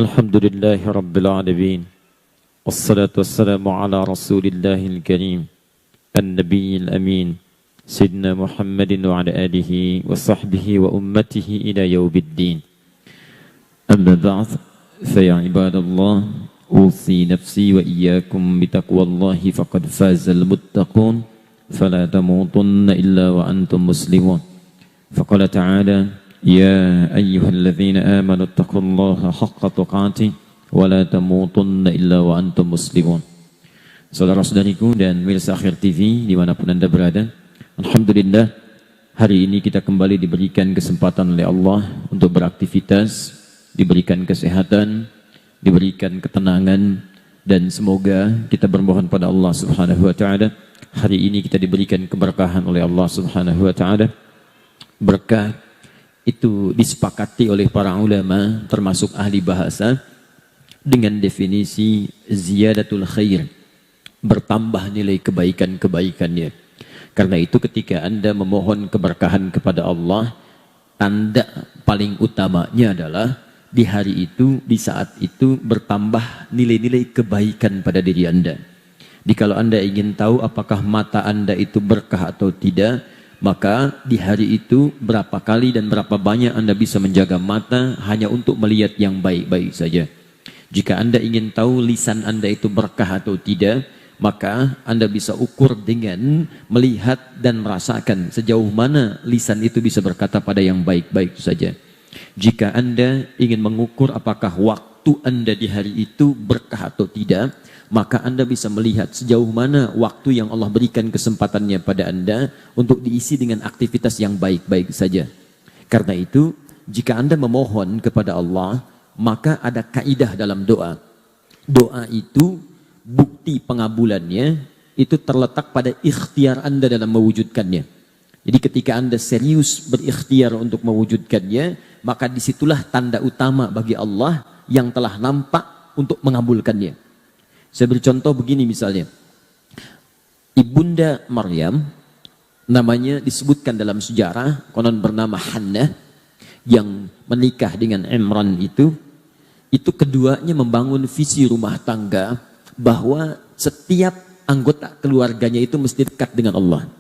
Alhamdulillahi Rabbil Alamin. Wassalatu wassalamu ala Rasulillahil Karim An-Nabiyil Amin Sayyidina Muhammadin wa ala alihi wa sahbihi wa ummatihi ila yawmiddin. Amma ba'd, fa ya ibadallah, usi nafsi wa iyyakum bitaqwallahi faqad fazal muttaqun fala tamutunna illa wa antum muslimun. Faqala ta'ala يا أيها الذين آمنوا اتقوا الله حق تقاته ولا تموتن إلا وأنتم مسلمون. Saudara-saudariku dan pemirsa Akhir TV dimanapun Anda berada, Alhamdulillah hari ini kita kembali diberikan kesempatan oleh Allah untuk beraktivitas, diberikan kesehatan, diberikan ketenangan, dan semoga kita bermohon pada Allah Subhanahu wa Ta'ala hari ini kita diberikan keberkahan oleh Allah Subhanahu wa Ta'ala. Berkah itu disepakati oleh para ulama termasuk ahli bahasa dengan definisi ziyadatul khair, bertambah nilai kebaikan-kebaikannya. Karena itu ketika Anda memohon keberkahan kepada Allah, tanda paling utamanya adalah di hari itu, di saat itu bertambah nilai-nilai kebaikan pada diri Anda. Jadi kalau Anda ingin tahu apakah mata Anda itu berkah atau tidak, maka di hari itu berapa kali dan berapa banyak Anda bisa menjaga mata hanya untuk melihat yang baik-baik saja. Jika Anda ingin tahu lisan Anda itu berkah atau tidak, maka Anda bisa ukur dengan melihat dan merasakan sejauh mana lisan itu bisa berkata pada yang baik-baik saja. Jika Anda ingin mengukur apakah waktu Anda di hari itu berkah atau tidak, maka Anda bisa melihat sejauh mana waktu yang Allah berikan kesempatannya pada Anda untuk diisi dengan aktivitas yang baik-baik saja. Karena itu, jika Anda memohon kepada Allah, maka ada kaidah dalam doa. Doa itu, bukti pengabulannya, itu terletak pada ikhtiar Anda dalam mewujudkannya. Jadi ketika Anda serius berikhtiar untuk mewujudkannya, maka disitulah tanda utama bagi Allah yang telah nampak untuk mengabulkannya. Saya beri contoh begini misalnya. Ibunda Maryam, namanya disebutkan dalam sejarah, konon bernama Hannah, yang menikah dengan Imran itu keduanya membangun visi rumah tangga bahwa setiap anggota keluarganya itu mesti dekat dengan Allah.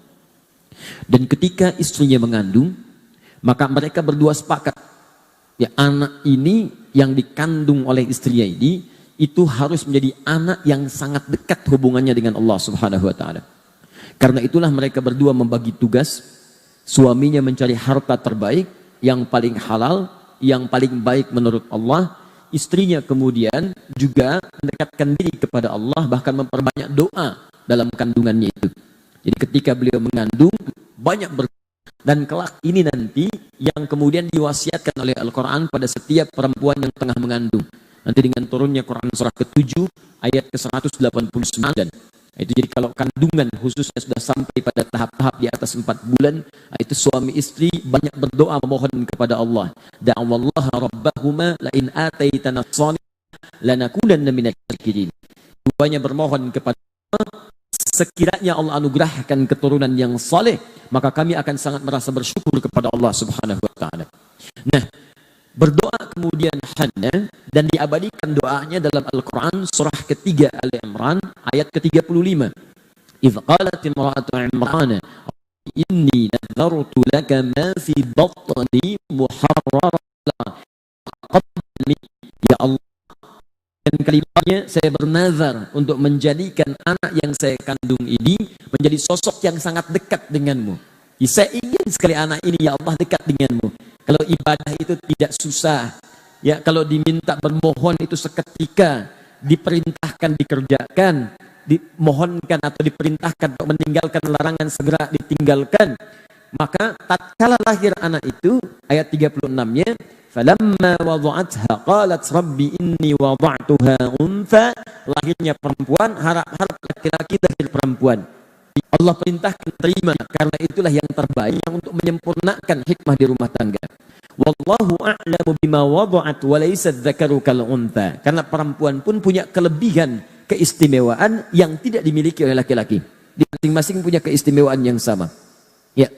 Dan ketika istrinya mengandung, maka mereka berdua sepakat, ya anak ini yang dikandung oleh istrinya ini, itu harus menjadi anak yang sangat dekat hubungannya dengan Allah Subhanahu wa Ta'ala. Karena itulah mereka berdua membagi tugas. Suaminya mencari harta terbaik, yang paling halal, yang paling baik menurut Allah. Istrinya kemudian juga mendekatkan diri kepada Allah, bahkan memperbanyak doa dalam kandungannya itu. Jadi ketika beliau mengandung, banyak dan kelak ini nanti yang kemudian diwasiatkan oleh Al-Quran pada setiap perempuan yang tengah mengandung. Nanti dengan turunnya Quran surah ke-7 ayat ke-189. Itu jadi kalau kandungan khususnya sudah sampai pada tahap-tahap di atas 4 bulan, itu suami istri banyak berdoa memohon kepada Allah. Da'awallaha rabbahuma la in ataitana salihan lanakunanna minasy syakirin. Duanya bermohon kepada Allah, sekiranya Allah anugerahkan keturunan yang saleh, maka kami akan sangat merasa bersyukur kepada Allah Subhanahu wa Ta'ala. Nah, berdoa kemudian Hannah, dan diabadikan doanya dalam Al-Quran surah ketiga Ali Imran ayat ke-35. Idh qalat imra'atu Imran inni nadhartu laka ma fi batni muharrara. Ya Allah, dan kalimatnya saya bernazar untuk menjadikan anak yang saya kandung ini menjadi sosok yang sangat dekat denganmu. Saya ingin sekali anak ini ya Allah dekat denganmu. Kalau ibadah itu tidak susah, ya kalau diminta bermohon itu seketika, diperintahkan dikerjakan, dimohonkan atau diperintahkan untuk meninggalkan larangan segera ditinggalkan. Maka tatkala lahir anak itu, ayat 36-nya, falamma wada'atha qalat rabbi inni wada'tuha untha, lahirnya perempuan, harap laki-laki lahir perempuan. Allah perintahkan terima, karena itulah yang terbaik yang untuk menyempurnakan hikmah di rumah tangga. Wallahu a'lamu bima wada'at wa laysa dzakaru kal untha. Karena perempuan pun punya kelebihan, keistimewaan yang tidak dimiliki oleh laki-laki. Masing-masing punya keistimewaan yang sama. Ya.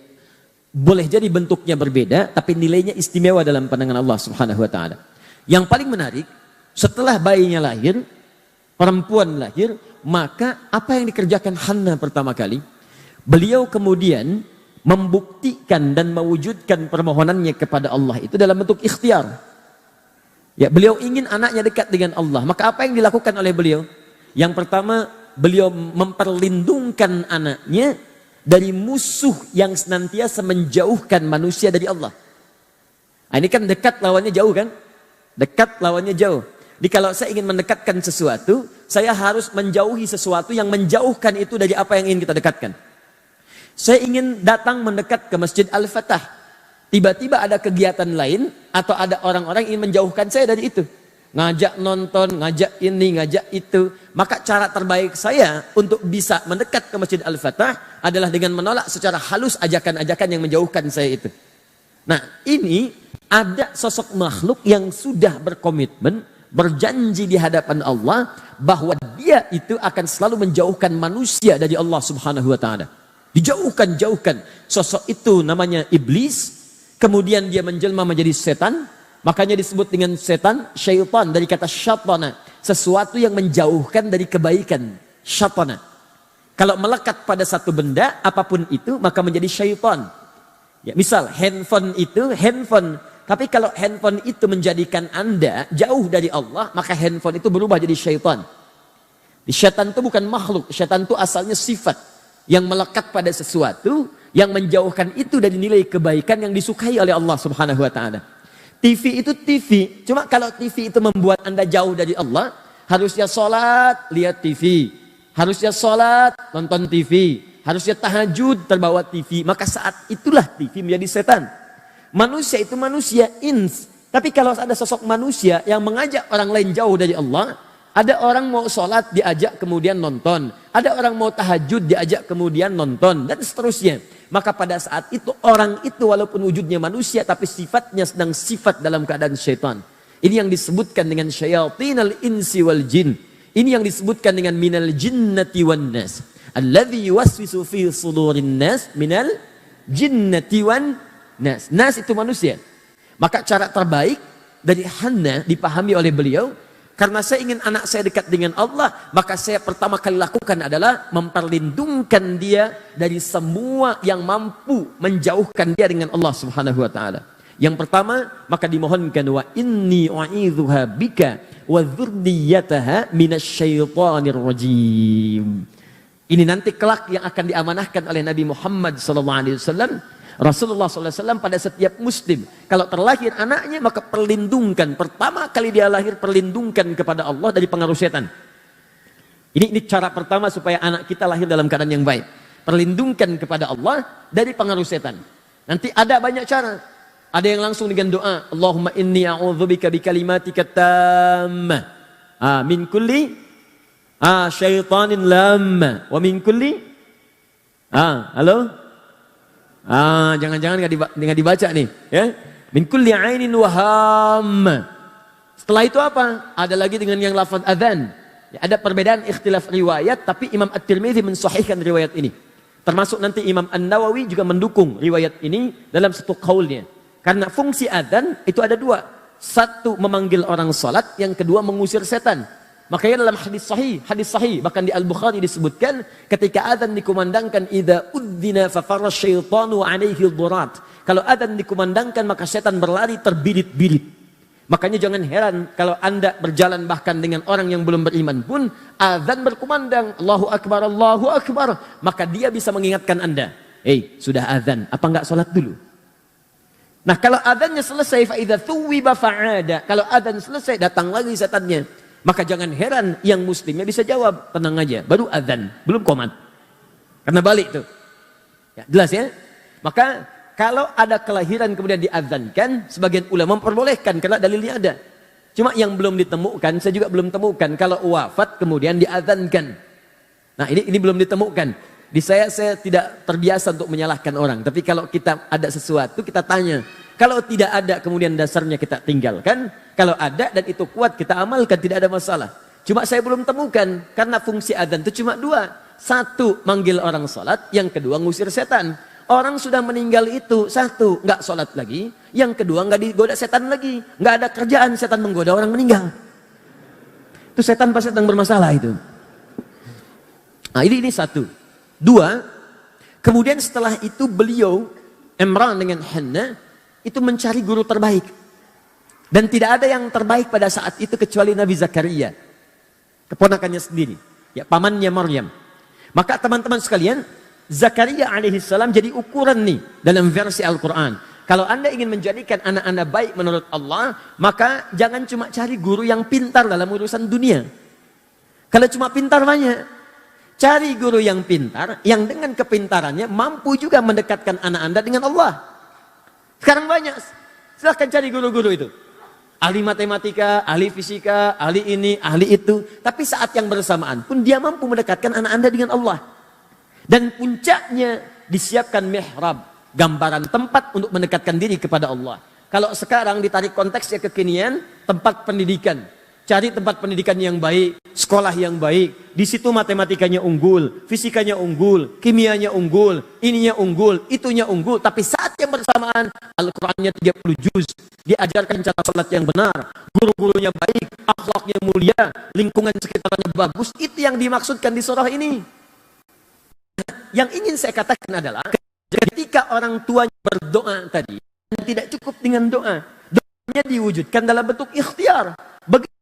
Boleh jadi bentuknya berbeda, tapi nilainya istimewa dalam pandangan Allah Subhanahu wa Ta'ala. Yang paling menarik, Setelah bayinya lahir, perempuan lahir, maka apa yang dikerjakan Hannah pertama kali? Beliau kemudian membuktikan dan mewujudkan permohonannya kepada Allah itu dalam bentuk ikhtiar. Ya, beliau ingin anaknya dekat dengan Allah. Maka apa yang dilakukan oleh beliau? Yang pertama, beliau memperlindungkan anaknya dari musuh yang senantiasa menjauhkan manusia dari Allah. Nah, ini kan dekat lawannya jauh kan? Dekat lawannya jauh. Jadi kalau saya ingin mendekatkan sesuatu, saya harus menjauhi sesuatu yang menjauhkan itu dari apa yang ingin kita dekatkan. Saya ingin datang mendekat ke Masjid Al-Fatah. Tiba-tiba ada kegiatan lain atau ada orang-orang ingin menjauhkan saya dari itu. Ngajak nonton, ngajak ini, ngajak itu. Maka cara terbaik saya untuk bisa mendekat ke Masjid Al-Fatah adalah dengan menolak secara halus ajakan-ajakan yang menjauhkan saya itu. Nah, ini ada sosok makhluk yang sudah berkomitmen, berjanji di hadapan Allah bahwa dia itu akan selalu menjauhkan manusia dari Allah Subhanahu wa taala. Dijauhkan-jauhkan. Sosok itu namanya iblis. Kemudian dia menjelma menjadi setan. Makanya disebut dengan setan, syaitan dari kata syatana. Sesuatu yang menjauhkan dari kebaikan. Syatana. Kalau melekat pada satu benda, apapun itu, maka menjadi syaitan. Ya, misal handphone itu, handphone. Tapi kalau handphone itu menjadikan Anda jauh dari Allah, maka handphone itu berubah jadi syaitan. Syaitan itu bukan makhluk. Syaitan itu asalnya sifat yang melekat pada sesuatu yang menjauhkan itu dari nilai kebaikan yang disukai oleh Allah Subhanahu wa taala. TV itu TV. Cuma kalau TV itu membuat Anda jauh dari Allah, harusnya sholat, lihat TV. Harusnya sholat, nonton TV. Harusnya tahajud, terbawa TV. Maka saat itulah TV menjadi setan. Manusia itu manusia, ins. Tapi kalau ada sosok manusia yang mengajak orang lain jauh dari Allah, ada orang mau sholat diajak kemudian nonton. Ada orang mau tahajud diajak kemudian nonton. Dan seterusnya. Maka pada saat itu orang itu walaupun wujudnya manusia tapi sifatnya sedang sifat dalam keadaan syaitan. Ini yang disebutkan dengan syayatinal insi wal jin. Ini yang disebutkan dengan minal jinnati wan nas. Alladhi yuwaswisu fi sudurin nas minal jinnati wan nas. Nas itu manusia. Maka cara terbaik dari Hannah dipahami oleh beliau. Karena saya ingin anak saya dekat dengan Allah, maka saya pertama kali lakukan adalah memperlindungkan dia dari semua yang mampu menjauhkan dia dengan Allah Subhanahu wa taala. Yang pertama, maka dimohonkan wa inni u'idzuha bika wa dzurriyyataha minasyaitonir rajim. Ini nanti kelak yang akan diamanahkan oleh Nabi Muhammad SAW. Rasulullah SAW pada setiap muslim, kalau terlahir anaknya maka perlindungkan. Pertama kali dia lahir, perlindungkan kepada Allah dari pengaruh setan. Ini cara pertama supaya anak kita lahir dalam keadaan yang baik. Perlindungkan kepada Allah dari pengaruh setan. Nanti ada banyak cara. Ada yang langsung dengan doa, Allahumma inni a'udzubika bikalimatika tammah min kulli syaitanin lamma wa min kulli halo? Jangan-jangan nggak dibaca nih, ya. Min kulli ainin waham. Setelah itu apa? Ada lagi dengan yang lafaz adzan. Ya, ada perbedaan ikhtilaf riwayat, tapi Imam At-Tirmidzi mensahihkan riwayat ini. Termasuk nanti Imam An-Nawawi juga mendukung riwayat ini dalam satu qaulnya. Karena fungsi adzan itu ada dua. Satu memanggil orang salat, yang kedua mengusir setan. Makanya dalam hadis sahih, bahkan di Al-Bukhari disebutkan ketika adzan dikumandangkan idza udzina fa farra syaitanu alaihi dhurat. Kalau adzan dikumandangkan maka setan berlari terbirit-birit. Makanya jangan heran kalau Anda berjalan bahkan dengan orang yang belum beriman pun adzan berkumandang Allahu akbar, maka dia bisa mengingatkan Anda, sudah adzan, apa enggak salat dulu? Nah, kalau adzannya selesai fa idza thuwiba fa'ada. Kalau adzan selesai datang lagi setannya. Maka jangan heran yang muslimnya bisa jawab, tenang aja, baru adzan, belum qomat. Karena balik tuh. Ya, jelas ya? Maka kalau ada kelahiran kemudian diadzankan, sebagian ulama memperbolehkan karena dalilnya ada. Cuma yang belum ditemukan, saya juga belum temukan kalau wafat kemudian diadzankan. Nah, ini belum ditemukan. Di saya tidak terbiasa untuk menyalahkan orang, tapi kalau kita ada sesuatu kita tanya. Kalau tidak ada kemudian dasarnya kita tinggalkan. Kalau ada dan itu kuat kita amalkan, tidak ada masalah. Cuma saya belum temukan karena fungsi adzan itu cuma dua. Satu, manggil orang salat. Yang kedua, ngusir setan. Orang sudah meninggal itu, satu, nggak salat lagi. Yang kedua, nggak digoda setan lagi. Nggak ada kerjaan setan menggoda orang meninggal. Itu setan pasti sedang bermasalah itu. Nah ini satu. Dua, kemudian setelah itu beliau, Imran dengan Hannah, itu mencari guru terbaik. Dan tidak ada yang terbaik pada saat itu kecuali Nabi Zakaria. Keponakannya sendiri. Ya, pamannya Maryam. Maka teman-teman sekalian, Zakaria alaihissalam jadi ukuran nih dalam versi Al-Quran. Kalau Anda ingin menjadikan anak Anda baik menurut Allah, maka jangan cuma cari guru yang pintar dalam urusan dunia. Kalau cuma pintar banyak, cari guru yang pintar, yang dengan kepintarannya mampu juga mendekatkan anak Anda dengan Allah. Sekarang banyak, silahkan cari guru-guru itu. Ahli matematika, ahli fisika, ahli ini, ahli itu. Tapi saat yang bersamaan pun dia mampu mendekatkan anak Anda dengan Allah. Dan puncaknya disiapkan mihrab, gambaran tempat untuk mendekatkan diri kepada Allah. Kalau sekarang ditarik konteksnya kekinian, tempat pendidikan. Cari tempat pendidikan yang baik, sekolah yang baik. Di situ matematikanya unggul, fisikanya unggul, kimianya unggul, ininya unggul, itunya unggul. Tapi saat yang bersamaan, Al-Qurannya 30 juz. Diajarkan cara salat yang benar, guru-gurunya baik, akhlaknya mulia, lingkungan sekitarnya bagus. Itu yang dimaksudkan di surah ini. Yang ingin saya katakan adalah, ketika orang tuanya berdoa tadi, tidak cukup dengan doa. Doanya diwujudkan dalam bentuk ikhtiar. Begitu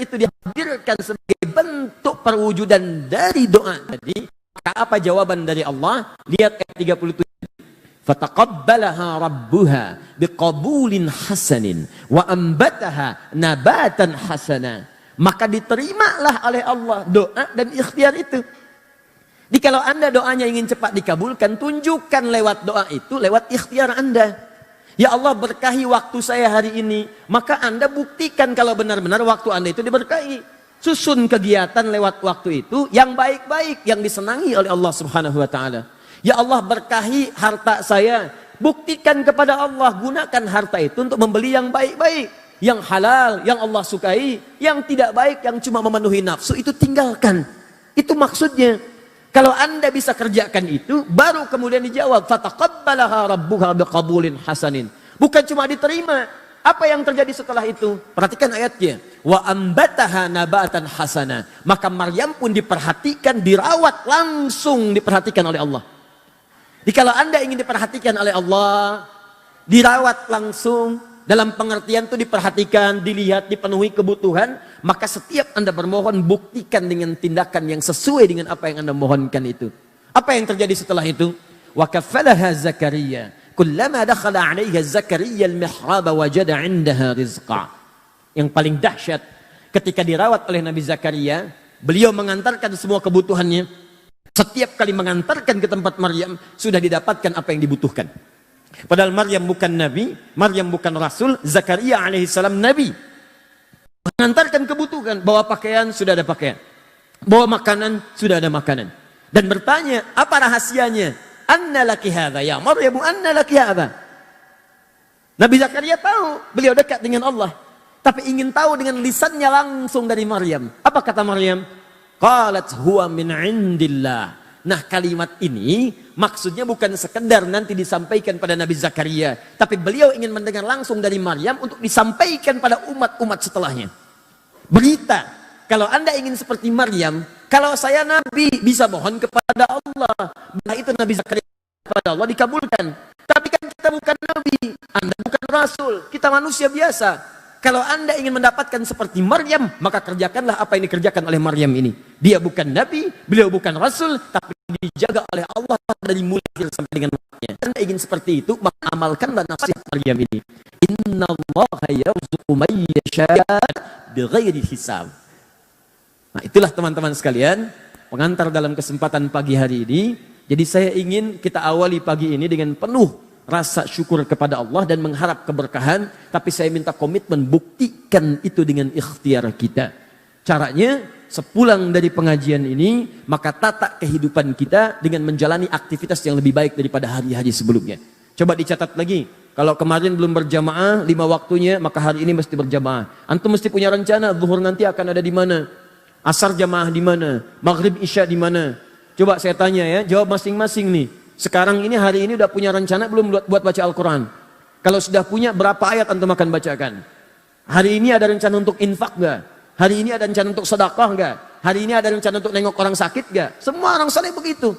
itu dihadirkan sebagai bentuk perwujudan dari doa tadi, maka apa jawaban dari Allah? Lihat ayat 37. Fataqabbalaha rabbuha biqabulin hasanin wa ambataha nabatan hasana. Maka diterimalah oleh Allah doa dan ikhtiar itu. Jadi kalau Anda doanya ingin cepat dikabulkan, tunjukkan lewat doa itu, lewat ikhtiar Anda. Ya Allah, berkahi waktu saya hari ini. Maka Anda buktikan kalau benar-benar waktu Anda itu diberkahi. Susun kegiatan lewat waktu itu yang baik-baik, yang disenangi oleh Allah Subhanahu wa taala. Ya Allah, berkahi harta saya. Buktikan kepada Allah, gunakan harta itu untuk membeli yang baik-baik, yang halal, yang Allah sukai. Yang tidak baik, yang cuma memenuhi nafsu, itu tinggalkan. Itu maksudnya. Kalau Anda bisa kerjakan itu, baru kemudian dijawab, fataqabbalaha rabbuha biqabulin hasanin. Bukan cuma diterima. Apa yang terjadi setelah itu? Perhatikan ayatnya. Wa ambataha nabatan hasana. Maka Maryam pun diperhatikan, dirawat langsung diperhatikan oleh Allah. Jadi kalau Anda ingin diperhatikan oleh Allah, dirawat langsung, dalam pengertian itu diperhatikan, dilihat, dipenuhi kebutuhan, maka setiap Anda bermohon, buktikan dengan tindakan yang sesuai dengan apa yang Anda mohonkan itu. Apa yang terjadi setelah itu? Wa kafalaha Zakaria, kullama dakhala 'alaiha Zakaria al-mihrab wajada 'indaha rizqa. Yang paling dahsyat, ketika dirawat oleh Nabi Zakaria, beliau mengantarkan semua kebutuhannya. Setiap kali mengantarkan ke tempat Maryam, sudah didapatkan apa yang dibutuhkan. Padahal Maryam bukan Nabi, Maryam bukan Rasul, Zakaria alaihissalam Nabi. Mengantarkan kebutuhan, bawa pakaian, sudah ada pakaian. Bawa makanan, sudah ada makanan. Dan bertanya, apa rahasianya? Anna laki hadha, ya Maryam, anna laki hadha. Nabi Zakaria tahu, beliau dekat dengan Allah. Tapi ingin tahu dengan lisannya langsung dari Maryam. Apa kata Maryam? Qalat huwa min indillah. Nah, kalimat ini maksudnya bukan sekedar nanti disampaikan pada Nabi Zakaria, tapi beliau ingin mendengar langsung dari Maryam untuk disampaikan pada umat-umat setelahnya. Berita, kalau Anda ingin seperti Maryam, kalau saya Nabi bisa mohon kepada Allah, nah itu Nabi Zakaria kepada Allah dikabulkan. Tapi kan kita bukan Nabi, Anda bukan Rasul, kita manusia biasa. Kalau Anda ingin mendapatkan seperti Maryam, maka kerjakanlah apa yang dikerjakan oleh Maryam ini. Dia bukan Nabi, beliau bukan Rasul, tapi dijaga oleh Allah dari mulai sampai dengan matinya. Anda ingin seperti itu, maka amalkanlah nasihat Maryam ini. Innallaha yarzuqu man yasha' bighairi hisab. Nah, itulah teman-teman sekalian, pengantar dalam kesempatan pagi hari ini. Jadi saya ingin kita awali pagi ini dengan penuh rasa syukur kepada Allah dan mengharap keberkahan, tapi saya minta komitmen, buktikan itu dengan ikhtiar kita. Caranya, sepulang dari pengajian ini, maka tata kehidupan kita dengan menjalani aktivitas yang lebih baik daripada hari-hari sebelumnya. Coba dicatat lagi, kalau kemarin belum berjamaah 5 waktunya, maka hari ini mesti berjamaah. Antum mesti punya rencana, zuhur nanti akan ada di mana, asar jamaah di mana, maghrib isya di mana. Coba saya tanya ya, jawab masing-masing nih. Sekarang ini, hari ini udah punya rencana belum buat baca Al-Quran? Kalau sudah punya, berapa ayat antum akan bacakan? Hari ini ada rencana untuk infak gak? Hari ini ada rencana untuk sedekah enggak? Hari ini ada rencana untuk nengok orang sakit enggak? Semua orang saleh begitu.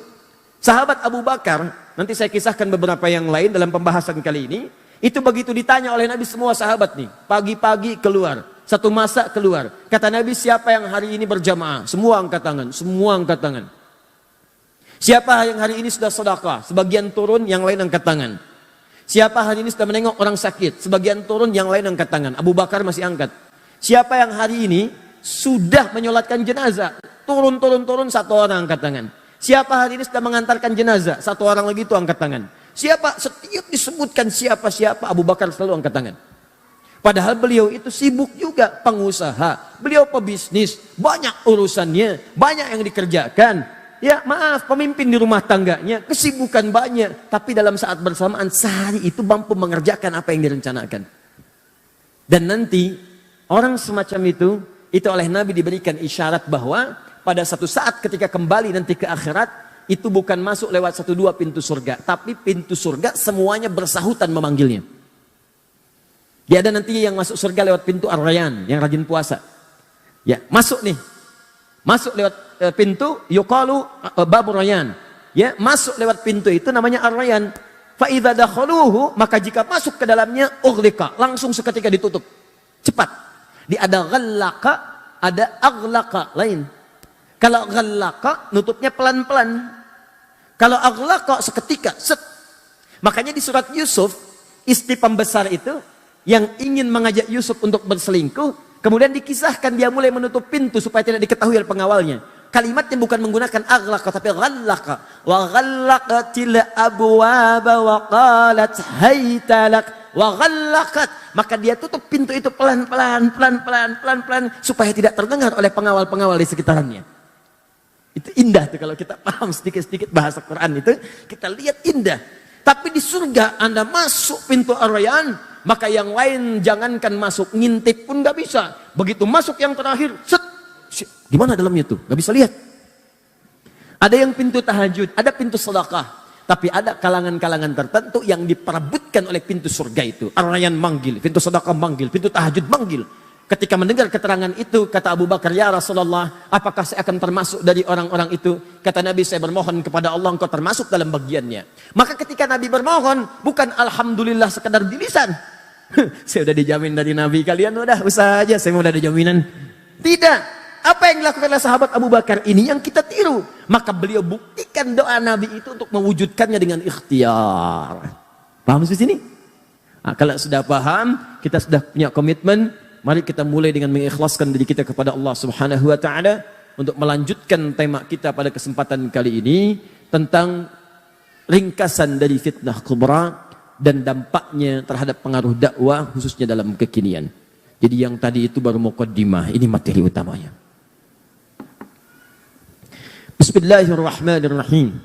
Sahabat Abu Bakar, nanti saya kisahkan beberapa yang lain dalam pembahasan kali ini. Itu begitu ditanya oleh Nabi semua sahabat nih, pagi-pagi keluar, satu masa keluar. Kata Nabi, siapa yang hari ini berjamaah? Semua angkat tangan, semua angkat tangan. Siapa yang hari ini sudah sedekah? Sebagian turun, yang lain angkat tangan. Siapa hari ini sudah menengok orang sakit? Sebagian turun, yang lain angkat tangan. Abu Bakar masih angkat. Siapa yang hari ini sudah menyolatkan jenazah? Turun, satu orang angkat tangan. Siapa hari ini sudah mengantarkan jenazah? Satu orang lagi itu angkat tangan. Siapa? Setiap disebutkan siapa-siapa, Abu Bakar selalu angkat tangan. Padahal beliau itu sibuk juga, pengusaha. Beliau pebisnis, banyak urusannya, banyak yang dikerjakan. Ya maaf, pemimpin di rumah tangganya, kesibukan banyak. Tapi dalam saat bersamaan, sehari itu mampu mengerjakan apa yang direncanakan. Dan nanti, orang semacam itu oleh Nabi diberikan isyarat bahwa pada satu saat ketika kembali nanti ke akhirat, itu bukan masuk lewat 1-2 pintu surga, tapi pintu surga semuanya bersahutan memanggilnya. Dia ada nanti yang masuk surga lewat pintu Ar-Rayyan, yang rajin puasa. Ya, masuk nih. Masuk lewat pintu yuqalu babur Rayyan. Ya, masuk lewat pintu itu namanya Ar-Rayyan. Fa idza dakhaluhu, maka jika masuk ke dalamnya ughliqa, langsung seketika ditutup. Cepat. Dia ada ghallaqa, ada aghlaqa lain. Kalau ghallaqa nutupnya pelan-pelan. Kalau aghlaqa seketika, set. Makanya di surat Yusuf, istri pembesar itu yang ingin mengajak Yusuf untuk berselingkuh, kemudian dikisahkan dia mulai menutup pintu supaya tidak diketahui oleh pengawalnya. Kalimatnya bukan menggunakan aghlaqa tapi ghallaqa. Wa ghallaqatil abwaba wa qalat haytalak wa ghallaqat. Maka dia tutup pintu itu pelan-pelan supaya tidak terdengar oleh pengawal-pengawal di sekitarnya. Itu indah tuh kalau kita paham sedikit-sedikit bahasa Quran itu, kita lihat indah. Tapi di surga Anda masuk pintu Ar-Rayyan, maka yang lain jangankan masuk, ngintip pun gak bisa. Begitu masuk yang terakhir, set. Gimana dalamnya tuh? Gak bisa lihat. Ada yang pintu tahajud, ada pintu sedekah. Tapi ada kalangan-kalangan tertentu yang diperebutkan oleh pintu surga itu. Ar-Rayyan manggil, pintu sedekah manggil, pintu tahajud manggil. Ketika mendengar keterangan itu, kata Abu Bakar, ya Rasulullah, apakah saya akan termasuk dari orang-orang itu? Kata Nabi, saya bermohon kepada Allah, engkau termasuk dalam bagiannya. Maka ketika Nabi bermohon, bukan alhamdulillah sekedar di lisan. Saya udah dijamin dari Nabi, kalian udah usaha aja, saya mau udah ada jaminan. Tidak. Apa yang dilakukan oleh sahabat Abu Bakar ini yang kita tiru. Maka beliau buktikan doa Nabi itu untuk mewujudkannya dengan ikhtiar. Paham di sini? Nah, kalau sudah paham, kita sudah punya komitmen. Mari kita mulai dengan mengikhlaskan diri kita kepada Allah Subhanahu wa taala untuk melanjutkan tema kita pada kesempatan kali ini tentang ringkasan dari fitnah kubra dan dampaknya terhadap pengaruh dakwah khususnya dalam kekinian. Jadi yang tadi itu baru muqaddimah, ini materi utamanya. Bismillahirrahmanirrahim.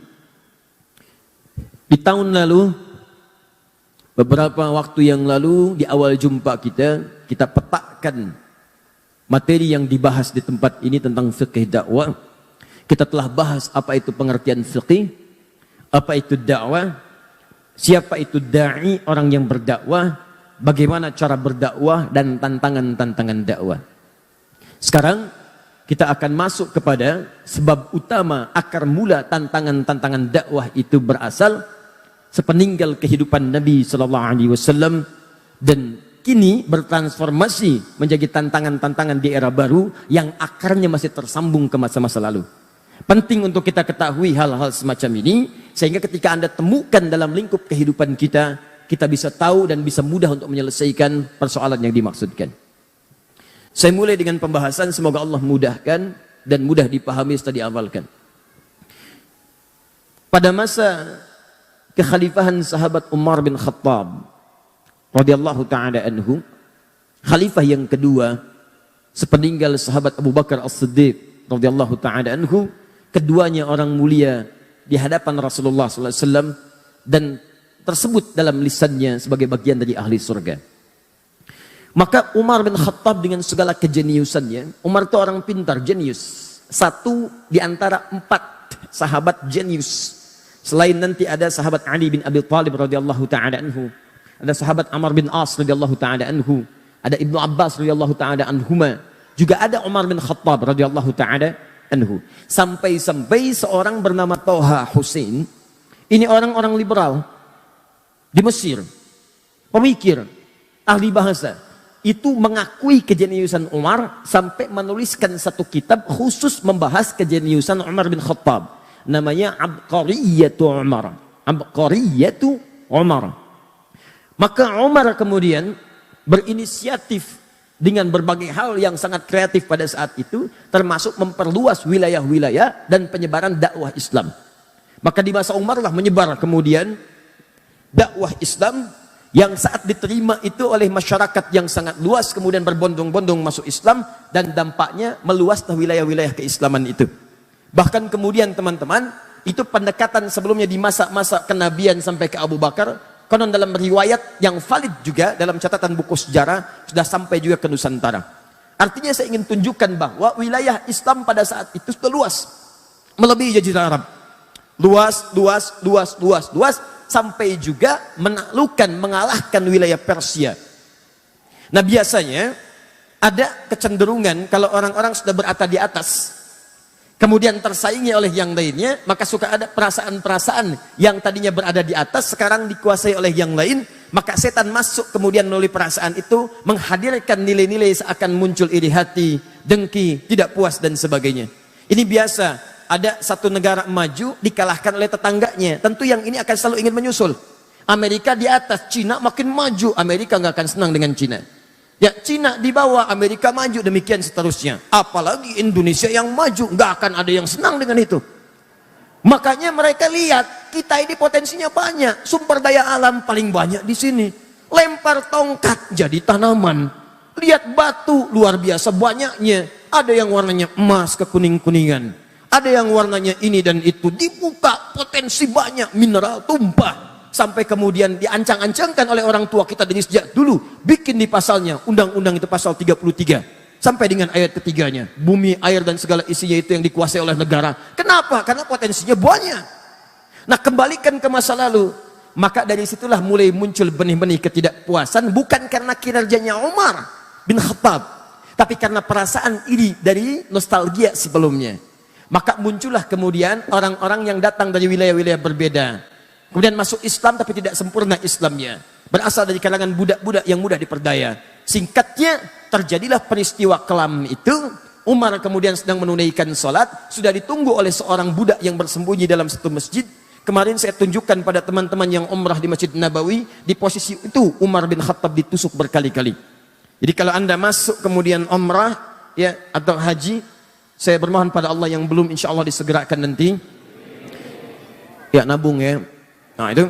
Di tahun lalu, beberapa waktu yang lalu, di awal jumpa kita petakan materi yang dibahas di tempat ini tentang fiqh dakwah. Kita telah bahas apa itu pengertian fiqh, apa itu dakwah, siapa itu da'i, orang yang berdakwah, bagaimana cara berdakwah dan tantangan-tantangan dakwah. Sekarang kita akan masuk kepada sebab utama akar mula tantangan-tantangan dakwah itu berasal sepeninggal kehidupan Nabi SAW dan kini bertransformasi menjadi tantangan-tantangan di era baru yang akarnya masih tersambung ke masa-masa lalu. Penting untuk kita ketahui hal-hal semacam ini sehingga ketika Anda temukan dalam lingkup kehidupan kita, kita bisa tahu dan bisa mudah untuk menyelesaikan persoalan yang dimaksudkan. Saya mulai dengan pembahasan, semoga Allah mudahkan dan mudah dipahami setelah diamalkan. Pada masa kekhalifahan sahabat Umar bin Khattab radhiyallahu taala anhu, khalifah yang kedua sepeninggal sahabat Abu Bakar As-Siddiq radhiyallahu taala anhu, keduanya orang mulia di hadapan Rasulullah sallallahu alaihi wasallam dan tersebut dalam lisannya sebagai bagian dari ahli surga. Maka Umar bin Khattab dengan segala kejeniusannya, Umar itu orang pintar, jenius. Satu di antara 4 sahabat jenius. Selain nanti ada sahabat Ali bin Abi Thalib radhiyallahu taala anhu, ada sahabat Amr bin As radhiyallahu taala anhu, ada Ibnu Abbas radhiyallahu taala anhuma, juga ada Umar bin Khattab radhiyallahu taala anhu. Sampai-sampai seorang bernama Toha Hussein, ini orang-orang liberal di Mesir, pemikir, ahli bahasa, itu mengakui kejeniusan Umar sampai menuliskan satu kitab khusus membahas kejeniusan Umar bin Khattab. Namanya Abqariyatu Umar. Abqariyatu Umar. Maka Umar kemudian berinisiatif dengan berbagai hal yang sangat kreatif pada saat itu, termasuk memperluas wilayah-wilayah dan penyebaran dakwah Islam. Maka di masa Umar lah menyebar kemudian dakwah Islam yang saat diterima itu oleh masyarakat yang sangat luas, kemudian berbondong-bondong masuk Islam, dan dampaknya meluaslah wilayah-wilayah keislaman itu. Bahkan kemudian teman-teman, itu pendekatan sebelumnya di masa-masa kenabian sampai ke Abu Bakar, konon dalam riwayat yang valid juga dalam catatan buku sejarah sudah sampai juga ke Nusantara. Artinya saya ingin tunjukkan bahwa wilayah Islam pada saat itu sudah luas, melebihi Jazirah Arab. Luas, sampai juga menaklukkan, mengalahkan wilayah Persia. Nah biasanya ada kecenderungan kalau orang-orang sudah berada di atas, kemudian tersaingi oleh yang lainnya, maka suka ada perasaan-perasaan yang tadinya berada di atas, sekarang dikuasai oleh yang lain, maka setan masuk kemudian melalui perasaan itu, menghadirkan nilai-nilai seakan muncul iri hati, dengki, tidak puas, dan sebagainya. Ini biasa. Ada satu negara maju dikalahkan oleh tetangganya, tentu yang ini akan selalu ingin menyusul. Amerika di atas, Cina makin maju, Amerika nggak akan senang dengan Cina. Ya, Cina di bawah, Amerika maju, demikian seterusnya. Apalagi Indonesia yang maju, nggak akan ada yang senang dengan itu. Makanya mereka lihat kita ini potensinya banyak, sumber daya alam paling banyak di sini. Lempar tongkat jadi tanaman. Lihat batu luar biasa banyaknya. Ada yang warnanya emas kekuning-kuningan. Ada yang warnanya ini dan itu, dibuka potensi banyak, mineral tumpah. Sampai kemudian diancang-ancangkan oleh orang tua kita dari sejak dulu. Bikin di pasalnya, undang-undang itu pasal 33. Sampai dengan ayat ketiganya. Bumi, air dan segala isinya itu yang dikuasai oleh negara. Kenapa? Karena potensinya banyak. Nah kembalikan ke masa lalu. Maka dari situlah mulai muncul benih-benih ketidakpuasan. Bukan karena kinerjanya Umar bin Khattab, tapi karena perasaan iri dari nostalgia sebelumnya. Maka muncullah kemudian orang-orang yang datang dari wilayah-wilayah berbeda. Kemudian masuk Islam tapi tidak sempurna Islamnya. Berasal dari kalangan budak-budak yang mudah diperdaya. Singkatnya, terjadilah peristiwa kelam itu. Umar kemudian sedang menunaikan sholat. Sudah ditunggu oleh seorang budak yang bersembunyi dalam satu masjid. Kemarin saya tunjukkan pada teman-teman yang umrah di Masjid Nabawi. Di posisi itu Umar bin Khattab ditusuk berkali-kali. Jadi kalau anda masuk kemudian umrah ya, atau haji, saya bermohon pada Allah yang belum insya Allah disegerakan nanti, ya nabung ya. Nah itu,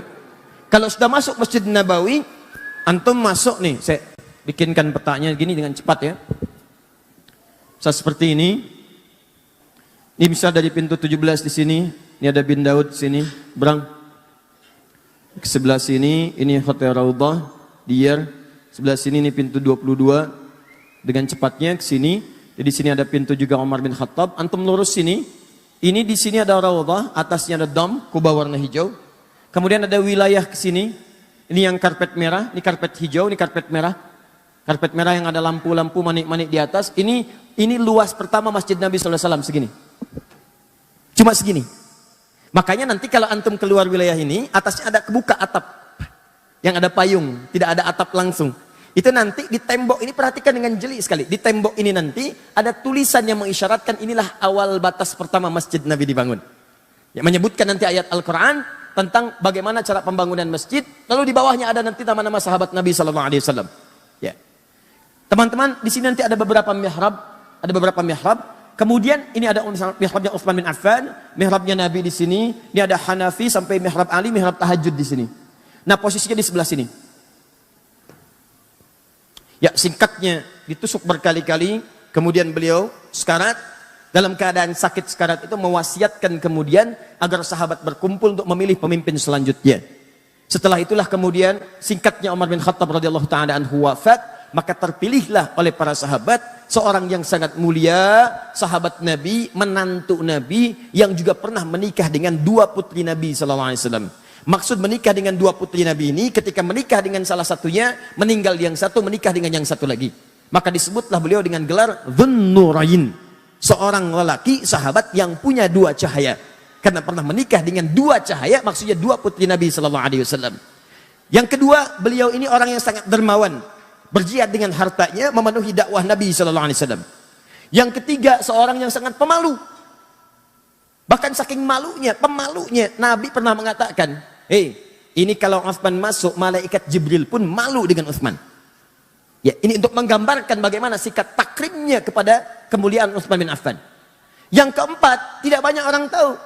kalau sudah masuk Masjid Nabawi, antum masuk nih, saya bikinkan petanya gini dengan cepat ya. Bisa seperti ini. Ini bisa dari pintu 17 di sini. Ini ada bin Daud di sini, berang. Ke sebelah sini, ini Hotel Raudhah, Diyar. Sebelah sini ini pintu 22. Dengan cepatnya ke sini. Jadi di sini ada pintu juga Umar bin Khattab. Antum lurus sini. Ini di sini ada Raudhah, atasnya ada dom, kubah warna hijau. Kemudian ada wilayah ke sini. Ini yang karpet merah, ini karpet hijau, ini karpet merah. Karpet merah yang ada lampu-lampu manik-manik di atas. Ini luas pertama Masjid Nabi SAW segini. Cuma segini. Makanya nanti kalau antum keluar wilayah ini, atasnya ada kebuka atap. Yang ada payung, tidak ada atap langsung. Itu nanti di tembok ini, perhatikan dengan jeli sekali. Di tembok ini nanti ada tulisan yang mengisyaratkan inilah awal batas pertama Masjid Nabi dibangun. Yang menyebutkan nanti ayat Al-Quran tentang bagaimana cara pembangunan masjid. Lalu di bawahnya ada nanti nama-nama sahabat Nabi SAW. Ya. Teman-teman, di sini nanti ada beberapa mihrab. Ada beberapa mihrab. Kemudian ini ada mihrabnya Utsman bin Affan, mihrabnya Nabi di sini. Ini ada Hanafi sampai mihrab Ali, mihrab tahajud di sini. Nah posisinya di sebelah sini. Ya singkatnya ditusuk berkali-kali, kemudian beliau sekarat, dalam keadaan sakit sekarat itu mewasiatkan kemudian agar sahabat berkumpul untuk memilih pemimpin selanjutnya. Setelah itulah kemudian singkatnya Umar bin Khattab radhiyallahu taala anhu wafat, maka terpilihlah oleh para sahabat seorang yang sangat mulia, sahabat Nabi, menantu Nabi yang juga pernah menikah dengan dua putri Nabi sallallahu alaihi wasallam. Maksud menikah dengan dua putri Nabi ini, ketika menikah dengan salah satunya, meninggal yang satu, menikah dengan yang satu lagi. Maka disebutlah beliau dengan gelar Dzunnurain, seorang lelaki sahabat yang punya dua cahaya. Karena pernah menikah dengan dua cahaya, maksudnya dua putri Nabi sallallahu alaihi wasallam. Yang kedua, beliau ini orang yang sangat dermawan, berjihad dengan hartanya memenuhi dakwah Nabi sallallahu alaihi wasallam. Yang ketiga, seorang yang sangat pemalu. Bahkan saking malunya, pemalunya, Nabi pernah mengatakan, ini kalau Utsman masuk, malaikat Jibril pun malu dengan Utsman. Ya, ini untuk menggambarkan bagaimana sikap takrimnya kepada kemuliaan Utsman bin Affan. Yang keempat, tidak banyak orang tahu.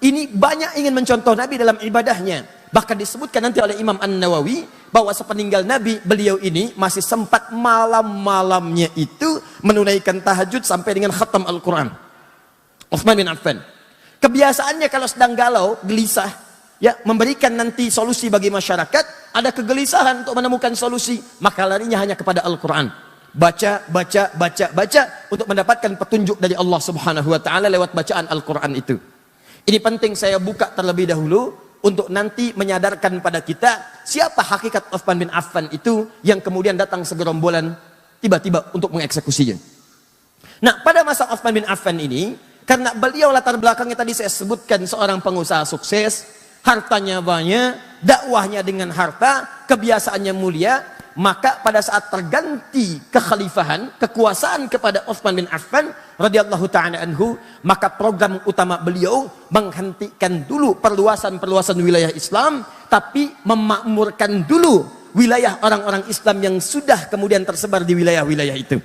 Ini banyak ingin mencontoh Nabi dalam ibadahnya. Bahkan disebutkan nanti oleh Imam An-Nawawi bahwa sepeninggal Nabi, beliau ini masih sempat malam-malamnya itu menunaikan tahajud sampai dengan khatam Al-Quran. Utsman bin Affan. Kebiasaannya kalau sedang galau, gelisah, ya, memberikan nanti solusi bagi masyarakat, ada kegelisahan untuk menemukan solusi, maka larinya hanya kepada Al-Quran. Baca untuk mendapatkan petunjuk dari Allah Subhanahu wa taala lewat bacaan Al-Quran itu. Ini penting saya buka terlebih dahulu untuk nanti menyadarkan pada kita siapa hakikat Utsman bin Affan itu yang kemudian datang segerombolan tiba-tiba untuk mengeksekusinya. Nah, pada masa Utsman bin Affan ini, karena beliau latar belakangnya tadi saya sebutkan seorang pengusaha sukses, hartanya banyak, dakwahnya dengan harta, kebiasaannya mulia, maka pada saat terganti kekhalifahan, kekuasaan kepada Utsman bin Affan radhiyallahu ta'ala anhu, maka program utama beliau menghentikan dulu perluasan wilayah Islam, tapi memakmurkan dulu wilayah orang-orang Islam yang sudah kemudian tersebar di wilayah-wilayah itu.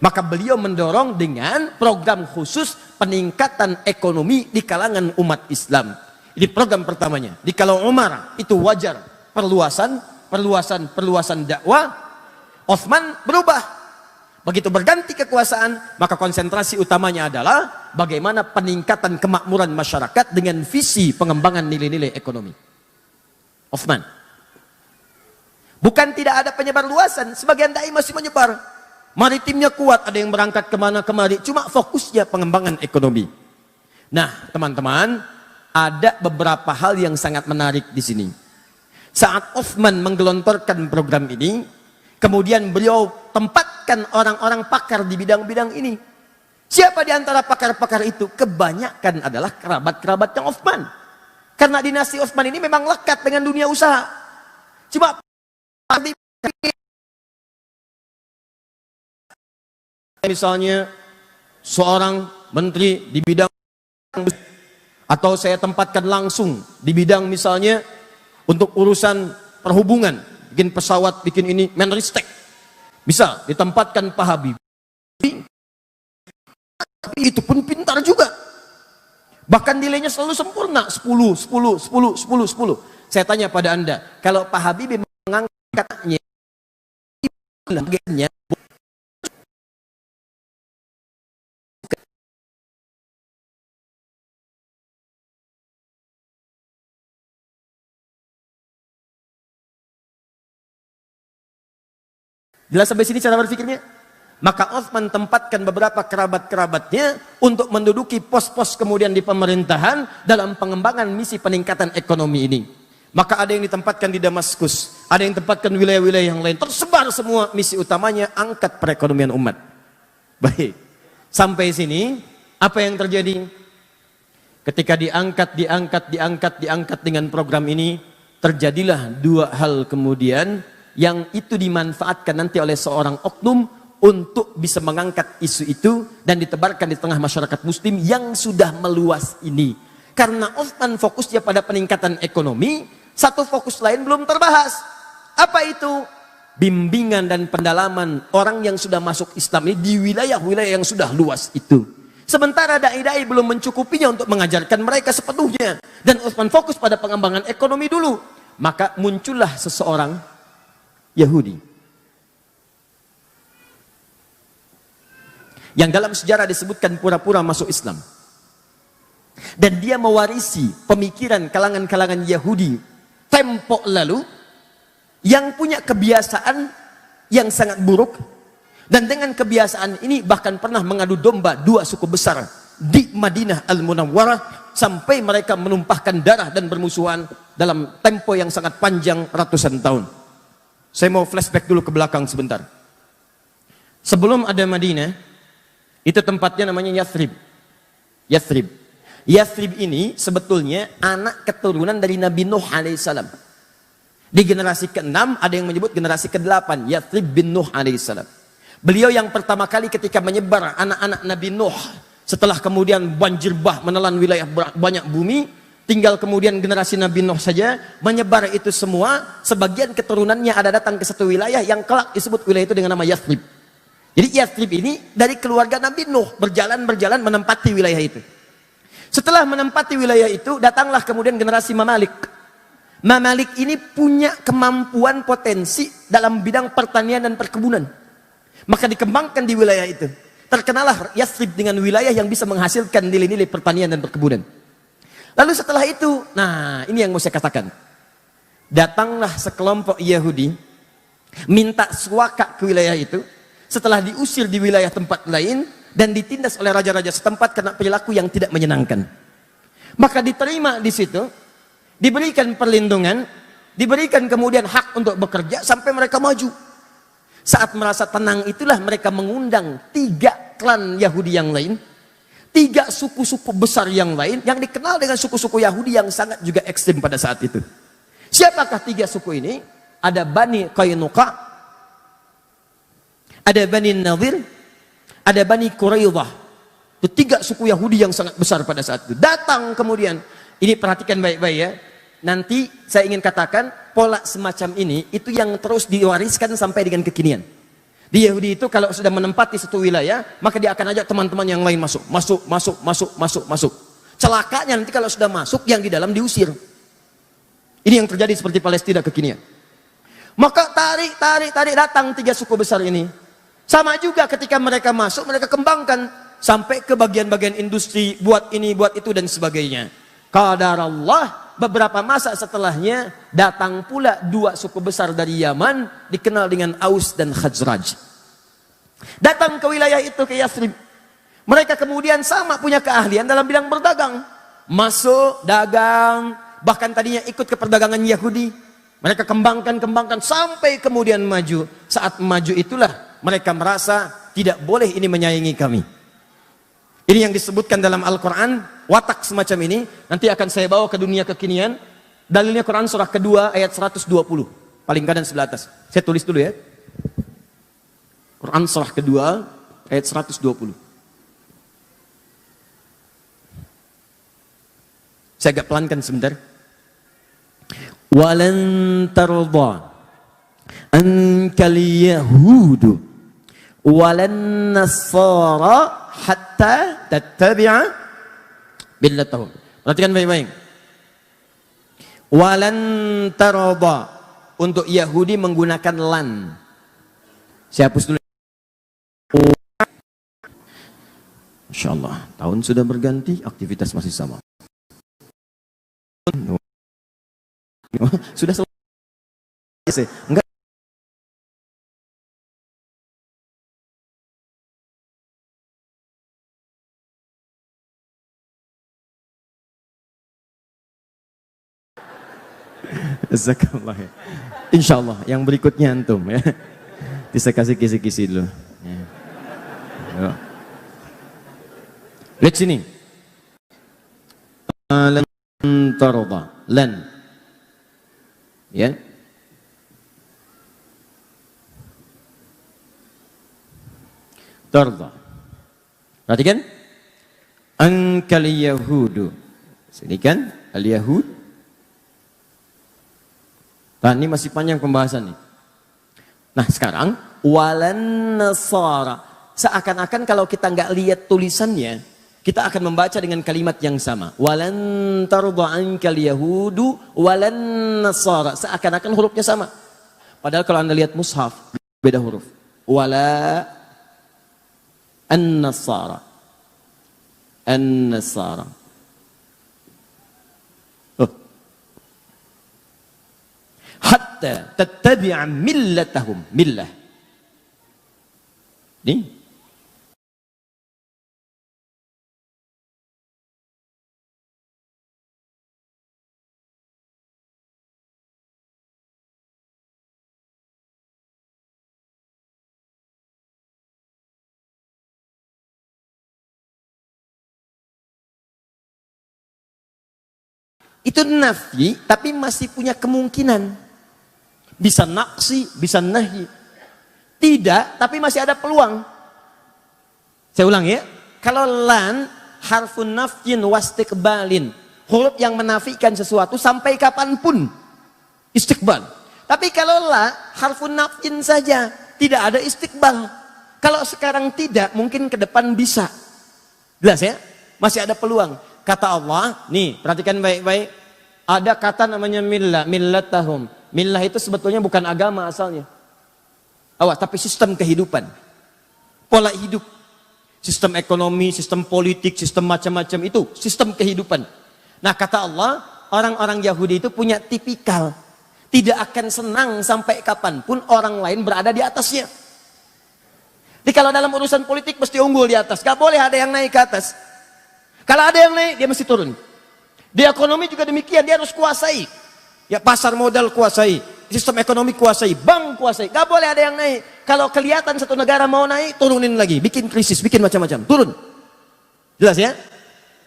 Maka beliau mendorong dengan program khusus peningkatan ekonomi di kalangan umat Islam. Ini program pertamanya. Di kalau Umar itu wajar perluasan dakwah, Utsman berubah. Begitu berganti kekuasaan, maka konsentrasi utamanya adalah bagaimana peningkatan kemakmuran masyarakat dengan visi pengembangan nilai-nilai ekonomi. Utsman. Bukan tidak ada penyebar luasan, sebagian dai masih menyebar. Maritimnya kuat, ada yang berangkat kemana kemari, cuma fokusnya pengembangan ekonomi. Nah, teman-teman, ada beberapa hal yang sangat menarik di sini. Saat Utsman menggelontorkan program ini, kemudian beliau tempatkan orang-orang pakar di bidang-bidang ini. Siapa di antara pakar-pakar itu? Kebanyakan adalah kerabat-kerabatnya Utsman. Karena dinasti Utsman ini memang lekat dengan dunia usaha. Coba misalnya seorang menteri di bidang, atau saya tempatkan langsung di bidang misalnya untuk urusan perhubungan, bikin pesawat, bikin ini, Menristek, bisa ditempatkan Pak Habibie, tapi itu pun pintar juga, bahkan nilainya selalu sempurna, 10. Saya tanya pada Anda, kalau Pak Habibie mengangkatnya bagiannya jelas sampai sini cara berpikirnya? Maka Utsman tempatkan beberapa kerabat-kerabatnya untuk menduduki pos-pos kemudian di pemerintahan dalam pengembangan misi peningkatan ekonomi ini. Maka ada yang ditempatkan di Damaskus, ada yang ditempatkan wilayah-wilayah yang lain, tersebar semua, misi utamanya angkat perekonomian umat. Baik, sampai sini apa yang terjadi? Ketika diangkat dengan program ini, terjadilah dua hal kemudian yang itu dimanfaatkan nanti oleh seorang oknum untuk bisa mengangkat isu itu dan ditebarkan di tengah masyarakat muslim yang sudah meluas ini. Karena Utsman fokusnya pada peningkatan ekonomi, satu fokus lain belum terbahas. Apa itu? Bimbingan dan pendalaman orang yang sudah masuk Islam ini di wilayah-wilayah yang sudah luas itu. Sementara dai-dai belum mencukupinya untuk mengajarkan mereka sepenuhnya. Dan Utsman fokus pada pengembangan ekonomi dulu. Maka muncullah seseorang Yahudi yang dalam sejarah disebutkan pura-pura masuk Islam, dan dia mewarisi pemikiran kalangan-kalangan Yahudi tempo lalu yang punya kebiasaan yang sangat buruk, dan dengan kebiasaan ini bahkan pernah mengadu domba dua suku besar di Madinah Al-Munawwarah sampai mereka menumpahkan darah dan bermusuhan dalam tempo yang sangat panjang ratusan tahun. Saya mau flashback dulu ke belakang sebentar. Sebelum ada Madinah, itu tempatnya namanya Yathrib. Yathrib. Yathrib ini sebetulnya anak keturunan dari Nabi Nuh alaihissalam. Di generasi ke-6 ada yang menyebut generasi ke-8, Yathrib bin Nuh alaihissalam. Beliau yang pertama kali ketika menyebar anak-anak Nabi Nuh, setelah kemudian banjir bah menelan wilayah banyak bumi, tinggal kemudian generasi Nabi Nuh saja menyebar itu semua. Sebagian keturunannya ada datang ke satu wilayah yang kelak disebut wilayah itu dengan nama Yathrib. Jadi Yathrib ini dari keluarga Nabi Nuh berjalan menempati wilayah itu. Setelah menempati wilayah itu, datanglah kemudian generasi Mamalik. Mamalik ini punya kemampuan potensi dalam bidang pertanian dan perkebunan. Maka dikembangkan di wilayah itu. Terkenalah Yathrib dengan wilayah yang bisa menghasilkan nilai-nilai pertanian dan perkebunan. Lalu setelah itu, nah ini yang mau saya katakan. Datanglah sekelompok Yahudi, minta suaka ke wilayah itu. Setelah diusir di wilayah tempat lain, dan ditindas oleh raja-raja setempat karena perilaku yang tidak menyenangkan. Maka diterima di situ, diberikan perlindungan, diberikan kemudian hak untuk bekerja sampai mereka maju. Saat merasa tenang itulah mereka mengundang 3 klan Yahudi yang lain, 3 suku-suku besar yang lain yang dikenal dengan suku-suku Yahudi yang sangat juga ekstrim pada saat itu. Siapakah 3 suku ini? Ada Bani Qainuqa, ada Bani Nadir, ada Bani Quraidah. Itu 3 suku Yahudi yang sangat besar pada saat itu. Datang kemudian, ini perhatikan baik-baik ya. Nanti saya ingin katakan pola semacam ini itu yang terus diwariskan sampai dengan kekinian. Di Yahudi itu kalau sudah menempati satu wilayah, maka dia akan ajak teman-teman yang lain masuk. Celakanya nanti kalau sudah masuk, yang di dalam diusir. Ini yang terjadi seperti Palestina kekinian. Maka tarik datang 3 suku besar ini. Sama juga ketika mereka masuk, mereka kembangkan sampai ke bagian-bagian industri, buat ini, buat itu dan sebagainya. Qadarallah, beberapa masa setelahnya datang pula 2 suku besar dari Yaman dikenal dengan Aus dan Khazraj. Datang ke wilayah itu, ke Yathrib. Mereka kemudian sama punya keahlian dalam bidang berdagang. Masuk, dagang, bahkan tadinya ikut ke perdagangan Yahudi. Mereka kembangkan sampai kemudian maju. Saat maju itulah mereka merasa tidak boleh ini menyaingi kami. Ini yang disebutkan dalam Al-Quran, watak semacam ini nanti akan saya bawa ke dunia kekinian. Dalilnya Quran surah kedua ayat 120, paling kanan sebelah atas. Saya tulis dulu ya. Quran surah kedua ayat 120. Saya agak pelankan sebentar. Walan tarda ankal yahudu walan nasara hatta tattabi'a millatahum. Perhatikan baik-baik. Walan tarda, untuk Yahudi menggunakan lan. Saya hapus dulu. Masya Allah, tahun sudah berganti, aktivitas masih sama. Sudah selesai. Enggak. Jazakallah ya. Insya Allah yang berikutnya antum ya. Bisa kasih kisi-kisi dulu. Ya. Lihat sini. Lan tarda, lan. Ya. Tarda. Perhatikan. Ankal yahudu. Sini kan al-yahud. Nah, ini masih panjang pembahasan nih. Nah, sekarang walan nasara. Seakan-akan kalau kita nggak lihat tulisannya, kita akan membaca dengan kalimat yang sama. Walan tarda ankal yahudu walan nasara. Seakan-akan hurufnya sama. Padahal kalau Anda lihat mushaf, beda huruf. Wala an-nasara. An-nasara. Hatta tattabi'a millatahum. Millah. Ini Itu nafi, tapi masih punya kemungkinan. Bisa naksi, bisa nahi. Tidak, tapi masih ada peluang. Saya ulang ya. Kalau lan, harfun nafyin wastiqbalin. Huruf yang menafikan sesuatu sampai kapanpun. Istiqbal. Tapi kalau la, harfun nafyin saja. Tidak ada istiqbal. Kalau sekarang tidak, mungkin ke depan bisa. Jelas ya? Masih ada peluang. Kata Allah, nih perhatikan baik-baik. Ada kata namanya millah, millatahum. Millah itu sebetulnya bukan agama asalnya. Awas, tapi sistem kehidupan. Pola hidup. Sistem ekonomi, sistem politik, sistem macam-macam itu. Sistem kehidupan. Nah kata Allah, orang-orang Yahudi itu punya tipikal. Tidak akan senang sampai kapanpun orang lain berada di atasnya. Jadi kalau dalam urusan politik mesti unggul di atas. Gak boleh ada yang naik ke atas. Kalau ada yang naik, dia mesti turun. Di ekonomi juga demikian, dia harus kuasai. Ya pasar modal kuasai, sistem ekonomi kuasai, bank kuasai. Gak boleh ada yang naik. Kalau kelihatan satu negara mau naik, turunin lagi. Bikin krisis, bikin macam-macam. Turun. Jelas ya?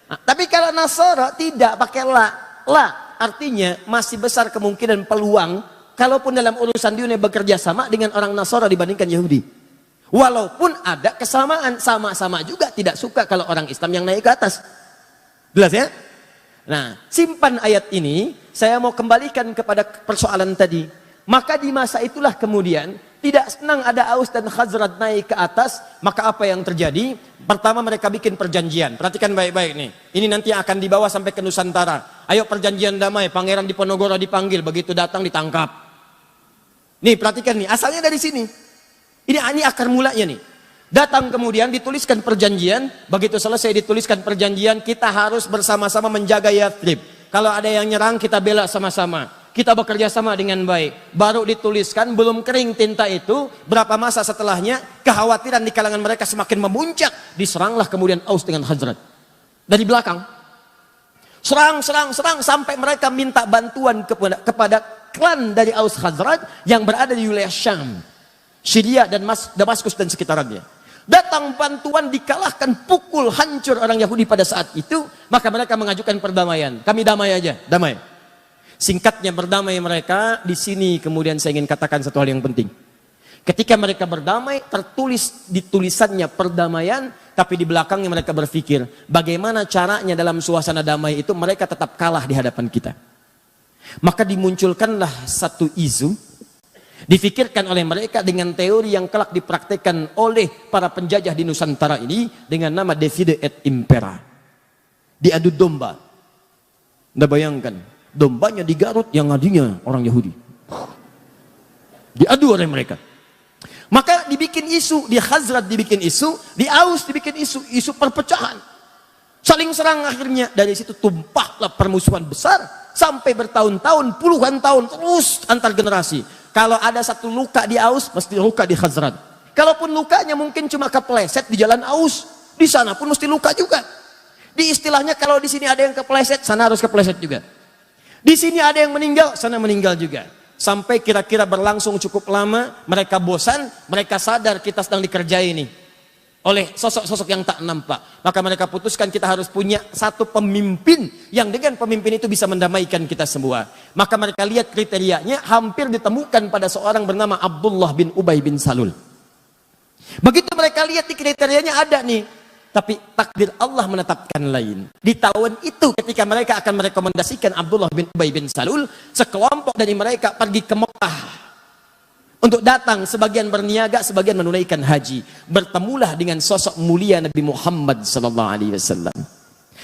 Nah, tapi kalau Nasara tidak pakai la. La artinya masih besar kemungkinan peluang. Kalaupun dalam urusan dunia bekerja sama dengan orang Nasara dibandingkan Yahudi. Walaupun ada kesamaan, sama-sama juga tidak suka kalau orang Islam yang naik ke atas. Jelas ya? Nah, simpan ayat ini, saya mau kembalikan kepada persoalan tadi. Maka di masa itulah kemudian, tidak senang ada Aus dan Khazraj naik ke atas, maka apa yang terjadi? Pertama mereka bikin perjanjian. Perhatikan baik-baik nih. Ini nanti akan dibawa sampai ke Nusantara. Ayo perjanjian damai, Pangeran Diponegoro dipanggil, begitu datang ditangkap. Nih perhatikan nih, asalnya dari sini. Ini akar mulanya nih. Datang kemudian dituliskan perjanjian. Begitu selesai dituliskan perjanjian, kita harus bersama-sama menjaga Yathrib. Kalau ada yang nyerang, kita bela sama-sama. Kita bekerja sama dengan baik. Baru dituliskan, belum kering tinta itu. Berapa masa setelahnya, kekhawatiran di kalangan mereka semakin memuncak. Diseranglah kemudian Aus dengan Khazraj. Dari belakang. Serang, sampai mereka minta bantuan kepada klan dari Aus Khazraj yang berada di wilayah Syam. Syria dan Damaskus dan sekitarnya. Datang bantuan, dikalahkan, pukul, hancur orang Yahudi pada saat itu. Maka mereka mengajukan perdamaian. Kami damai aja, damai. Singkatnya berdamai mereka. Di sini kemudian saya ingin katakan satu hal yang penting. Ketika mereka berdamai, tertulis di tulisannya perdamaian. Tapi di belakangnya mereka berpikir, bagaimana caranya dalam suasana damai itu mereka tetap kalah di hadapan kita. Maka dimunculkanlah satu isu. Difikirkan oleh mereka dengan teori yang kelak dipraktekkan oleh para penjajah di Nusantara ini dengan nama divide et impera. Diadu domba. Anda bayangkan, dombanya di Garut yang ngadinya orang Yahudi. Diadu oleh mereka. Maka dibikin isu, di Khazraj dibikin isu, di Aus dibikin isu perpecahan. Saling serang akhirnya, dari situ tumpahlah permusuhan besar sampai bertahun-tahun, puluhan tahun terus antar generasi. Kalau ada satu luka di Aus, mesti luka di Khazraj. Kalaupun lukanya mungkin cuma kepleset di jalan Aus, di sana pun mesti luka juga. Di istilahnya kalau di sini ada yang kepleset, sana harus kepleset juga. Di sini ada yang meninggal, sana meninggal juga. Sampai kira-kira berlangsung cukup lama, mereka bosan, mereka sadar kita sedang dikerjai ini oleh sosok-sosok yang tak nampak. Maka mereka putuskan kita harus punya satu pemimpin yang dengan pemimpin itu bisa mendamaikan kita semua. Maka mereka lihat kriterianya hampir ditemukan pada seorang bernama Abdullah bin Ubay bin Salul. Begitu mereka lihat di kriterianya ada nih. Tapi takdir Allah menetapkan lain. Di tahun itu ketika mereka akan merekomendasikan Abdullah bin Ubay bin Salul, sekelompok dari mereka pergi ke Mekah. Untuk datang, sebagian berniaga, sebagian menunaikan haji. Bertemulah dengan sosok mulia Nabi Muhammad SAW.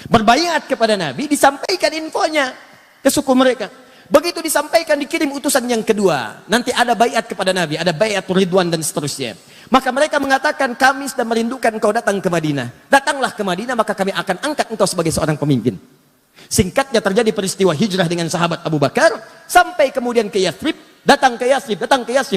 Berbaiat kepada Nabi, disampaikan infonya ke suku mereka. Begitu disampaikan, dikirim utusan yang kedua. Nanti ada baiat kepada Nabi, ada baiat Ridwan dan seterusnya. Maka mereka mengatakan, kami sudah merindukan engkau datang ke Madinah. Datanglah ke Madinah, maka kami akan angkat engkau sebagai seorang pemimpin. Singkatnya terjadi peristiwa hijrah dengan sahabat Abu Bakar. Sampai kemudian ke Yathrib. Datang ke Yathrib,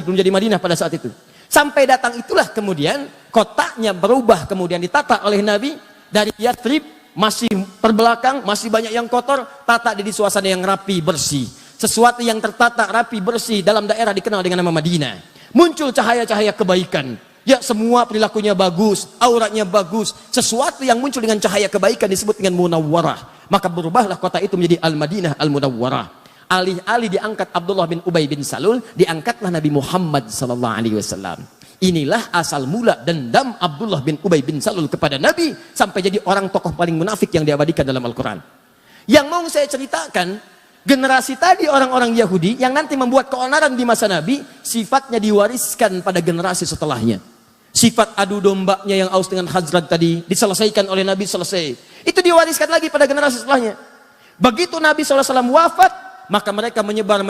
belum jadi Madinah pada saat itu. Sampai datang itulah kemudian kotaknya berubah, kemudian ditata oleh Nabi dari Yathrib masih terbelakang, masih banyak yang kotor, tata di suasana yang rapi, bersih. Sesuatu yang tertata, rapi, bersih dalam daerah dikenal dengan nama Madinah. Muncul cahaya-cahaya kebaikan. Ya, semua perilakunya bagus, auratnya bagus. Sesuatu yang muncul dengan cahaya kebaikan disebut dengan munawwarah. Maka berubahlah kota itu menjadi Al-Madinah Al-Munawwarah. Alih-alih diangkat Abdullah bin Ubay bin Salul, diangkatlah Nabi Muhammad sallallahu alaihi wasallam. Inilah asal mula dendam Abdullah bin Ubay bin Salul kepada Nabi sampai jadi orang tokoh paling munafik yang diabadikan dalam Al-Quran. Yang mau saya ceritakan, generasi tadi orang-orang Yahudi yang nanti membuat keonaran di masa Nabi, sifatnya diwariskan pada generasi setelahnya. Sifat adu dombanya yang Aus dengan Khazraj tadi diselesaikan oleh Nabi, selesai. Itu diwariskan lagi pada generasi setelahnya. Begitu Nabi SAW wafat, maka mereka menyebar.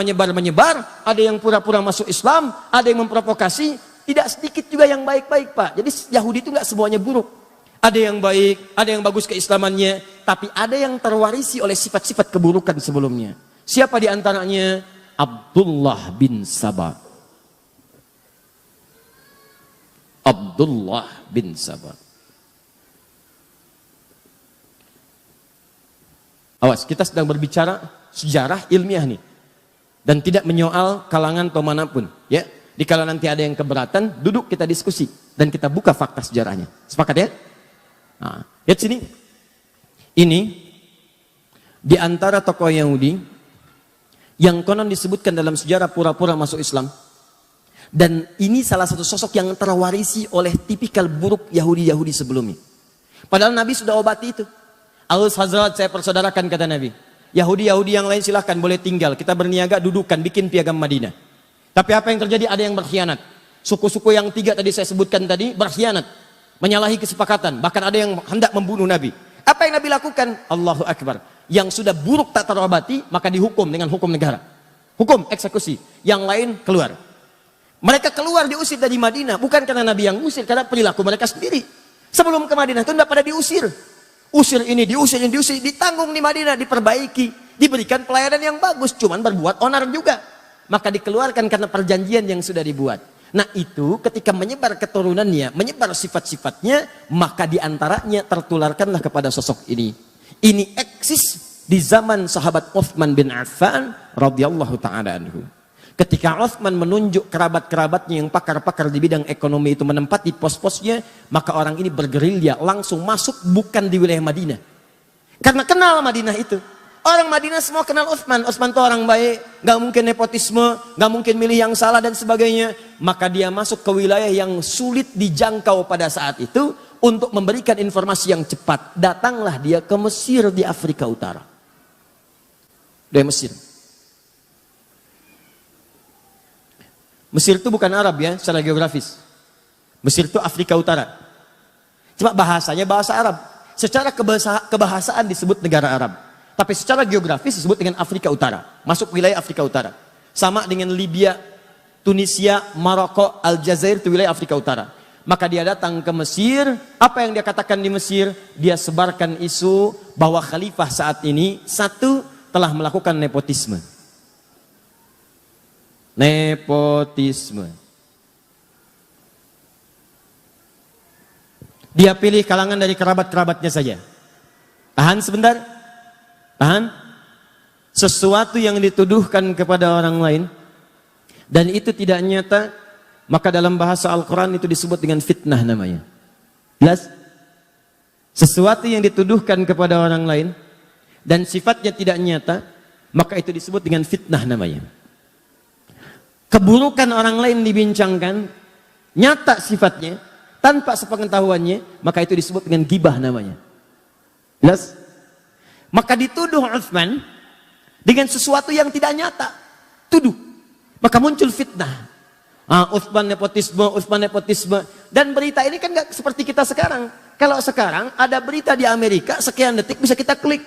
Ada yang pura-pura masuk Islam, ada yang memprovokasi. Tidak sedikit juga yang baik-baik, Pak. Jadi Yahudi itu nggak semuanya buruk. Ada yang baik, ada yang bagus keislamannya, tapi ada yang terwarisi oleh sifat-sifat keburukan sebelumnya. Siapa di antaranya? Abdullah bin Saba. Abdullah bin Saba. Awas, kita sedang berbicara sejarah ilmiah nih. Dan tidak menyoal kalangan atau manapun. Ya. Dikala nanti ada yang keberatan, duduk kita diskusi. Dan kita buka fakta sejarahnya. Sepakat ya? Nah, lihat sini. Ini di antara tokoh Yahudi yang konon disebutkan dalam sejarah pura-pura masuk Islam. Dan ini salah satu sosok yang terwarisi oleh tipikal buruk Yahudi-Yahudi sebelumnya. Padahal Nabi sudah obati itu. Aus Hazrat saya persaudarakan kata Nabi. Yahudi-Yahudi yang lain silahkan boleh tinggal. Kita berniaga dudukan bikin piagam Madinah. Tapi apa yang terjadi? Ada yang berkhianat. Suku-suku yang 3 tadi saya sebutkan tadi berkhianat. Menyalahi kesepakatan. Bahkan ada yang hendak membunuh Nabi. Apa yang Nabi lakukan? Allahu Akbar. Yang sudah buruk tak terobati maka dihukum dengan hukum negara. Hukum eksekusi. Yang lain keluar. Mereka keluar diusir dari Madinah. Bukan karena Nabi yang usir. Karena perilaku mereka sendiri. Sebelum ke Madinah itu tidak pada diusir. Usir ini, diusir ini, diusir. Ditanggung di Madinah, diperbaiki. Diberikan pelayanan yang bagus. Cuman berbuat onar juga. Maka dikeluarkan karena perjanjian yang sudah dibuat. Nah itu ketika menyebar keturunannya, menyebar sifat-sifatnya. Maka diantaranya tertularkanlah kepada sosok ini. Ini eksis di zaman sahabat Uthman bin Affan radhiyallahu ta'ala anhu. Ketika Uthman menunjuk kerabat-kerabatnya yang pakar-pakar di bidang ekonomi itu menempati pos-posnya, maka orang ini bergerilya langsung masuk bukan di wilayah Madinah. Karena kenal Madinah itu. Orang Madinah semua kenal Uthman. Uthman itu orang baik, gak mungkin nepotisme, gak mungkin milih yang salah dan sebagainya. Maka dia masuk ke wilayah yang sulit dijangkau pada saat itu untuk memberikan informasi yang cepat. Datanglah dia ke Mesir di Afrika Utara. Dari Mesir. Mesir itu bukan Arab ya, secara geografis. Mesir itu Afrika Utara. Cuma bahasanya bahasa Arab. Secara kebahasaan disebut negara Arab. Tapi secara geografis disebut dengan Afrika Utara. Masuk wilayah Afrika Utara. Sama dengan Libya, Tunisia, Maroko, Aljazair itu wilayah Afrika Utara. Maka dia datang ke Mesir. Apa yang dia katakan di Mesir? Dia sebarkan isu bahwa khalifah saat ini satu telah melakukan nepotisme. Nepotisme. Dia pilih kalangan dari kerabat-kerabatnya saja. Tahan sebentar. Tahan. Sesuatu yang dituduhkan kepada orang lain dan itu tidak nyata, maka dalam bahasa Al-Quran itu disebut dengan fitnah namanya. Jelas? Sesuatu yang dituduhkan kepada orang lain dan sifatnya tidak nyata, maka itu disebut dengan fitnah namanya. Keburukan orang lain dibincangkan, nyata sifatnya, tanpa sepengetahuannya, maka itu disebut dengan gibah namanya. Jelas? Maka dituduh Uthman dengan sesuatu yang tidak nyata. Tuduh. Maka muncul fitnah. Uthman nepotisme. Dan berita ini kan gak seperti kita sekarang. Kalau sekarang ada berita di Amerika, sekian detik bisa kita klik.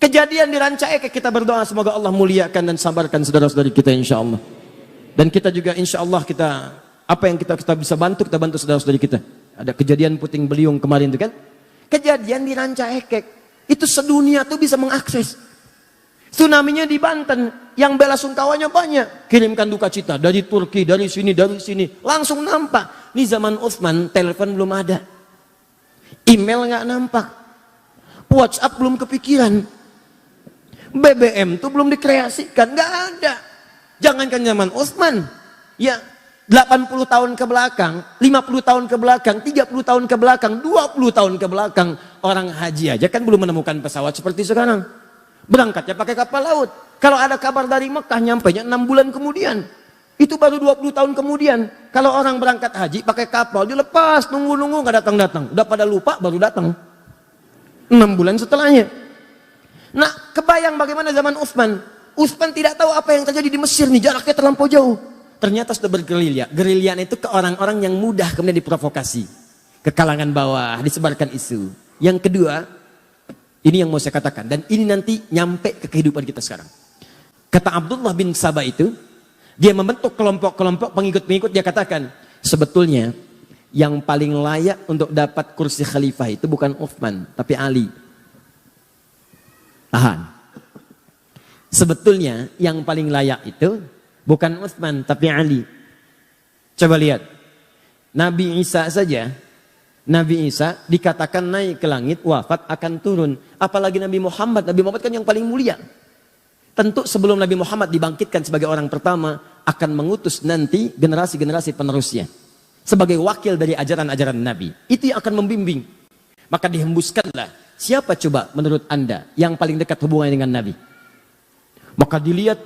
Kejadian di Rancaekek, kita berdoa semoga Allah muliakan dan sabarkan saudara-saudari kita insya Allah. Dan kita juga insya Allah apa yang kita bisa bantu, kita bantu saudara-saudari kita. Ada kejadian puting beliung kemarin itu kan. Kejadian di Rancaekek. Itu sedunia tuh bisa mengakses. Tsunami-nya di Banten, yang bela sungkawanya banyak. Kirimkan duka cita dari Turki, dari sini. Langsung nampak. Ini zaman Uthman, telepon belum ada. Email nggak nampak. WhatsApp belum kepikiran. BBM tuh belum dikreasikan, nggak ada. Jangankan zaman Uthman, ya 80 tahun ke belakang, 50 tahun ke belakang, 30 tahun ke belakang, 20 tahun ke belakang, orang haji aja kan belum menemukan pesawat seperti sekarang. Berangkatnya pakai kapal laut. Kalau ada kabar dari Mekah, nyampainya 6 bulan kemudian. Itu baru 20 tahun kemudian. Kalau orang berangkat haji pakai kapal, dilepas, nunggu-nunggu, gak datang-datang. Udah pada lupa, baru datang. 6 bulan setelahnya. Nah, kebayang bagaimana zaman Utsman. Utsman tidak tahu apa yang terjadi di Mesir nih, jaraknya terlampau jauh. Ternyata sudah bergerilya. Gerilya itu ke orang-orang yang mudah kemudian diprovokasi. Ke kalangan bawah, disebarkan isu. Yang kedua, ini yang mau saya katakan. Dan ini nanti nyampe ke kehidupan kita sekarang. Kata Abdullah bin Sabah itu, dia membentuk kelompok-kelompok pengikut-pengikut, dia katakan, sebetulnya yang paling layak untuk dapat kursi khalifah itu bukan Utsman, tapi Ali. Tahan. Sebetulnya yang paling layak itu bukan Utsman, tapi Ali. Coba lihat. Nabi Isa saja, Nabi Isa dikatakan naik ke langit, wafat, akan turun. Apalagi Nabi Muhammad. Nabi Muhammad kan yang paling mulia. Tentu sebelum Nabi Muhammad dibangkitkan sebagai orang pertama, akan mengutus nanti generasi-generasi penerusnya. Sebagai wakil dari ajaran-ajaran Nabi. Itu yang akan membimbing. Maka dihembuskanlah. Siapa coba menurut Anda yang paling dekat hubungannya dengan Nabi? Maka dilihat,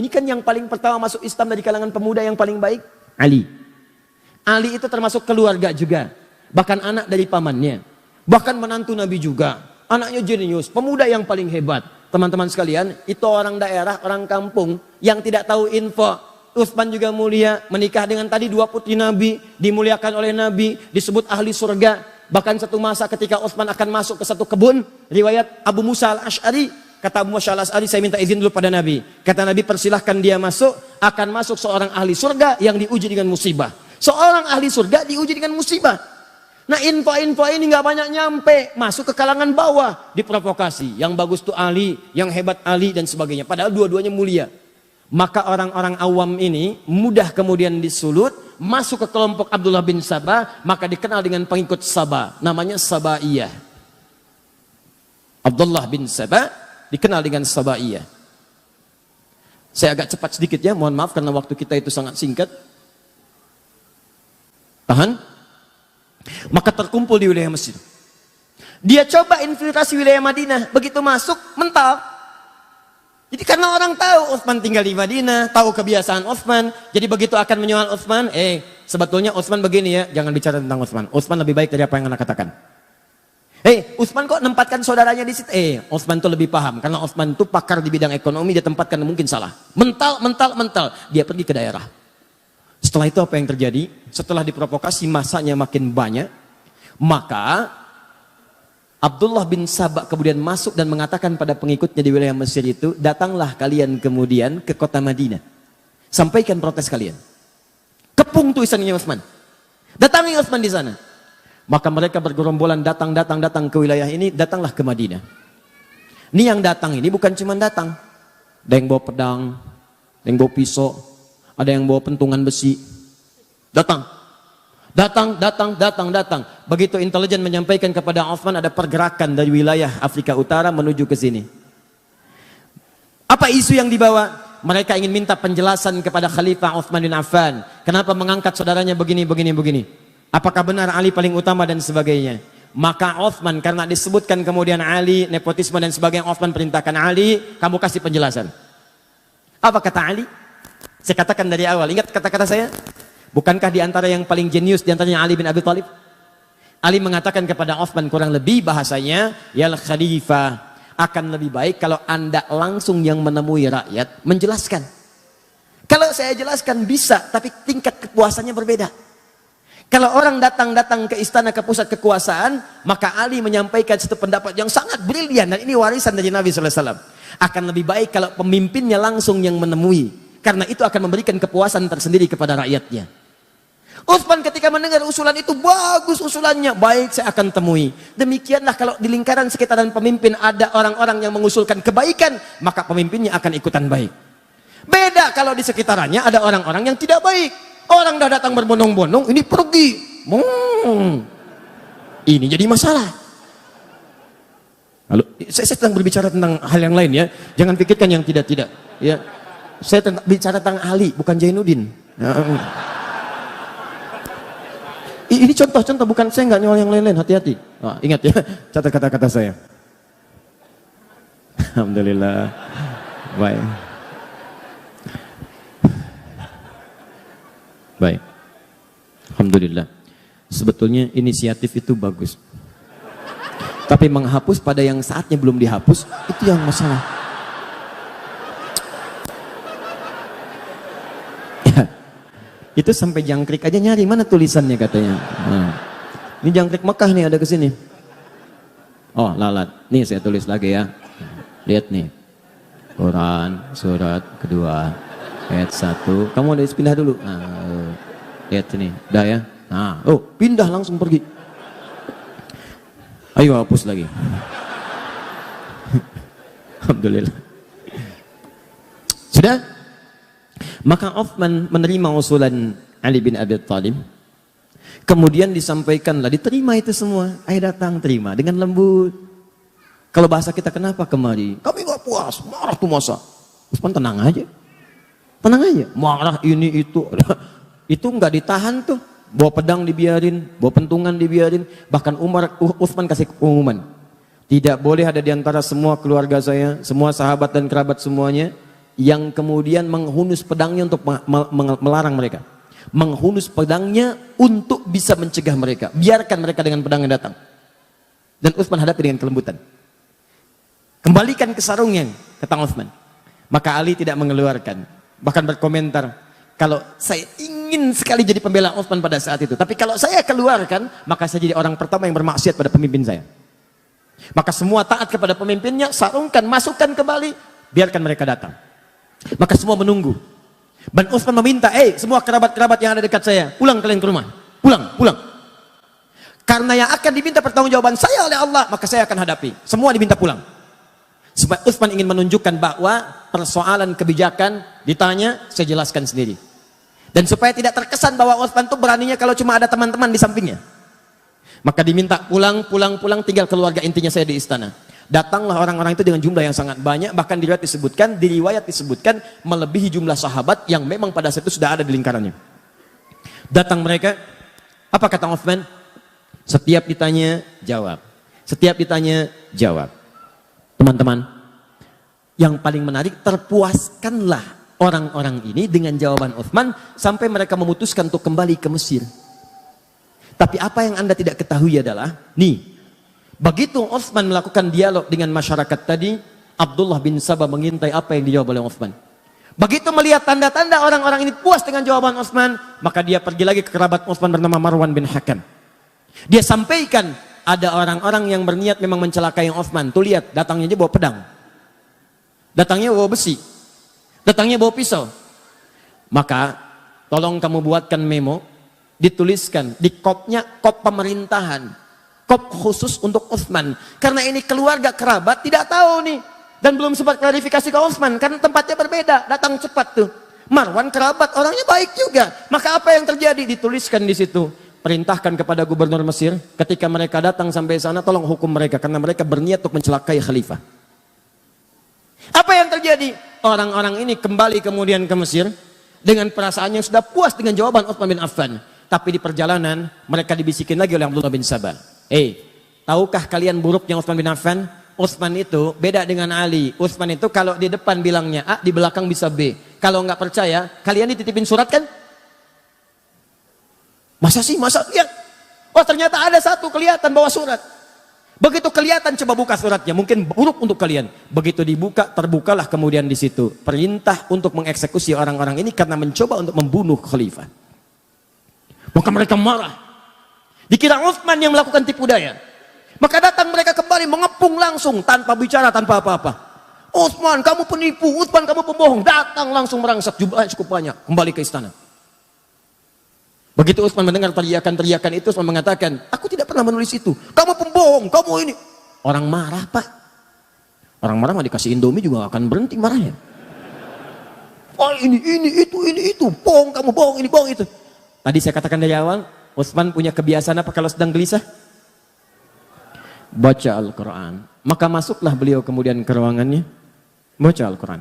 ini kan yang paling pertama masuk Islam dari kalangan pemuda yang paling baik, Ali. Ali itu termasuk keluarga juga, bahkan anak dari pamannya, bahkan menantu Nabi juga, anaknya jenius, pemuda yang paling hebat. Teman-teman sekalian, itu orang daerah, orang kampung yang tidak tahu info. Utsman juga mulia, menikah dengan tadi 2 putri Nabi, dimuliakan oleh Nabi, disebut ahli surga. Bahkan satu masa ketika Utsman akan masuk ke satu kebun, riwayat Abu Musa al-Ash'ari, kata Abu Musa al-Ash'ari, saya minta izin dulu pada Nabi. Kata Nabi, persilahkan dia masuk, akan masuk seorang ahli surga yang diuji dengan musibah. Seorang ahli surga diuji dengan musibah. Nah, info-info ini nggak banyak nyampe, masuk ke kalangan bawah, diprovokasi. Yang bagus tuh Ali, yang hebat Ali dan sebagainya. Padahal dua-duanya mulia. Maka orang-orang awam ini mudah kemudian disulut, masuk ke kelompok Abdullah bin Sabah, maka dikenal dengan pengikut Sabah, namanya Sabaiyah. Abdullah bin Sabah dikenal dengan Sabaiyah. Saya agak cepat sedikit ya, mohon maaf karena waktu kita itu sangat singkat. Tahan. Maka terkumpul di wilayah Mesir. Dia coba infiltrasi wilayah Madinah, begitu masuk mental. Jadi karena orang tahu Utsman tinggal di Madinah, tahu kebiasaan Utsman, jadi begitu akan menyoal Utsman, sebetulnya Utsman begini ya, jangan bicara tentang Utsman. Utsman lebih baik dari apa yang Anda katakan. Utsman kok nempatkan saudaranya di situ? Utsman itu lebih paham, karena Utsman itu pakar di bidang ekonomi, dia tempatkan mungkin salah. Mental. Dia pergi ke daerah. Setelah itu apa yang terjadi? Setelah diprovokasi masanya makin banyak, maka Abdullah bin Sabah kemudian masuk dan mengatakan pada pengikutnya di wilayah Mesir itu, datanglah kalian kemudian ke kota Madinah. Sampaikan protes kalian. Kepung tulisannya Utsman. Datangi Utsman di sana. Maka mereka bergerombolan datang ke wilayah ini, datanglah ke Madinah. Ini yang datang ini bukan cuma datang. Ada yang bawa pedang, ada yang bawa pisau, ada yang bawa pentungan besi. Datang. Begitu intelijen menyampaikan kepada Utsman ada pergerakan dari wilayah Afrika Utara menuju ke sini. Apa isu yang dibawa? Mereka ingin minta penjelasan kepada Khalifah Utsman bin Affan. Kenapa mengangkat saudaranya begini. Apakah benar Ali paling utama dan sebagainya. Maka Utsman karena disebutkan kemudian Ali, nepotisme dan sebagainya, Utsman perintahkan Ali, kamu kasih penjelasan. Apa kata Ali? Saya katakan dari awal, ingat kata-kata saya? Bukankah di antara yang paling jenius di antaranya Ali bin Abi Thalib? Ali mengatakan kepada Utsman kurang lebih bahasanya, ya Khalifah, akan lebih baik kalau Anda langsung yang menemui rakyat menjelaskan. Kalau saya jelaskan bisa, tapi tingkat kepuasannya berbeda. Kalau orang datang ke istana, ke pusat kekuasaan, maka Ali menyampaikan satu pendapat yang sangat brilian, dan ini warisan dari Nabi SAW. Akan lebih baik kalau pemimpinnya langsung yang menemui, karena itu akan memberikan kepuasan tersendiri kepada rakyatnya. Utsman ketika mendengar usulan itu, bagus usulannya, baik saya akan temui. Demikianlah kalau di lingkaran sekitaran pemimpin ada orang-orang yang mengusulkan kebaikan, maka pemimpinnya akan ikutan baik. Beda kalau di sekitarannya ada orang-orang yang tidak baik. Orang dah datang berbondong-bondong, ini pergi. Ini jadi masalah. Lalu, saya sedang berbicara tentang hal yang lain ya. Jangan pikirkan yang tidak-tidak. Ya. Saya bicara tentang Ali, bukan Jainuddin. Ini contoh-contoh, bukan saya nggak nyolong yang lain-lain, hati-hati. Ingat ya, catat kata-kata saya. Alhamdulillah. Baik. Baik. Alhamdulillah. Sebetulnya inisiatif itu bagus. Tapi menghapus pada yang saatnya belum dihapus, itu yang masalah. Ya. Itu sampai jangkrik aja nyari, mana tulisannya katanya. Ini jangkrik Mekah nih, ada kesini. Oh, lalat. Nih saya tulis lagi ya. Lihat nih. Quran, surat kedua. Ayat 1. Kamu ada pindah dulu. Lihat sini. Udah ya. Pindah langsung pergi. Ayo hapus lagi. Alhamdulillah. Sudah? Maka Uthman menerima usulan Ali bin Abi Thalib. Kemudian disampaikanlah, diterima itu semua. Ayo datang, terima dengan lembut. Kalau bahasa kita, kenapa kemari? Kami gak puas, marah tuh masa. Uthman tenang aja. Tenang aja, marah ini itu. Itu nggak ditahan tuh. Bawa pedang dibiarin, bawa pentungan dibiarin. Bahkan Uthman kasih pengumuman. Tidak boleh ada di antara semua keluarga saya, semua sahabat dan kerabat semuanya, yang kemudian menghunus pedangnya untuk melarang mereka. Menghunus pedangnya untuk bisa mencegah mereka. Biarkan mereka dengan pedangnya datang. Dan Uthman hadapi dengan kelembutan. Kembalikan ke sarungnya, kata Uthman. Maka Ali tidak mengeluarkan. Bahkan berkomentar, kalau saya ingin sekali jadi pembela Uthman pada saat itu, tapi kalau saya keluarkan, maka saya jadi orang pertama yang bermaksiat pada pemimpin saya. Maka semua taat kepada pemimpinnya, sarungkan, masukkan kembali, biarkan mereka datang. Maka semua menunggu. Dan Uthman meminta, semua kerabat-kerabat yang ada dekat saya, pulang kalian ke rumah. Pulang. Karena yang akan diminta pertanggungjawaban saya oleh Allah, maka saya akan hadapi. Semua diminta pulang. Sebab Uthman ingin menunjukkan bahwa persoalan kebijakan ditanya, saya jelaskan sendiri. Dan supaya tidak terkesan bahwa Uthman itu beraninya kalau cuma ada teman-teman di sampingnya. Maka diminta pulang, tinggal keluarga intinya saya di istana. Datanglah orang-orang itu dengan jumlah yang sangat banyak, bahkan di riwayat disebutkan melebihi jumlah sahabat yang memang pada saat itu sudah ada di lingkarannya. Datang mereka, apa kata Uthman? Setiap ditanya, jawab. Setiap ditanya, jawab. Teman-teman, yang paling menarik, terpuaskanlah orang-orang ini dengan jawaban Uthman sampai mereka memutuskan untuk kembali ke Mesir. Tapi apa yang Anda tidak ketahui adalah, begitu Uthman melakukan dialog dengan masyarakat tadi, Abdullah bin Sabah mengintai apa yang dijawab oleh Uthman. Begitu melihat tanda-tanda orang-orang ini puas dengan jawaban Uthman, maka dia pergi lagi ke kerabat Uthman bernama Marwan bin Hakam. Dia sampaikan, ada orang-orang yang berniat memang mencelakai Uthman. Tuh lihat, datangnya aja bawa pedang. Datangnya bawa besi. Datangnya bawa pisau. Maka tolong kamu buatkan memo, dituliskan di kopnya, kop pemerintahan. Kop khusus untuk Uthman. Karena ini keluarga kerabat tidak tahu nih. Dan belum sempat klarifikasi ke Uthman, karena tempatnya berbeda. Datang cepat tuh. Marwan kerabat, orangnya baik juga. Maka apa yang terjadi? Dituliskan di situ. Perintahkan kepada gubernur Mesir, ketika mereka datang sampai sana, tolong hukum mereka, karena mereka berniat untuk mencelakai khalifah. Apa yang terjadi? Orang-orang ini kembali kemudian ke Mesir, dengan perasaan yang sudah puas dengan jawaban Uthman bin Affan. Tapi di perjalanan, mereka dibisikin lagi oleh Abdullah bin Sabah. Tahukah kalian buruknya Uthman bin Affan? Uthman itu beda dengan Ali. Uthman itu kalau di depan bilangnya A, di belakang bisa B. Kalau nggak percaya, kalian dititipin surat kan? Masa lihat? Oh ternyata ada satu kelihatan bawa surat. Begitu kelihatan, coba buka suratnya. Mungkin buruk untuk kalian. Begitu dibuka, terbukalah kemudian di situ perintah untuk mengeksekusi orang-orang ini karena mencoba untuk membunuh khalifah. Maka mereka marah. Dikira Uthman yang melakukan tipu daya. Maka datang mereka kembali mengepung langsung tanpa bicara, tanpa apa-apa. Uthman kamu penipu, Uthman kamu pembohong. Datang langsung merangsek, jumlahnya cukup banyak. Kembali ke istana. Begitu Uthman mendengar teriakan-teriakan itu, Uthman mengatakan, aku tidak pernah menulis itu. Kamu pembohong, kamu ini. Orang marah pak. Orang marah mah dikasih Indomie juga gak akan berhenti marahnya. Oh ini itu. Bohong kamu, bohong ini, bohong itu. Tadi saya katakan dari awal, Uthman punya kebiasaan apa kalau sedang gelisah? Baca Al-Quran. Maka masuklah beliau kemudian ke ruangannya. Baca Al-Quran.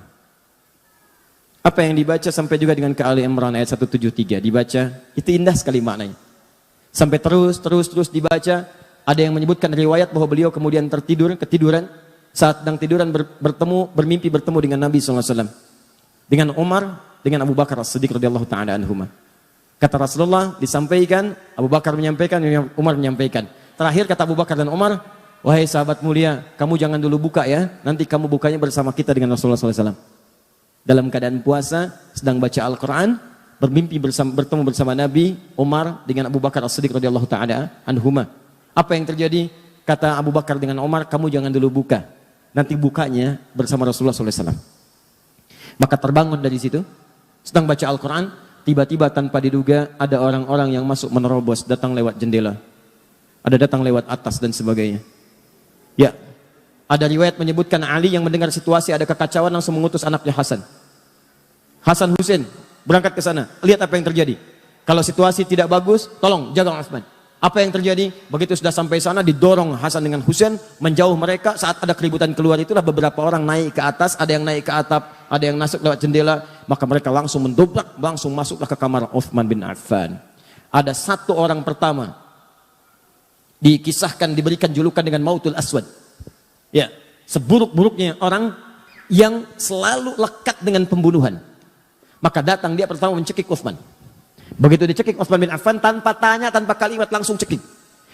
Apa yang dibaca sampai juga dengan ke Ali Imran ayat 173 dibaca, itu indah sekali maknanya. Sampai terus dibaca. Ada yang menyebutkan riwayat bahwa beliau kemudian ketiduran. Saat sedang tiduran bermimpi bertemu dengan Nabi SAW. Dengan Umar, dengan Abu Bakar As-Siddiq radhiyallahu ta'ala anhuma. Kata Rasulullah disampaikan, Abu Bakar menyampaikan, Umar menyampaikan. Terakhir kata Abu Bakar dan Umar, wahai sahabat mulia, kamu jangan dulu buka ya, nanti kamu bukanya bersama kita dengan Rasulullah SAW. Dalam keadaan puasa, sedang baca Al-Quran, bertemu bersama Nabi, Umar dengan Abu Bakar As-Siddiq radhiyallahu ta'ala anhuma. Apa yang terjadi? Kata Abu Bakar dengan Umar, kamu jangan dulu buka, nanti bukanya bersama Rasulullah SAW. Maka terbangun dari situ, sedang baca Al-Quran, tiba-tiba tanpa diduga ada orang-orang yang masuk menerobos, datang lewat jendela. Ada datang lewat atas dan sebagainya. Ya, ada riwayat menyebutkan Ali yang mendengar situasi ada kekacauan langsung mengutus anaknya Hasan. Hasan Husain berangkat ke sana, lihat apa yang terjadi. Kalau situasi tidak bagus, tolong jaga Utsman. Apa yang terjadi? Begitu sudah sampai sana didorong Hasan dengan Husain menjauh mereka. Saat ada keributan keluar itulah beberapa orang naik ke atas, ada yang naik ke atap, ada yang masuk lewat jendela, maka mereka langsung mendobrak, langsung masuklah ke kamar Utsman bin Affan. Ada satu orang pertama dikisahkan diberikan julukan dengan Mautul Aswad. Ya, seburuk-buruknya orang yang selalu lekat dengan pembunuhan. Maka datang dia pertama mencekik Utsman. Begitu dicekik Utsman bin Affan tanpa tanya, tanpa kalimat langsung cekik.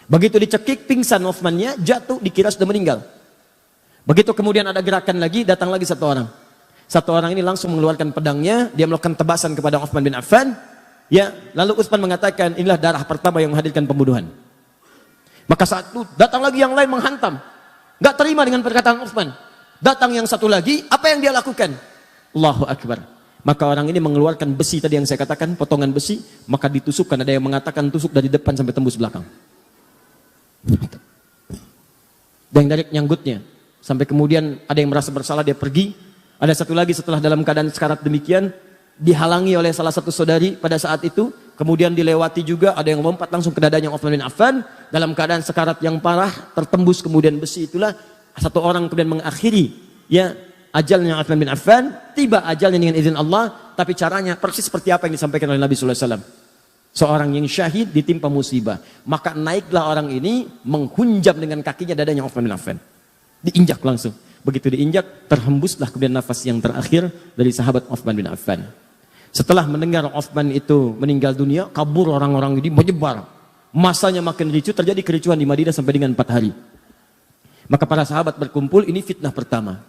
Begitu dicekik pingsan Utsmannya, jatuh dikira sudah meninggal. Begitu kemudian ada gerakan lagi, datang lagi satu orang. Satu orang ini langsung mengeluarkan pedangnya, dia melakukan tebasan kepada Utsman bin Affan. Ya, lalu Utsman mengatakan, inilah darah pertama yang menghadirkan pembunuhan. Maka saat itu datang lagi yang lain menghantam. Gak terima dengan perkataan Utsman. Datang yang satu lagi, apa yang dia lakukan? Allahu Akbar. Maka orang ini mengeluarkan besi tadi yang saya katakan, potongan besi, maka ditusukkan. Ada yang mengatakan tusuk dari depan sampai tembus belakang. Dan dari nyanggutnya. Sampai kemudian ada yang merasa bersalah, dia pergi. Ada satu lagi setelah dalam keadaan sekarat demikian, dihalangi oleh salah satu saudari pada saat itu. Kemudian dilewati juga, ada yang lompat langsung ke dadanya Utsman bin Affan. Dalam keadaan sekarat yang parah, tertembus kemudian besi itulah. Satu orang kemudian mengakhiri, ya, ajalnya Utsman bin Affan, tiba ajalnya dengan izin Allah, tapi caranya persis seperti apa yang disampaikan oleh Nabi sallallahu alaihi wasallam. Seorang yang syahid ditimpa musibah, maka naiklah orang ini menghunjam dengan kakinya dadanya Utsman bin Affan. Diinjak langsung. Begitu diinjak, terhembuslah kemudian nafas yang terakhir dari sahabat Utsman bin Affan. Setelah mendengar Utsman itu meninggal dunia, kabur orang-orang ini menyebar. Masanya makin ricuh, terjadi kericuhan di Madinah sampai dengan 4 hari. Maka para sahabat berkumpul, ini fitnah pertama.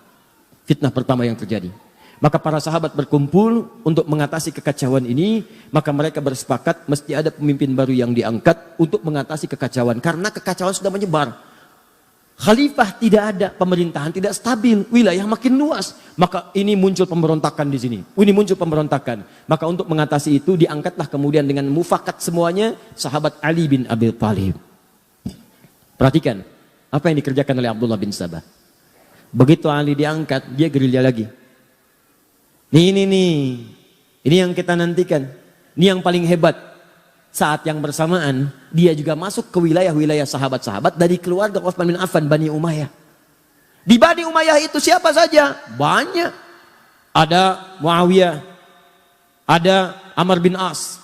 Fitnah pertama yang terjadi. Maka para sahabat berkumpul untuk mengatasi kekacauan ini, maka mereka bersepakat mesti ada pemimpin baru yang diangkat untuk mengatasi kekacauan. Karena kekacauan sudah menyebar. Khalifah tidak ada, pemerintahan tidak stabil, wilayah makin luas. Maka ini muncul pemberontakan di sini. Ini muncul pemberontakan. Maka untuk mengatasi itu diangkatlah kemudian dengan mufakat semuanya sahabat Ali bin Abi Thalib. Perhatikan apa yang dikerjakan oleh Abdullah bin Sabah. Begitu Ali diangkat, dia gerilya lagi. Ini yang kita nantikan. Ini yang paling hebat. Saat yang bersamaan, dia juga masuk ke wilayah-wilayah sahabat-sahabat dari keluarga Utsman bin Affan, Bani Umayyah. Di Bani Umayyah itu siapa saja? Banyak. Ada Muawiyah, ada Amr bin As,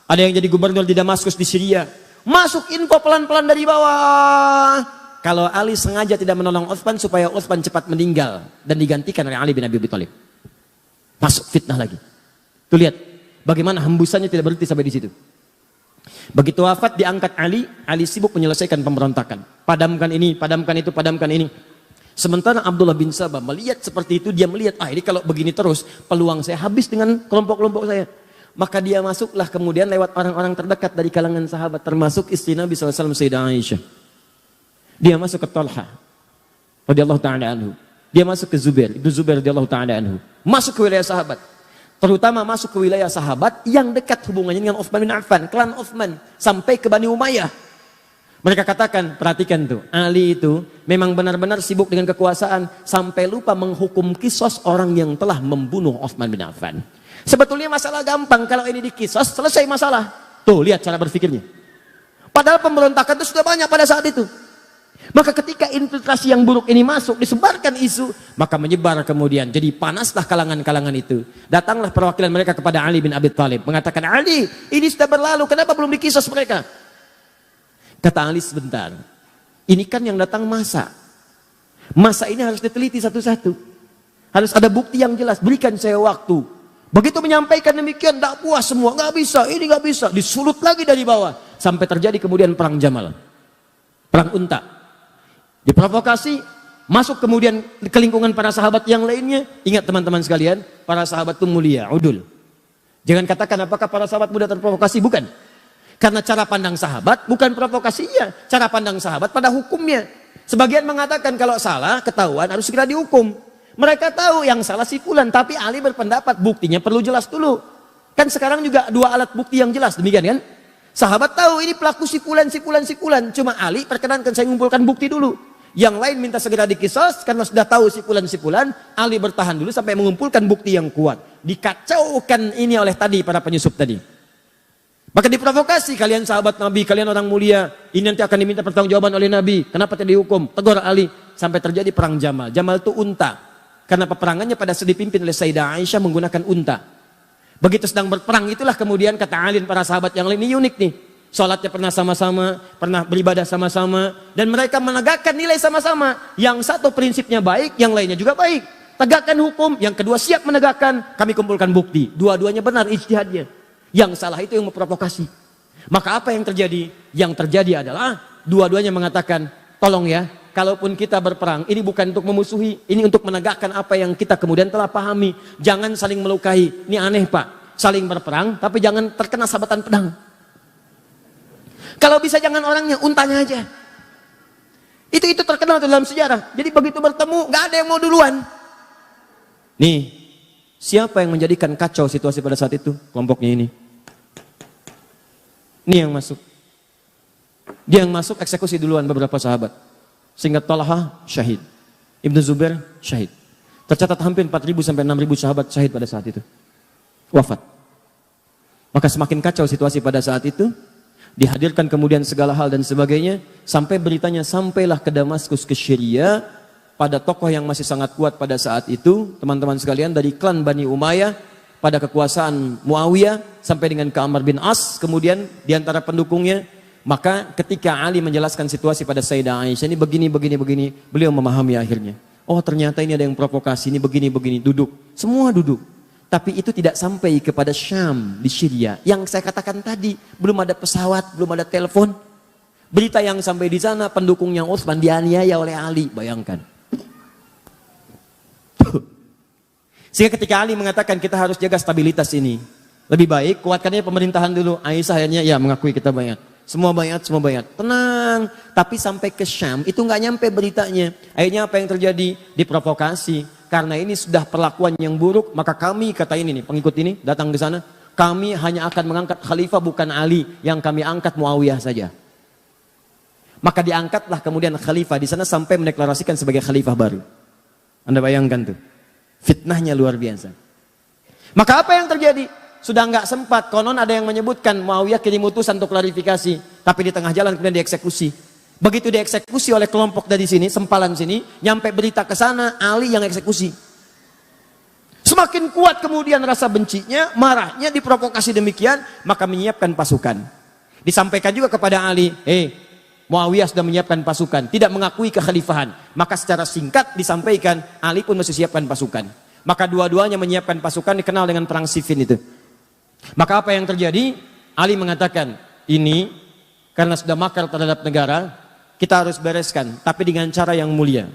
ada yang jadi gubernur di Damaskus di Syria. Masuk info pelan-pelan dari bawah. Kalau Ali sengaja tidak menolong Utsman supaya Utsman cepat meninggal dan digantikan oleh Ali bin Abi Thalib. Masuk fitnah lagi. Tuh lihat bagaimana hembusannya tidak berhenti sampai di situ. Begitu wafat diangkat Ali sibuk menyelesaikan pemberontakan. Padamkan ini, padamkan itu, padamkan ini. Sementara Abdullah bin Sabah melihat seperti itu, dia melihat, ini kalau begini terus peluang saya habis dengan kelompok-kelompok saya. Maka dia masuklah kemudian lewat orang-orang terdekat dari kalangan sahabat, termasuk istri Nabi SAW, Sayyidah Aisyah. Dia masuk ke Talha radhiyallahu ta'ala anhu. Dia masuk ke Zubair, itu Zubair radhiyallahu ta'ala anhu. Masuk ke wilayah sahabat. Terutama masuk ke wilayah sahabat yang dekat hubungannya dengan Utsman bin Affan, klan Utsman, sampai ke Bani Umayyah. Mereka katakan, perhatikan tuh, Ali itu memang benar-benar sibuk dengan kekuasaan sampai lupa menghukum kisos orang yang telah membunuh Utsman bin Affan. Sebetulnya masalah gampang, kalau ini dikisos selesai masalah. Tuh lihat cara berpikirnya. Padahal pemberontakan itu sudah banyak pada saat itu. Maka ketika infiltrasi yang buruk ini masuk, disebarkan isu, maka menyebar kemudian. Jadi panaslah kalangan-kalangan itu. Datanglah perwakilan mereka kepada Ali bin Abi Thalib, mengatakan, Ali, ini sudah berlalu, kenapa belum dikisos mereka? Kata Ali, sebentar. Ini kan yang datang masa. Masa ini harus diteliti satu-satu. Harus ada bukti yang jelas. Berikan saya waktu. Begitu menyampaikan demikian, tak puas semua. Nggak bisa, ini nggak bisa. Disulut lagi dari bawah. Sampai terjadi kemudian perang Jamal. Perang unta. Diprovokasi, masuk kemudian ke lingkungan para sahabat yang lainnya. Ingat teman-teman sekalian, para sahabat itu mulia, udul. Jangan katakan apakah para sahabat mudah terprovokasi, bukan. Karena cara pandang sahabat bukan provokasinya. Cara pandang sahabat pada hukumnya. Sebagian mengatakan kalau salah, ketahuan harus segera dihukum. Mereka tahu yang salah si fulan, tapi Ali berpendapat buktinya perlu jelas dulu. Kan sekarang juga dua alat bukti yang jelas, demikian kan? Sahabat tahu ini pelaku si fulan. Cuma Ali perkenankan saya mengumpulkan bukti dulu. Yang lain minta segera dikisos karena sudah tahu si fulan. Ali bertahan dulu sampai mengumpulkan bukti yang kuat. Dikacaukan ini oleh tadi para penyusup tadi. Maka diprovokasi, kalian sahabat Nabi, kalian orang mulia, ini nanti akan diminta pertanggungjawaban oleh Nabi. Kenapa tidak dihukum? Tegur Ali sampai terjadi perang Jamal. Jamal itu unta. Karena peperangannya pada saat dipimpin oleh Sayyidah Aisyah menggunakan unta. Begitu sedang berperang itulah kemudian kata Ali dan para sahabat yang lain, ini unik nih. Sholatnya pernah sama-sama, pernah beribadah sama-sama, dan mereka menegakkan nilai sama-sama. Yang satu prinsipnya baik, yang lainnya juga baik. Tegakkan hukum, yang kedua siap menegakkan, kami kumpulkan bukti. Dua-duanya benar ijtihadnya. Yang salah itu yang memprovokasi. Maka apa yang terjadi? Yang terjadi adalah dua-duanya mengatakan, tolong ya, kalaupun kita berperang, ini bukan untuk memusuhi, ini untuk menegakkan apa yang kita kemudian telah pahami. Jangan saling melukai. Ini aneh Pak, saling berperang, tapi jangan terkena sabatan pedang. Kalau bisa jangan orangnya, untanya aja. Itu terkenal dalam sejarah. Jadi begitu bertemu, nggak ada yang mau duluan. Nih, siapa yang menjadikan kacau situasi pada saat itu? Kelompoknya ini. Ini yang masuk. Dia yang masuk eksekusi duluan beberapa sahabat. Sehingga Talha syahid. Ibnu Zubair syahid. Tercatat hampir 4.000 sampai 6.000 sahabat syahid pada saat itu. Wafat. Maka semakin kacau situasi pada saat itu. Dihadirkan kemudian segala hal dan sebagainya. Sampai beritanya sampailah ke Damaskus, ke Syria. Pada tokoh yang masih sangat kuat pada saat itu. Teman-teman sekalian, dari klan Bani Umayyah. Pada kekuasaan Muawiyah. Sampai dengan ke Amr bin As. Kemudian diantara pendukungnya. Maka ketika Ali menjelaskan situasi pada Sayyidah Aisyah, ini begini. Beliau memahami akhirnya. Oh ternyata ini ada yang provokasi, ini begini. Duduk. Semua duduk. Tapi itu tidak sampai kepada Syam di Syria. Yang saya katakan tadi, belum ada pesawat, belum ada telepon. Berita yang sampai di sana, pendukungnya Utsman dianiaya oleh Ali. Bayangkan. Sehingga ketika Ali mengatakan kita harus jaga stabilitas ini. Lebih baik kuatkannya pemerintahan dulu. Aisyah akhirnya ya mengakui kita bayat. Semua bayat. Tenang. Tapi sampai ke Syam itu nggak nyampe beritanya. Akhirnya apa yang terjadi? Diprovokasi. Karena ini sudah perlakuan yang buruk, maka kami, kata ini nih, pengikut ini datang ke sana, kami hanya akan mengangkat khalifah bukan Ali, yang kami angkat Muawiyah saja. Maka diangkatlah kemudian khalifah di sana sampai mendeklarasikan sebagai khalifah baru. Anda bayangkan tuh, fitnahnya luar biasa. Maka apa yang terjadi? Sudah nggak sempat, konon ada yang menyebutkan Muawiyah kirim utusan untuk klarifikasi, tapi di tengah jalan kemudian dieksekusi. Begitu dieksekusi oleh kelompok dari sini, sempalan sini, nyampe berita ke sana, Ali yang eksekusi. Semakin kuat kemudian rasa bencinya, marahnya, diprovokasi demikian, maka menyiapkan pasukan. Disampaikan juga kepada Ali, Muawiyah sudah menyiapkan pasukan, tidak mengakui kekhalifahan. Maka secara singkat disampaikan, Ali pun mesti siapkan pasukan. Maka dua-duanya menyiapkan pasukan, dikenal dengan perang Siffin itu. Maka apa yang terjadi? Ali mengatakan, ini karena sudah makar terhadap negara, kita harus bereskan, tapi dengan cara yang mulia.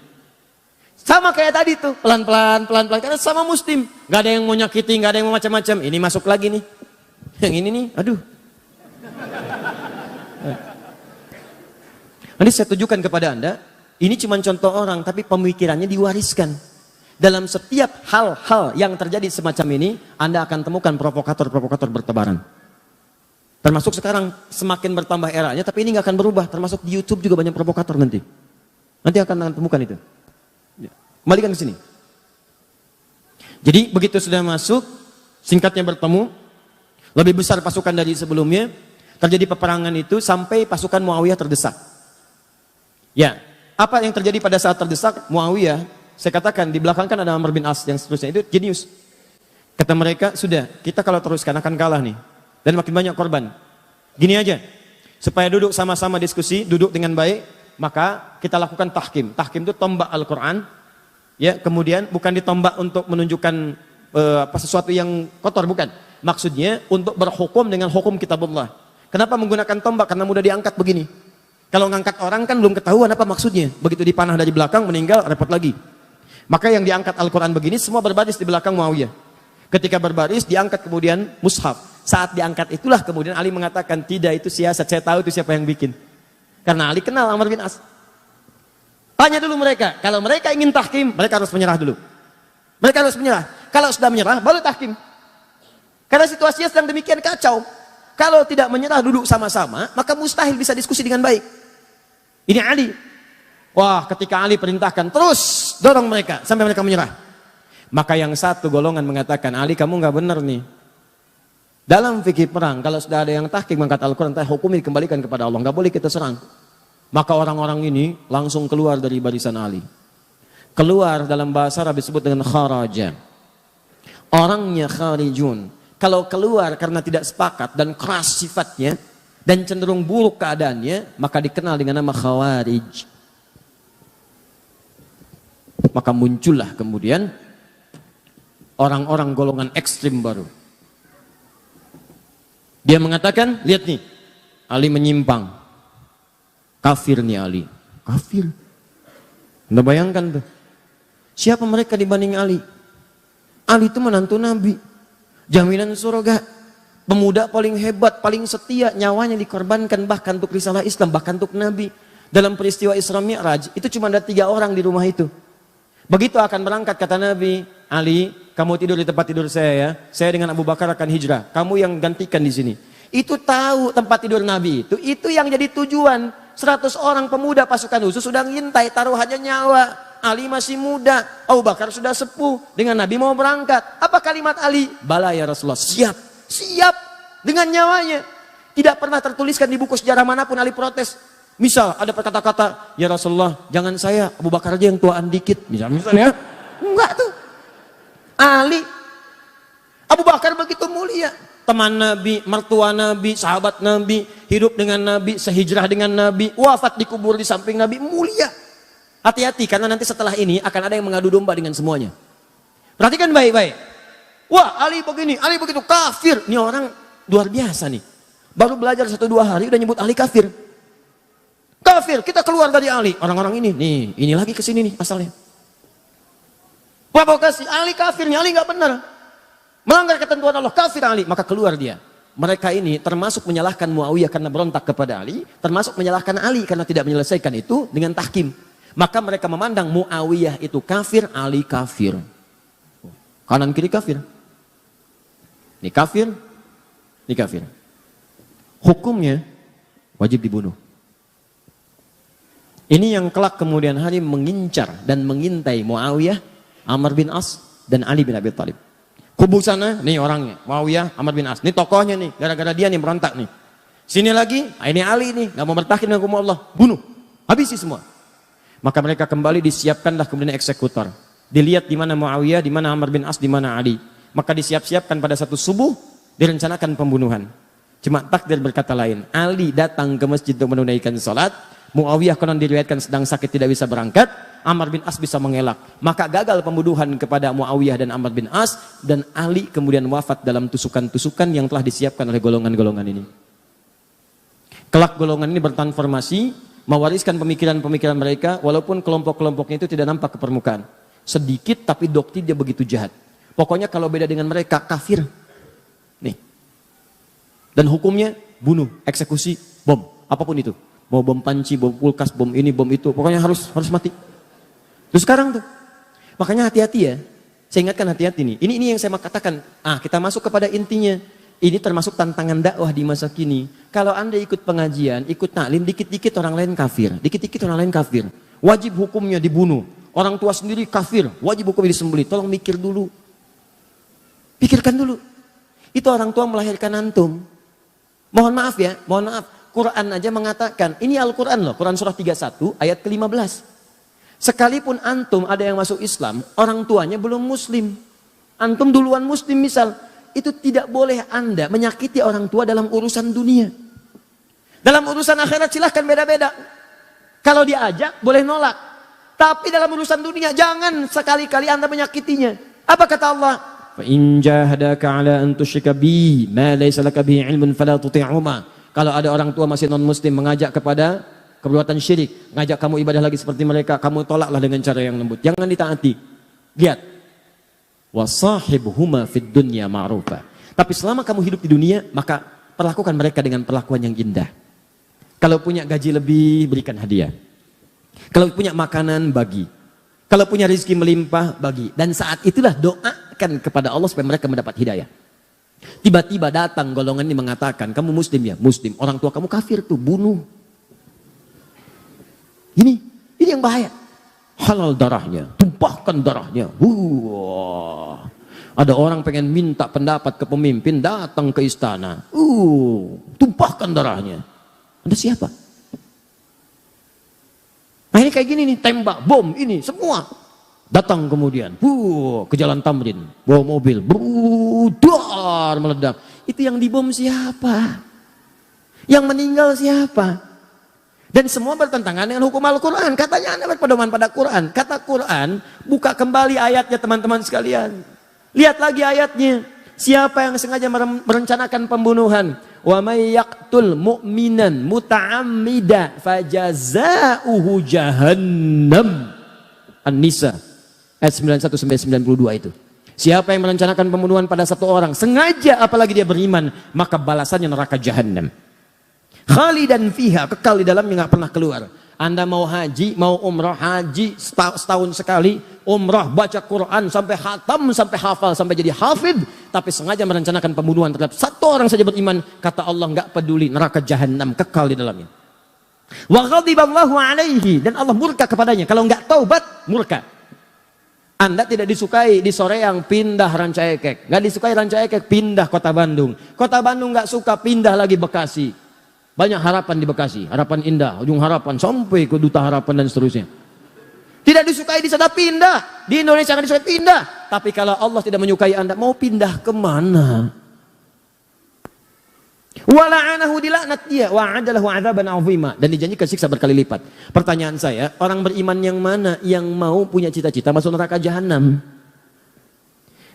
Sama kayak tadi tuh, pelan-pelan, karena sama muslim. Gak ada yang mau nyakiti, gak ada yang mau macam-macam. Ini masuk lagi nih. Yang ini nih, aduh. Nanti saya tunjukkan kepada Anda, ini cuma contoh orang, tapi pemikirannya diwariskan. Dalam setiap hal-hal yang terjadi semacam ini, Anda akan temukan provokator-provokator bertebaran. Termasuk sekarang semakin bertambah eranya, tapi ini nggak akan berubah. Termasuk di YouTube juga banyak provokator nanti. Nanti akan temukan itu. Kembalikan ke sini. Jadi begitu sudah masuk, singkatnya bertemu, lebih besar pasukan dari sebelumnya, terjadi peperangan itu sampai pasukan Muawiyah terdesak. Ya, apa yang terjadi pada saat terdesak? Muawiyah, saya katakan di belakang kan ada Amr bin As yang seterusnya, itu jenius. Kata mereka, sudah, kita kalau teruskan akan kalah nih. Dan makin banyak korban. Gini aja, Supaya duduk sama-sama diskusi, duduk dengan baik, maka kita lakukan tahkim. Tahkim itu tombak Al-Quran. Ya, kemudian bukan ditombak untuk menunjukkan sesuatu yang kotor, bukan. Maksudnya untuk berhukum dengan hukum kitabullah. Kenapa menggunakan tombak? Karena mudah diangkat begini. Kalau ngangkat orang kan belum ketahuan apa maksudnya. Begitu dipanah dari belakang, meninggal, repot lagi. Maka yang diangkat Al-Quran begini, semua berbaris di belakang Muawiyah. Ketika berbaris, diangkat kemudian mushaf. Saat diangkat itulah kemudian Ali mengatakan, tidak, itu siasat, saya tahu itu siapa yang bikin. Karena Ali kenal Amr bin As. Tanya dulu mereka, kalau mereka ingin tahkim, mereka harus menyerah dulu. Mereka harus menyerah. Kalau sudah menyerah, baru tahkim. Karena situasinya sedang demikian kacau. Kalau tidak menyerah duduk sama-sama, maka mustahil bisa diskusi dengan baik. Ini Ali. Wah, ketika Ali perintahkan, terus dorong mereka sampai mereka menyerah. Maka yang satu golongan mengatakan, Ali kamu nggak benar nih. Dalam fikih perang, kalau sudah ada yang tahkim mengangkat Al-Quran, hukumi dikembalikan kepada Allah, nggak boleh kita serang. Maka orang-orang ini langsung keluar dari barisan Ali. Keluar dalam bahasa Arab disebut dengan kharaja. Orangnya kharijun. Kalau keluar karena tidak sepakat dan keras sifatnya dan cenderung buruk keadaannya, maka dikenal dengan nama khawarij. Maka muncullah kemudian orang-orang golongan ekstrim baru. Dia mengatakan, lihat nih, Ali menyimpang. Kafir nih Ali. Kafir. Anda bayangkan tuh. Siapa mereka dibanding Ali? Ali itu menantu Nabi. Jaminan surga. Pemuda paling hebat, paling setia. Nyawanya dikorbankan bahkan untuk risalah Islam, bahkan untuk Nabi. Dalam peristiwa Isra Mi'raj, itu cuma ada 3 orang di rumah itu. Begitu akan berangkat, kata Nabi, Ali, kamu tidur di tempat tidur saya ya. Saya dengan Abu Bakar akan hijrah. Kamu yang gantikan di sini. Itu tahu tempat tidur Nabi itu yang jadi tujuan. 100 orang pemuda pasukan khusus sudah ngintai, taruhannya nyawa. Ali masih muda, Abu Bakar sudah sepuh, dengan Nabi mau berangkat. Apa kalimat Ali? Bala ya Rasulullah, siap, siap dengan nyawanya. Tidak pernah tertuliskan di buku sejarah manapun Ali protes. Misal ada kata-kata, ya Rasulullah, jangan saya, Abu Bakar aja yang tuaan dikit. Misalnya, enggak tuh. Ali, Abu Bakar begitu mulia. Teman Nabi, mertua Nabi, sahabat Nabi, hidup dengan Nabi, sehijrah dengan Nabi, wafat dikubur di samping Nabi, mulia. Hati-hati karena nanti setelah ini akan ada yang mengadu domba dengan semuanya. Perhatikan baik-baik. Wah, Ali begini, Ali begitu, kafir. Ini orang luar biasa nih. Baru belajar 1-2 hari udah nyebut Ali kafir. Kafir, kita keluar dari Ali. Orang-orang ini, nih, ini lagi kesini nih asalnya. Provokasi, Ali kafir nih, Ali nggak benar. Melanggar ketentuan Allah, kafir Ali, maka keluar dia. Mereka ini termasuk menyalahkan Muawiyah karena berontak kepada Ali, termasuk menyalahkan Ali karena tidak menyelesaikan itu dengan tahkim. Maka mereka memandang Muawiyah itu kafir, Ali kafir. Kanan kiri kafir. Ini kafir, ini kafir. Hukumnya wajib dibunuh. Ini yang kelak kemudian hari mengincar dan mengintai Muawiyah, Amr bin As, dan Ali bin Abi Thalib. Kubu sana, nih orangnya, Muawiyah, Amr bin As. Ini tokohnya nih, gara-gara dia nih berontak nih. Sini lagi, ini Ali nih, gak mau bertahan dengan hukum Allah. Bunuh, habisi semua. Maka mereka kembali disiapkanlah kemudian eksekutor. Dilihat di mana Muawiyah, di mana Amr bin As, di mana Ali. Maka disiap-siapkan pada satu subuh, direncanakan pembunuhan. Cuma takdir berkata lain. Ali datang ke masjid untuk menunaikan salat. Muawiyah konon diriwayatkan sedang sakit tidak bisa berangkat. Amr bin As bisa mengelak. Maka gagal pembunuhan kepada Muawiyah dan Amr bin As. Dan Ali kemudian wafat dalam tusukan-tusukan yang telah disiapkan oleh golongan-golongan ini. Kelak golongan ini bertransformasi, mewariskan pemikiran-pemikiran mereka, walaupun kelompok-kelompoknya itu tidak nampak ke permukaan. Sedikit tapi doktrin dia begitu jahat. Pokoknya kalau beda dengan mereka, kafir. Nih. Dan hukumnya bunuh, eksekusi, bom, apapun itu. Mau bom panci, bom kulkas, bom ini, bom itu. Pokoknya harus mati. Terus sekarang tuh. Makanya hati-hati ya. Saya ingatkan hati-hati nih. Ini yang saya katakan. Kita masuk kepada intinya. Ini termasuk tantangan dakwah di masa kini. Kalau Anda ikut pengajian, ikut taklim, dikit-dikit orang lain kafir. Dikit-dikit orang lain kafir. Wajib hukumnya dibunuh. Orang tua sendiri kafir. Wajib hukumnya disembelih. Tolong mikir dulu. Pikirkan dulu. Itu orang tua melahirkan antum. Mohon maaf ya, mohon maaf. Quran aja mengatakan, ini Al-Quran loh, Quran surah 31 ayat ke-15. Sekalipun antum ada yang masuk Islam, orang tuanya belum muslim. Antum duluan muslim misal, itu tidak boleh Anda menyakiti orang tua dalam urusan dunia. Dalam urusan akhirat silahkan beda-beda. Kalau diajak boleh nolak. Tapi dalam urusan dunia jangan sekali-kali Anda menyakitinya. Apa kata Allah? Fa in jahadaka ala an tusyrika bi ma laysa laka bihi ilmun fala tuti'huma. Kalau ada orang tua masih non muslim mengajak kepada perbuatan syirik, ngajak kamu ibadah lagi seperti mereka, kamu tolaklah dengan cara yang lembut. Jangan ditaati. Lihat. Wasahibhuma fid dunya ma'rufa. Tapi selama kamu hidup di dunia, maka perlakukan mereka dengan perlakuan yang indah. Kalau punya gaji lebih, berikan hadiah. Kalau punya makanan, bagi. Kalau punya rezeki melimpah, bagi. Dan saat itulah doakan kepada Allah supaya mereka mendapat hidayah. Tiba-tiba datang golongan ini mengatakan, kamu muslim ya? Muslim. Orang tua kamu kafir tuh, bunuh. Ini yang bahaya. Halal darahnya, tumpahkan darahnya. Ada orang pengen minta pendapat ke pemimpin, datang ke istana. Tumpahkan darahnya. Anda siapa? Nah ini kayak gini nih, tembak, bom, ini semua. Datang kemudian, ke Jalan Tamrin, bawa mobil, dar meledak. Itu yang dibom siapa? Yang meninggal siapa? Dan semua bertentangan dengan hukum Al-Quran. Katanya Anda berpedoman pada Quran. Kata Quran, buka kembali ayatnya teman-teman sekalian. Lihat lagi ayatnya. Siapa yang sengaja merencanakan pembunuhan? Wa may yaqtul mu'minan muta'ammida fajaza'uhu jahannam. An-Nisa ayat 91 sampai 92 itu. Siapa yang merencanakan pembunuhan pada satu orang sengaja apalagi dia beriman, maka balasannya neraka jahanam. Khalidan fiha, kekal di dalamnya, nggak pernah keluar. Anda mau haji, mau umrah, haji setahun sekali, umrah, baca Quran sampai khatam, sampai hafal, sampai jadi hafid, tapi sengaja merencanakan pembunuhan terhadap satu orang saja beriman, kata Allah nggak peduli, neraka jahanam, kekal di dalamnya. Wa ghadiballahu alaihi, dan Allah murka kepadanya. Kalau nggak taubat, murka. Anda tidak disukai di Soreang, pindah Ranca Ekek. Nggak disukai Ranca Ekek, pindah Kota Bandung. Kota Bandung nggak suka, pindah lagi Bekasi. Banyak harapan di Bekasi, harapan indah, ujung harapan, sampai ke Duta Harapan dan seterusnya. Tidak disukai di sana, pindah. Di Indonesia nggak disukai, pindah. Tapi kalau Allah tidak menyukai Anda, mau pindah kemana? Wala'anahu, dilaknat dia, wa'adalahu 'adzaban 'azima, dan dijanjikan siksa berkali lipat. Pertanyaan saya, orang beriman yang mana yang mau punya cita-cita masuk neraka jahanam?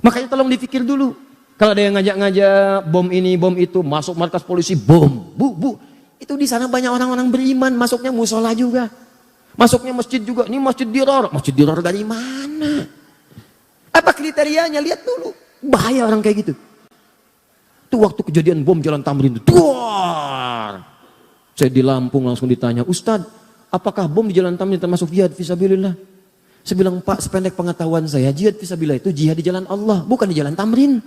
Makanya tolong dipikir dulu. Kalau ada yang ngajak-ngajak bom ini, bom itu, masuk markas polisi, bom, bu. Itu di sana banyak orang-orang beriman, masuknya musola juga. Masuknya masjid juga. Ini masjid diror. Masjid diror dari mana? Apa kriterianya? Lihat dulu. Bahaya orang kayak gitu. Itu waktu kejadian bom Jalan Tamrin itu. Saya di Lampung langsung ditanya, Ustadz, apakah bom di Jalan Tamrin termasuk jihad fisabilillah? Saya bilang, Pak, sependek pengetahuan saya, jihad fisabilillah itu jihad di jalan Allah, bukan di Jalan Tamrin.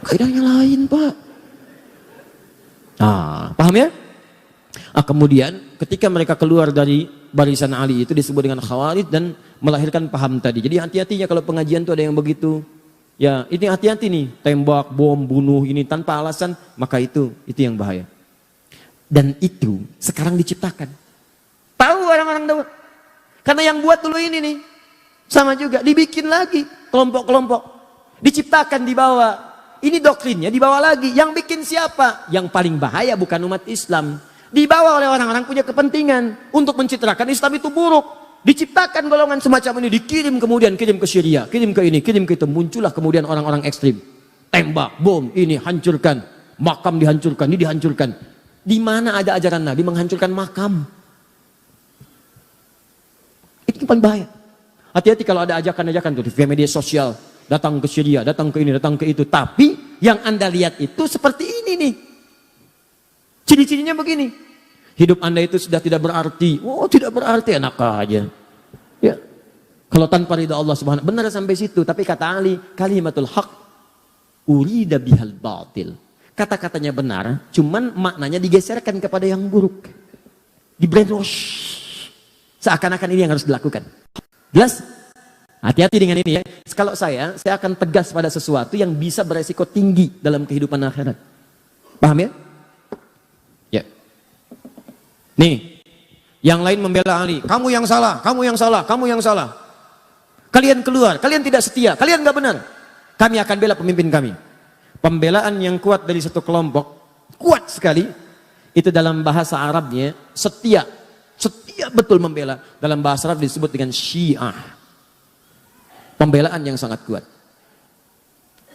Kaidahnya lain, Pak. Paham ya? Kemudian ketika mereka keluar dari barisan Ali itu disebut dengan Khawarij dan melahirkan paham tadi. Jadi hati-hatinya kalau pengajian itu ada yang begitu. Ya, ini hati-hati nih, tembak, bom, bunuh ini tanpa alasan, maka itu yang bahaya. Dan itu sekarang diciptakan. Tahu orang-orang tahu. Karena yang buat dulu ini nih sama juga dibikin lagi kelompok-kelompok. Diciptakan di bawah. Ini doktrinnya dibawa lagi. Yang bikin siapa? Yang paling bahaya bukan umat Islam. Dibawa oleh orang-orang punya kepentingan untuk mencitrakan Islam itu buruk. Diciptakan golongan semacam ini, dikirim kemudian, kirim ke Syria, kirim ke ini, kirim ke itu. Muncullah kemudian orang-orang ekstrim. Tembak, bom, ini hancurkan. Makam dihancurkan, ini dihancurkan. Di mana ada ajaran Nabi menghancurkan makam? Itu paling bahaya. Hati-hati kalau ada ajakan-ajakan tuh di media sosial. Datang ke Syria, datang ke ini, datang ke itu. Tapi yang Anda lihat itu seperti ini nih. Ciri-cirinya begini. Hidup Anda itu sudah tidak berarti. Oh, tidak berarti, enak aja. Ya. Kalau tanpa ridha Allah Subhanahu, benar sampai situ. Tapi kata Ali, kalimatul haq urida bihal batil. Kata-katanya benar, cuman maknanya digeserkan kepada yang buruk. Di brainwash. Seakan-akan ini yang harus dilakukan. Jelas? Hati-hati dengan ini ya. Kalau saya akan tegas pada sesuatu yang bisa beresiko tinggi dalam kehidupan akhirat. Paham ya? Ya. Nih, yang lain membela Ali. Kamu yang salah, kamu yang salah, kamu yang salah. Kalian keluar, kalian tidak setia, kalian nggak benar. Kami akan bela pemimpin kami. Pembelaan yang kuat dari satu kelompok, kuat sekali, Itu dalam bahasa Arabnya setia. Setia betul membela. Dalam bahasa Arab disebut dengan syiah. Pembelaan yang sangat kuat.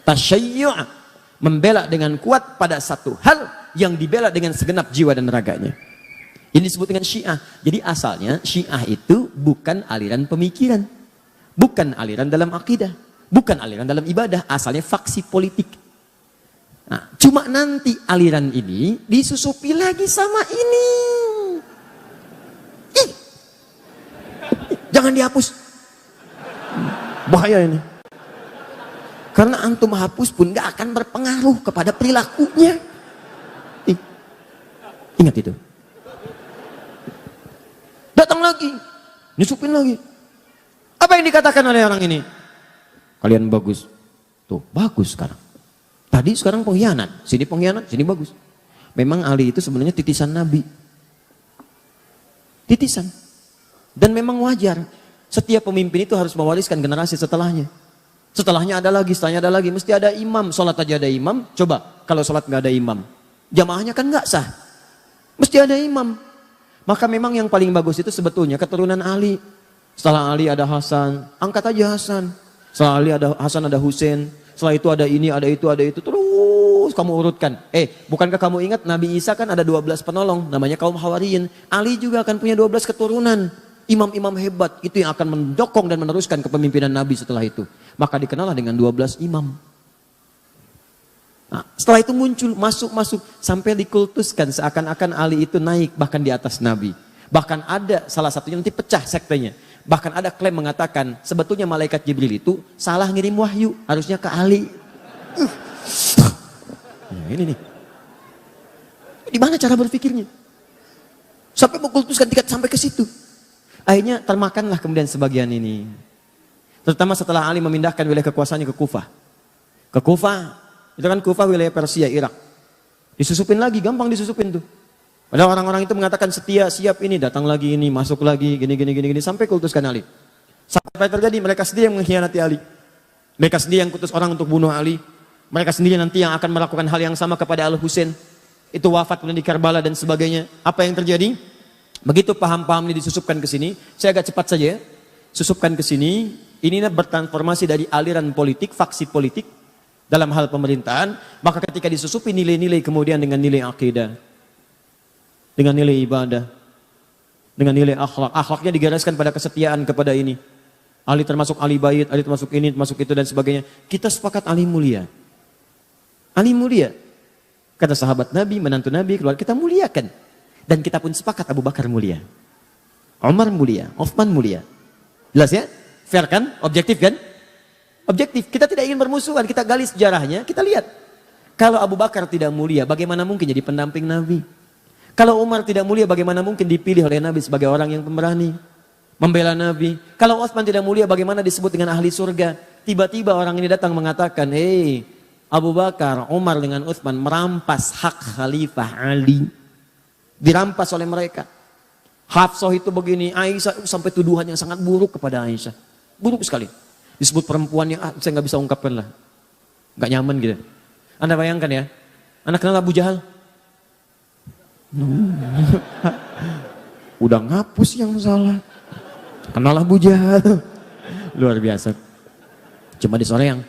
Tasyayyu', membela dengan kuat pada satu hal yang dibela dengan segenap jiwa dan raganya. Ini disebut dengan syiah. Jadi asalnya syiah itu bukan aliran pemikiran. Bukan aliran dalam akidah. Bukan aliran dalam ibadah. Asalnya faksi politik. Nah, cuma nanti aliran ini disusupi lagi sama ini. Ih, jangan dihapus. Bahaya ini. Karena antum hapus pun gak akan berpengaruh kepada perilakunya. Ingat itu. Datang lagi, nyusupin lagi. Apa yang dikatakan oleh orang ini? Kalian bagus. Tuh, bagus sekarang. Tadi sekarang pengkhianat, sini bagus. Memang Ali itu sebenarnya titisan Nabi. Titisan. Dan memang wajar. Setiap pemimpin itu harus mewariskan generasi setelahnya. Setelahnya ada lagi, setelahnya ada lagi. Mesti ada imam, sholat aja ada imam. Coba, kalau sholat nggak ada imam. Jamaahnya kan nggak sah. Mesti ada imam. Maka memang yang paling bagus itu sebetulnya keturunan Ali. Setelah Ali ada Hasan, angkat aja Hasan. Setelah Ali ada Hasan, ada Husain. Setelah itu ada ini, ada itu, terus kamu urutkan. Bukankah kamu ingat Nabi Isa kan ada 12 penolong, namanya kaum Hawariyin. Ali juga akan punya 12 keturunan. Imam-imam hebat, itu yang akan mendokong dan meneruskan kepemimpinan Nabi setelah itu. Maka dikenallah dengan 12 imam. Nah, setelah itu muncul, masuk, sampai dikultuskan seakan-akan Ali itu naik bahkan di atas Nabi. Bahkan ada salah satunya nanti pecah sektenya. Bahkan ada klaim mengatakan sebetulnya malaikat Jibril itu salah ngirim wahyu, harusnya ke Ali. Ya, ini nih. Di mana cara berpikirnya? Sampai mengkultuskan tingkat sampai ke situ. Akhirnya termakanlah kemudian sebagian ini. Terutama setelah Ali memindahkan wilayah kekuasaannya ke Kufah. Ke Kufah, itu kan Kufah wilayah Persia, Irak. Disusupin lagi, gampang disusupin tuh. Padahal orang-orang itu mengatakan setia, siap ini, datang lagi ini, masuk lagi, gini, sampai kultuskan Ali. Sampai terjadi mereka sendiri yang mengkhianati Ali. Mereka sendiri yang kutus orang untuk bunuh Ali. Mereka sendiri nanti yang akan melakukan hal yang sama kepada Al-Husain. Itu wafat kemudian di Karbala dan sebagainya. Apa yang terjadi? Begitu paham-paham ini disusupkan ke sini, saya agak cepat saja ya. Susupkan ke sini, ini bertransformasi dari aliran politik, faksi politik dalam hal pemerintahan, maka ketika disusupi nilai-nilai kemudian dengan nilai akidah, dengan nilai ibadah, dengan nilai akhlak. Akhlaknya digariskan pada kesetiaan kepada ini. Ali termasuk Ali bait, Ali termasuk ini, termasuk itu dan sebagainya. Kita sepakat Ali mulia. Ali mulia. Kata sahabat Nabi, menantu Nabi, keluar kita muliakan. Dan kita pun sepakat Abu Bakar mulia. Umar mulia, Uthman mulia. Jelas ya? Fair kan? Objektif kan? Objektif. Kita tidak ingin bermusuhan, kita gali sejarahnya, kita lihat. Kalau Abu Bakar tidak mulia, bagaimana mungkin jadi pendamping Nabi? Kalau Umar tidak mulia, bagaimana mungkin dipilih oleh Nabi sebagai orang yang pemberani? Membela Nabi. Kalau Utsman tidak mulia, bagaimana disebut dengan ahli surga? Tiba-tiba orang ini datang mengatakan, Abu Bakar, Umar dengan Utsman merampas hak Khalifah Ali. Dirampas oleh mereka. Hafsah itu begini, Aisyah sampai tuduhan yang sangat buruk kepada Aisyah. Buruk sekali. Disebut perempuan yang saya nggak bisa ungkapkan lah. Nggak nyaman gitu. Anda bayangkan ya, Anda kenal Abu Jahal? Udah ngapus yang salah. Kenal Abu Jahal. Luar biasa. Cuma di sore yang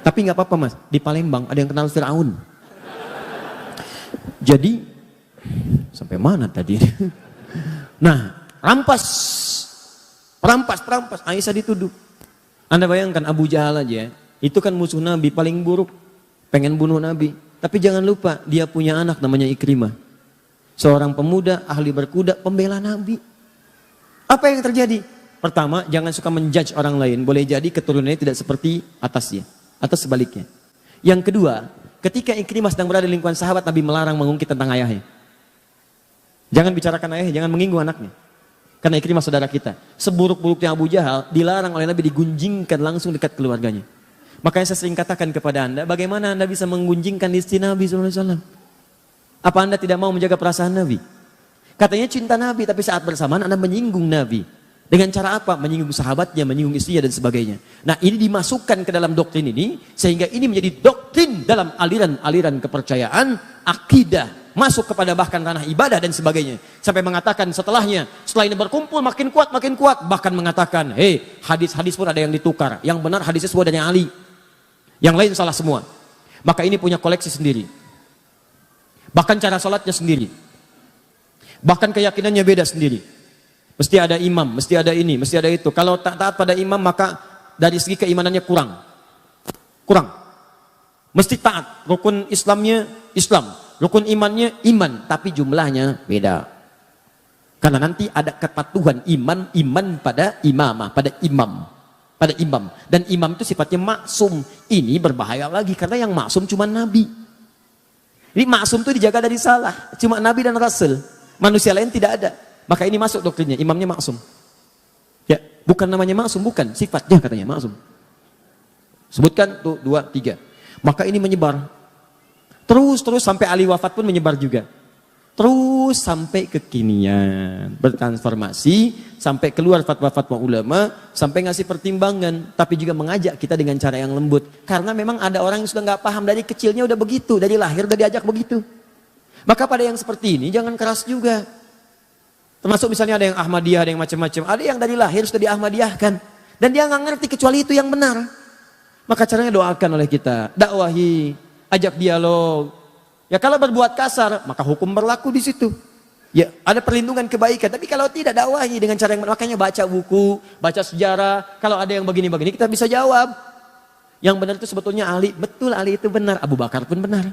tapi nggak apa-apa mas. Di Palembang ada yang kenal Fir'aun. Jadi sampai mana tadi? Nah, rampas. Aisyah dituduh. Anda bayangkan Abu Jahal aja, itu kan musuh Nabi paling buruk. Pengen bunuh Nabi. Tapi jangan lupa, dia punya anak namanya Ikrimah. Seorang pemuda, ahli berkuda, pembela Nabi. Apa yang terjadi? Pertama, jangan suka menjudge orang lain. Boleh jadi keturunannya tidak seperti atasnya. Atau sebaliknya. Yang kedua, ketika Ikrimah sedang berada di lingkungan sahabat, Nabi melarang mengungkit tentang ayahnya. Jangan bicarakan ayahnya, jangan menyinggung anaknya. Karena Ikrimah saudara kita. Seburuk-buruknya Abu Jahal, dilarang oleh Nabi digunjingkan langsung dekat keluarganya. Makanya saya sering katakan kepada Anda, bagaimana Anda bisa menggunjingkan istri Nabi SAW? Apa Anda tidak mau menjaga perasaan Nabi? Katanya cinta Nabi, tapi saat bersamaan Anda menyinggung Nabi. Dengan cara apa? Menyinggung sahabatnya, menyinggung istrinya dan sebagainya. Nah ini dimasukkan ke dalam doktrin ini, sehingga ini menjadi doktrin doktrin, dalam aliran-aliran kepercayaan, akidah, masuk kepada bahkan ranah ibadah dan sebagainya. Sampai mengatakan setelah ini berkumpul makin kuat, bahkan mengatakan, hadis-hadis pun ada yang ditukar. Yang benar hadisnya semua dari Ali. Yang lain salah semua. Maka ini punya koleksi sendiri. Bahkan cara salatnya sendiri. Bahkan keyakinannya beda sendiri. Mesti ada imam, mesti ada ini, mesti ada itu. Kalau tak taat pada imam maka dari segi keimanannya kurang. Mesti taat. Rukun Islamnya Islam, rukun imannya iman, tapi jumlahnya beda. Karena nanti ada kepatuhan iman pada imamah, pada imam. Dan imam itu sifatnya maksum. Ini berbahaya lagi karena yang maksum cuma Nabi. Jadi maksum itu dijaga dari salah, cuma Nabi dan Rasul. Manusia lain tidak ada. Maka ini masuk doktrinnya, imamnya maksum. Ya, bukan namanya maksum, bukan sifatnya katanya maksum. Sebutkan tuh 2, 3. Maka ini menyebar. Terus sampai Ali wafat pun menyebar juga. Terus sampai kekinian. Bertransformasi sampai keluar fatwa-fatwa ulama, sampai ngasih pertimbangan, tapi juga mengajak kita dengan cara yang lembut. Karena memang ada orang yang sudah nggak paham dari kecilnya udah begitu, dari lahir udah diajak begitu. Maka pada yang seperti ini jangan keras juga. Termasuk misalnya ada yang Ahmadiyah, ada yang macam-macam. Ada yang dari lahir sudah di-Ahmadiyahkan. Dan dia nggak ngerti kecuali itu yang benar. Maka caranya doakan oleh kita. Dakwahi, ajak dialog. Ya kalau berbuat kasar, maka hukum berlaku di situ. Ya ada perlindungan kebaikan. Tapi kalau tidak, dakwahi dengan cara yang benar. Makanya baca buku, baca sejarah. Kalau ada yang begini-begini kita bisa jawab. Yang benar itu sebetulnya Ali. Betul Ali itu benar. Abu Bakar pun benar.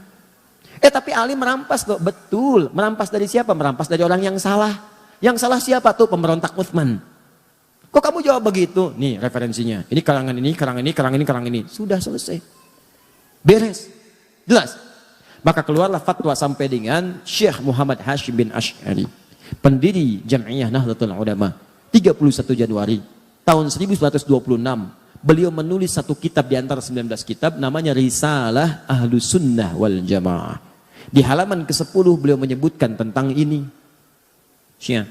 Tapi Ali merampas loh. Betul. Merampas dari siapa? Merampas dari orang yang salah. Yang salah siapa tuh? Pemberontak Utsman. Kok kamu jawab begitu? Nih referensinya. Ini karangan ini. Sudah selesai. Beres. Jelas. Maka keluarlah fatwa sampai dengan Syekh Muhammad Hashim bin Asy'ari, pendiri Jam'iyah Nahdlatul Ulama, 31 Januari tahun 1926. Beliau menulis satu kitab di antara 19 kitab, namanya Risalah Ahlus Sunnah wal Jamaah. Di halaman ke-10 beliau menyebutkan tentang ini. Syia.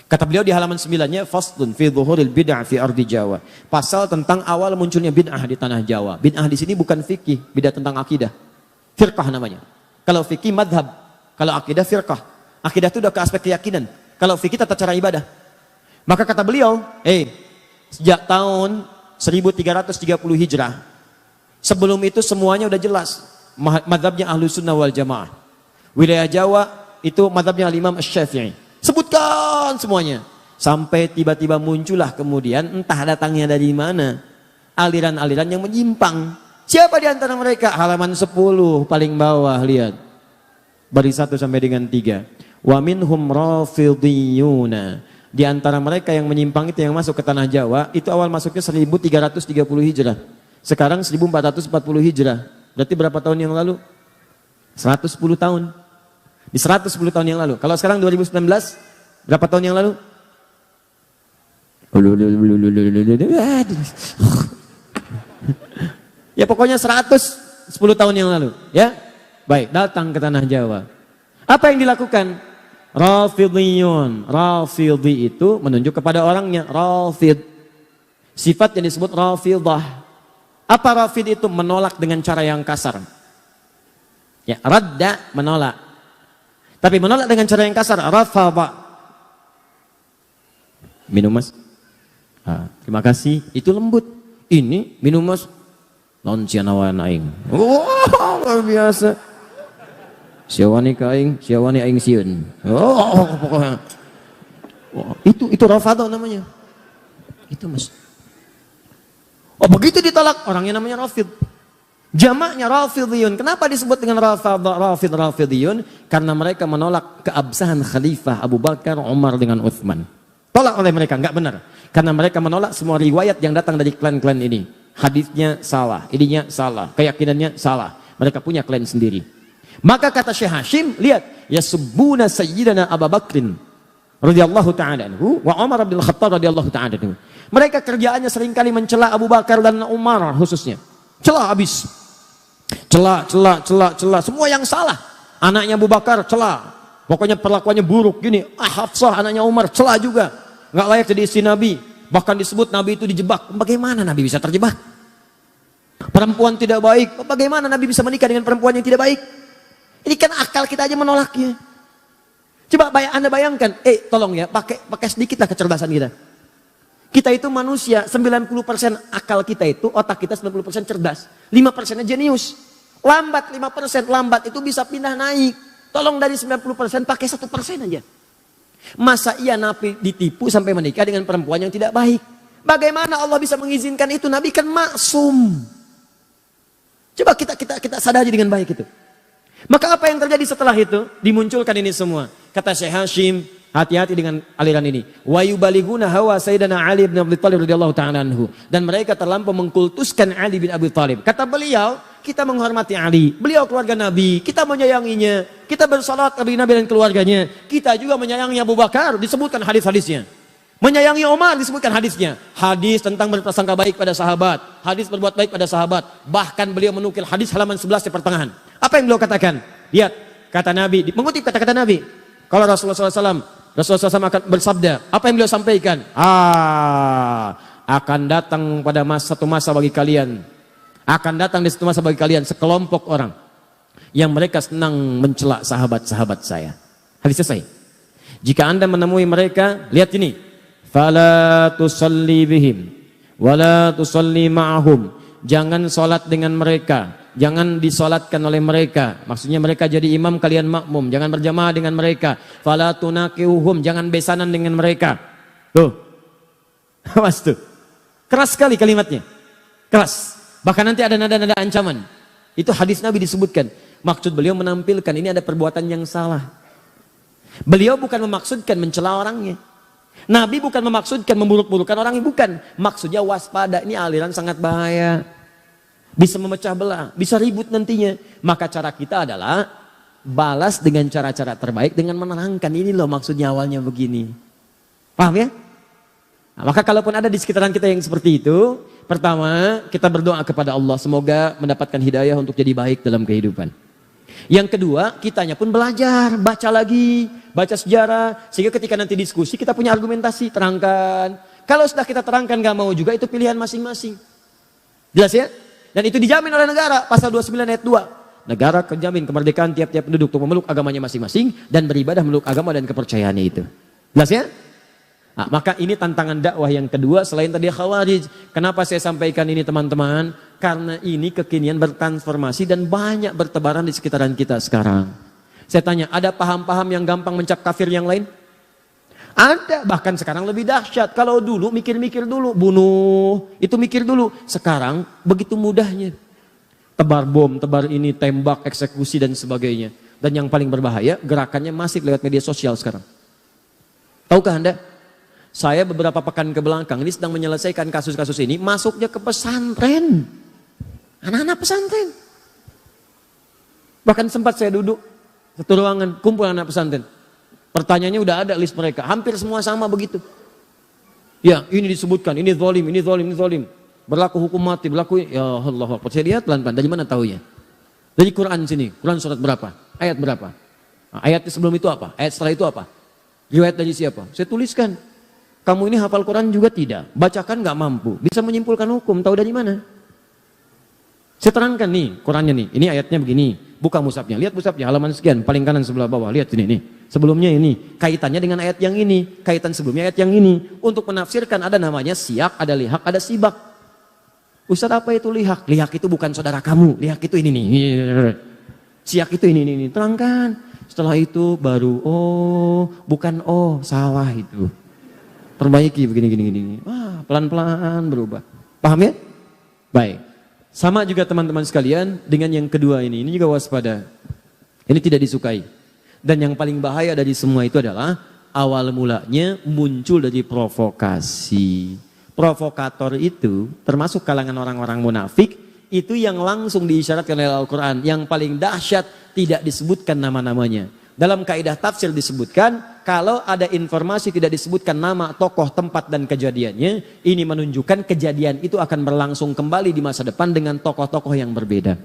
Kata beliau di halaman 9-nya, Faslun fi dhuhuril bid'ah fi ardi Jawa. Pasal tentang awal munculnya bid'ah di tanah Jawa. Bid'ah di sini bukan fikih, bid'ah tentang akidah. Firqah namanya. Kalau fikih madhab, kalau akidah firqah. Akidah itu udah ke aspek keyakinan. Kalau fikih tata cara ibadah. Maka kata beliau, sejak tahun 1330 Hijrah, sebelum itu semuanya udah jelas. Madhabnya Ahlus Sunnah wal Jamaah. Wilayah Jawa itu madhabnya Imam Asy-Syafi'i. Sebutkan semuanya. Sampai tiba-tiba muncullah kemudian entah datangnya dari mana aliran-aliran yang menyimpang. Siapa di antara mereka? Halaman 10 paling bawah, lihat. Baris 1 sampai dengan 3. Wa minhum rafidhiyuna. Di antara mereka yang menyimpang itu yang masuk ke tanah Jawa, itu awal masuknya 1330 Hijrah. Sekarang 1440 Hijrah. Berarti berapa tahun yang lalu? 110 tahun. Di 110 tahun yang lalu. Kalau sekarang 2019, berapa tahun yang lalu? Ya pokoknya 110 tahun yang lalu. Ya, baik, datang ke tanah Jawa. Apa yang dilakukan? Rafidhiyun. Rafidhi itu menunjuk kepada orangnya. Rafid. Sifat yang disebut Rafidah. Apa Rafid itu? Menolak dengan cara yang kasar. Ya, radda, menolak. Tapi menolak dengan cara yang kasar. Rafadha. Minum mas. Terima kasih. Itu lembut. Ini minum mas. Non cianawan aing. Oh, luar biasa. Siawani ka aing, siawani aing sieun. Oh, pokoknya. Oh, itu rafadha namanya. Itu mas. Oh, begitu ditolak orangnya namanya rafid. Jamaknya rafidhiyun. Kenapa disebut dengan rafidhiyun? Karena mereka menolak keabsahan Khalifah Abu Bakar, Umar dengan Utsman. Tolak oleh mereka, enggak benar. Karena mereka menolak semua riwayat yang datang dari klan-klan ini. Hadisnya salah, ininya salah, keyakinannya salah. Mereka punya klan sendiri. Maka kata Syekh Hashim, lihat, yasubbuna sayyidana Abu Bakrin radhiyallahu ta'ala anhu wa Umar bin Khattab radhiyallahu ta'ala anhu. Mereka kerjaannya seringkali mencela Abu Bakar dan Umar khususnya. Cela habis. Cela, semua yang salah. Anaknya Abu Bakar cela. Pokoknya perlakuannya buruk gini. Hafsah anaknya Umar cela juga. Enggak layak jadi istri Nabi. Bahkan disebut Nabi itu dijebak. Bagaimana Nabi bisa terjebak? Perempuan tidak baik. Bagaimana Nabi bisa menikah dengan perempuan yang tidak baik? Ini kan akal kita aja menolaknya. Coba Anda bayangkan, tolong ya, pakai sedikitlah kecerdasan kita. Kita itu manusia, 90% akal kita itu, otak kita 90% cerdas. 5%-nya jenius. Lambat 5%, lambat itu bisa pindah naik. Tolong dari 90% pakai 1% aja. Masa iya Nabi ditipu sampai menikah dengan perempuan yang tidak baik? Bagaimana Allah bisa mengizinkan itu? Nabi kan maksum. Coba kita sadari dengan baik itu. Maka apa yang terjadi setelah itu? Dimunculkan ini semua. Kata Syekh Hashim, hati-hati dengan aliran ini. Wa yubaliguna hawa Sayyidina Ali bin Abi Thalib radhiyallahu ta'ala anhu. Dan mereka terlampau mengkultuskan Ali bin Abi Thalib. Kata beliau, kita menghormati Ali. Beliau keluarga Nabi, kita menyayanginya. Kita bersalat kepada Nabi dan keluarganya. Kita juga menyayangi Abu Bakar, disebutkan hadis-hadisnya. Menyayangi Umar disebutkan hadisnya. Hadis tentang berprasangka baik pada sahabat. Hadis berbuat baik pada sahabat. Bahkan beliau menukil hadis halaman 11 di pertengahan. Apa yang beliau katakan? Lihat, kata Nabi, mengutip kata-kata Nabi. Kalau Rasulullah SAW akan bersabda, apa yang beliau sampaikan? Akan datang pada satu masa bagi kalian. Akan datang di satu masa bagi kalian sekelompok orang yang mereka senang mencela sahabat-sahabat saya. Hadis selesai. Jika Anda menemui mereka, lihat ini. Fala tusalli bihim wala tusalli ma'ahum. Jangan salat dengan mereka, jangan disolatkan oleh mereka. Maksudnya mereka jadi imam, kalian makmum. Jangan berjamaah dengan mereka. Fala tunaqihuhum, jangan besanan dengan mereka. Tuh. Awas tuh. Keras sekali kalimatnya. Keras. Bahkan nanti ada nada-nada ancaman. Itu hadis Nabi disebutkan. Maksud beliau menampilkan ini ada perbuatan yang salah. Beliau bukan memaksudkan mencela orangnya. Nabi bukan memaksudkan memburuk-burukan orangnya, bukan. Maksudnya waspada, ini aliran sangat bahaya. Bisa memecah belah, bisa ribut nantinya. Maka cara kita adalah balas dengan cara-cara terbaik dengan menerangkan. Ini loh maksudnya awalnya begini. Paham ya? Nah, maka kalaupun ada di sekitaran kita yang seperti itu, pertama kita berdoa kepada Allah. Semoga mendapatkan hidayah untuk jadi baik dalam kehidupan. Yang kedua, kitanya pun belajar, baca lagi, baca sejarah, sehingga ketika nanti diskusi kita punya argumentasi, terangkan. Kalau sudah kita terangkan gak mau juga, itu pilihan masing-masing. Jelas ya? Dan itu dijamin oleh negara, pasal 29 ayat 2. Negara menjamin kemerdekaan tiap-tiap penduduk untuk memeluk agamanya masing-masing dan beribadah menurut agama dan kepercayaannya itu. Jelas ya? Nah, maka ini tantangan dakwah yang kedua selain tadi Khawarij. Kenapa saya sampaikan ini teman-teman? Karena ini kekinian bertransformasi dan banyak bertebaran di sekitaran kita sekarang. Saya tanya, ada paham-paham yang gampang mencap kafir yang lain? Ada, bahkan sekarang lebih dahsyat. Kalau dulu mikir-mikir dulu, bunuh, itu mikir dulu. Sekarang begitu mudahnya. Tebar bom, tebar ini, tembak, eksekusi dan sebagainya. Dan yang paling berbahaya, gerakannya masif lewat media sosial sekarang. Tahukah Anda? Saya beberapa pekan ke belakang ini sedang menyelesaikan kasus-kasus ini, masuknya ke pesantren. Anak-anak pesantren. Bahkan sempat saya duduk satu ruangan, kumpul anak pesantren. Pertanyaannya udah ada list mereka, hampir semua sama begitu. Ya, ini disebutkan, ini zalim, ini zalim, ini zalim. Berlaku hukum mati, berlaku, ya Allah. Saya lihat pelan-pelan, dari mana taunya? Dari Quran sini, Quran surat berapa? Ayat berapa? Nah, ayatnya sebelum itu apa? Ayat setelah itu apa? Riwayat dari siapa? Saya tuliskan. Kamu ini hafal Quran juga tidak, bacakan nggak mampu, bisa menyimpulkan hukum, tahu dari mana? Saya terangkan nih, Qurannya nih, ini ayatnya begini, buka mushafnya, lihat mushafnya halaman sekian, paling kanan sebelah bawah, lihat ini nih, sebelumnya ini, kaitannya dengan ayat yang ini, kaitan sebelumnya ayat yang ini, untuk menafsirkan ada namanya siyak, ada lihak, ada sibak. Ustaz apa itu lihak? Lihak itu bukan saudara kamu, lihak itu ini nih, siyak itu ini, terangkan. Setelah itu baru, oh bukan oh, sawah itu. Perbaiki begini. Wah, pelan-pelan berubah. Paham ya? Baik. Sama juga teman-teman sekalian dengan yang kedua ini juga waspada. Ini tidak disukai. Dan yang paling bahaya dari semua itu adalah awal mulanya muncul dari provokasi. Provokator itu termasuk kalangan orang-orang munafik itu yang langsung diisyaratkan oleh Al-Quran. Yang paling dahsyat tidak disebutkan nama-namanya. Dalam kaidah tafsir disebutkan, kalau ada informasi tidak disebutkan nama, tokoh, tempat, dan kejadiannya, ini menunjukkan kejadian itu akan berlangsung kembali di masa depan dengan tokoh-tokoh yang berbeda.